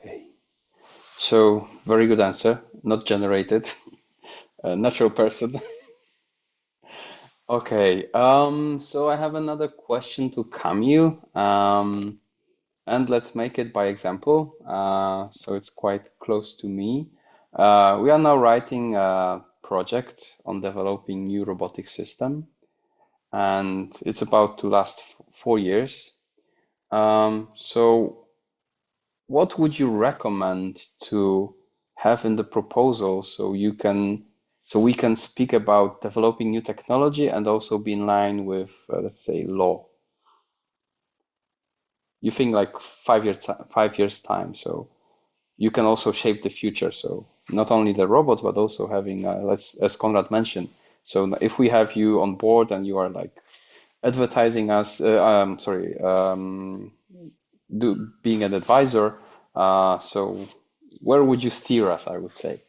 Okay, so very good answer. Not generated, a natural person. Okay, so I have another question to Kamil, and let's make it by example. So it's quite close to me. We are now writing a project on developing new robotic system, and it's about to last 4 years. So what would you recommend to have in the proposal so we can speak about developing new technology and also be in line with, let's say, law? You think like 5 years time, so you can also shape the future. So not only the robots, but also having, as Konrad mentioned. So if we have you on board and you are like advertising us, being an advisor, so where would you steer us, I would say?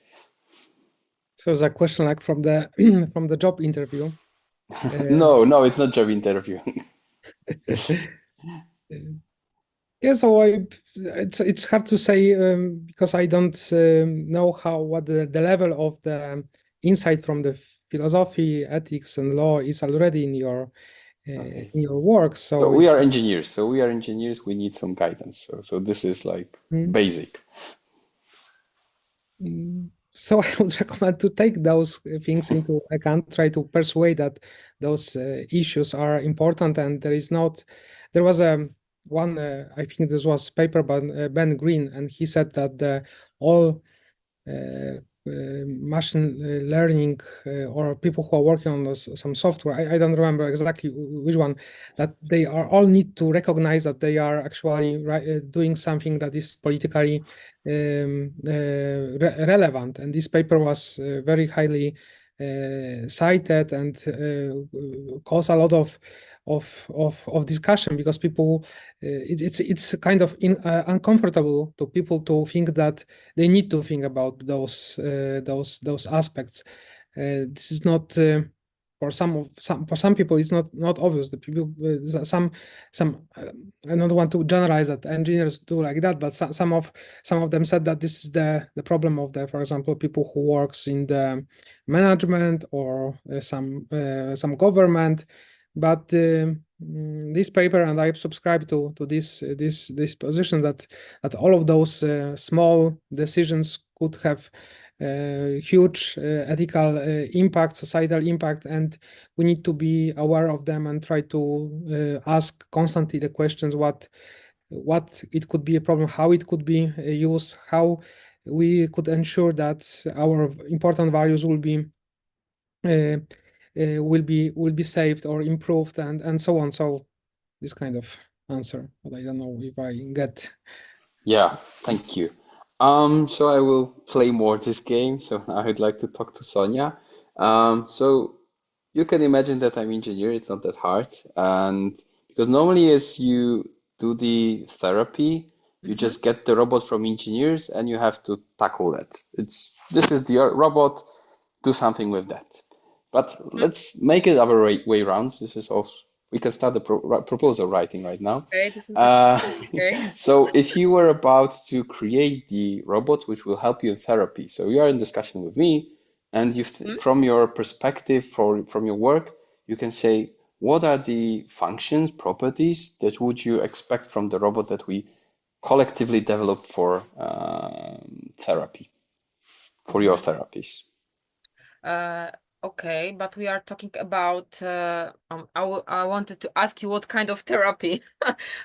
So it's a question like from the from the job interview. No, it's not job interview. Yeah, so it's hard to say because I don't know what the level of the insight from the philosophy, ethics, and law is already in your Okay. in your work. So So we are engineers. So we are engineers. We need some guidance. So this is like basic. So I would recommend to take those things into account, try to persuade that those issues are important, and there was a one, I think this was paper by Ben Green, and he said that all machine learning or people who are working on some software, I don't remember exactly which one, that they are all need to recognize that they are actually doing something that is politically relevant. And this paper was very highly cited and caused a lot of discussion because people it's kind of uncomfortable to people to think that they need to think about those aspects. This is not for some people it's not obvious. The people some I don't want to generalize that engineers do like that, but some of them said that this is the problem of the, for example, people who works in the management or some government. But this paper, and I subscribe to this position that all of those small decisions could have huge ethical impact, societal impact, and we need to be aware of them and try to ask constantly the questions what it could be a problem, how it could be used, how we could ensure that our important values will be saved or improved, and so on. So this kind of answer, but I don't know if I get. Yeah, thank you. So I will play more this game. So now I'd like to talk to Sonia. So you can imagine that I'm engineer. It's not that hard, and because normally as you do the therapy, you just get the robot from engineers and you have to tackle that. This is the robot. Do something with that. But let's make it other way around. This is also we can start the proposal writing right now. Okay, this is Uh, okay. so if you were about to create the robot which will help you in therapy, so you are in discussion with me, and from your perspective, from your work, you can say, what are the functions, properties that would you expect from the robot that we collectively developed for therapy, for your therapies? Okay, but we are talking about I wanted to ask you what kind of therapy,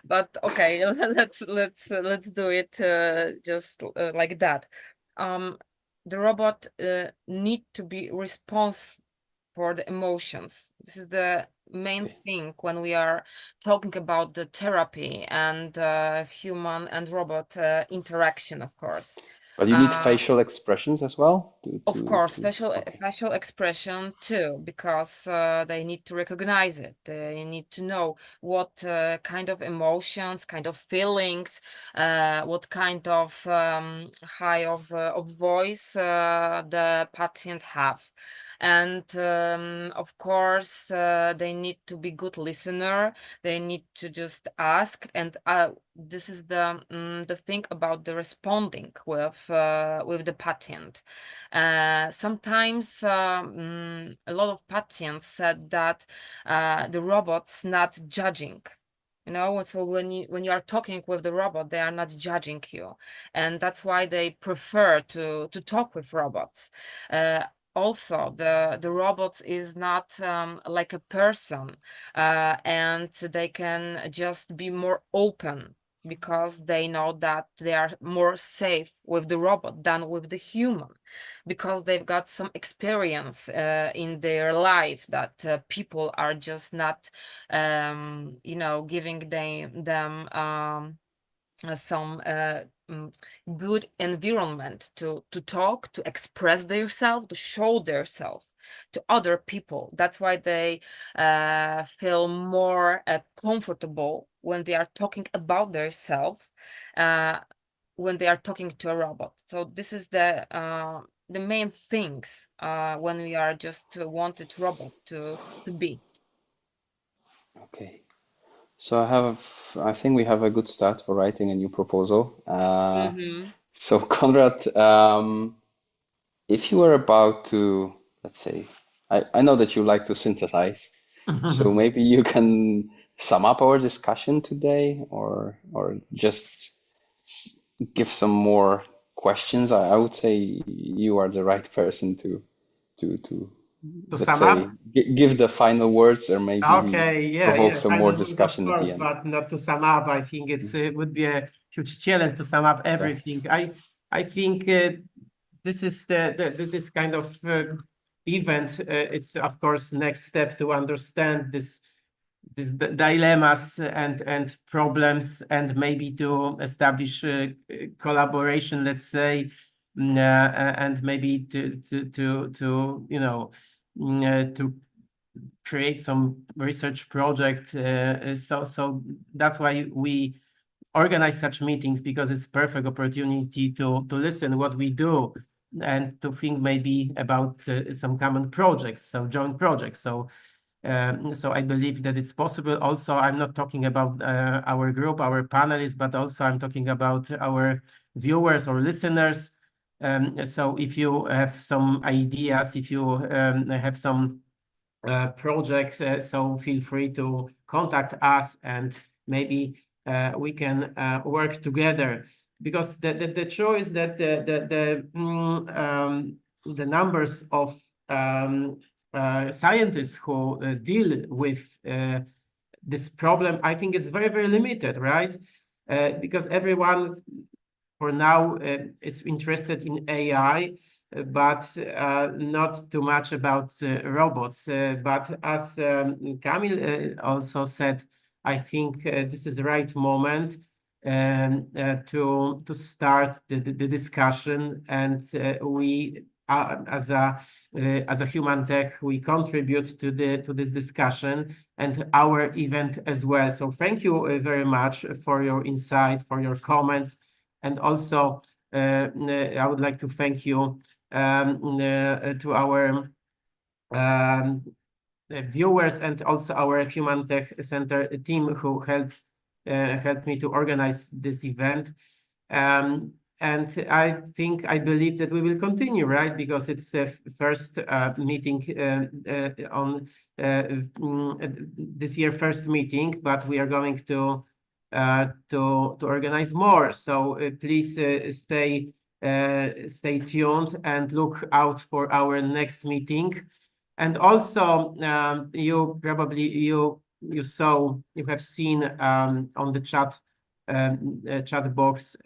but okay, let's do it just like that. The robot need to be response for the emotions. This is the main thing when we are talking about the therapy and human and robot interaction, of course. But you need facial expressions as well. Of course, Okay. facial expression too, because they need to recognize it. They need to know what kind of emotions, kind of feelings, what kind of high of voice the patient have. And of course, they need to be good listener. They need to just ask, and this is the thing about the responding with the patient. Sometimes a lot of patients said that the robot's not judging. You know, so when you are talking with the robot, they are not judging you, and that's why they prefer to talk with robots. Also, the robots is not like a person, and they can just be more open because they know that they are more safe with the robot than with the human, because they've got some experience in their life that people are just not, you know, giving them some good environment to talk, to express themselves, to show themselves to other people. That's why they feel more comfortable when they are talking about themselves when they are talking to a robot. So this is the the main things when we are just wanted robot to be. Okay. So I think we have a good start for writing a new proposal. So Konrad, if you were about to, let's say, I know that you like to synthesize, so maybe you can sum up our discussion today, or just give some more questions. I would say you are the right person to let's sum say up. give the final words, or maybe Okay, yeah, provoke yeah. some more Final words, of discussion at the course, end. but not to sum up. I think it's would be a huge challenge to sum up everything. I think this is this kind of event. It's of course next step to understand these dilemmas and problems, and maybe to establish collaboration, let's say, and maybe to you know to create some research project. So that's why we organize such meetings, because it's perfect opportunity to listen what we do and to think maybe about some common projects, so joint projects. So I believe that it's possible. Also, I'm not talking about our group, our panelists, but also I'm talking about our viewers or listeners. So if you have some ideas, if you have some projects, so feel free to contact us, and maybe we can work together. Because the truth is that the numbers of scientists who deal with this problem, I think, is very, very limited, right? Because everyone for now is interested in AI, but not too much about robots. But as Kamil also said, I think this is the right moment to start the discussion, and we as a HumanTech, we contribute to this discussion and our event as well. So thank you very much for your insight, for your comments, and also I would like to thank you to our viewers, and also our HumanTech Center team who helped me to organize this event. And I believe that we will continue, right? Because it's the first meeting on this year, first meeting, but we are going to organize more. So please stay tuned and look out for our next meeting. And also, you have seen on the chat box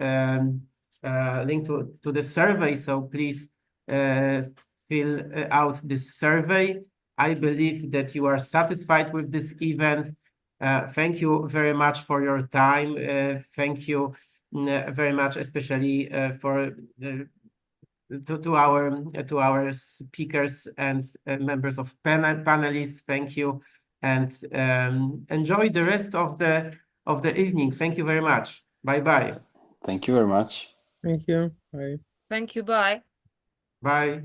link to the survey. So please fill out this survey. I believe that you are satisfied with this event. Thank you very much for your time. Thank you very much, especially for to our speakers and members of panelists. Thank you, and enjoy the rest of the evening. Thank you very much. Bye bye. Thank you very much. Thank you. Bye. Thank you. Bye. Bye.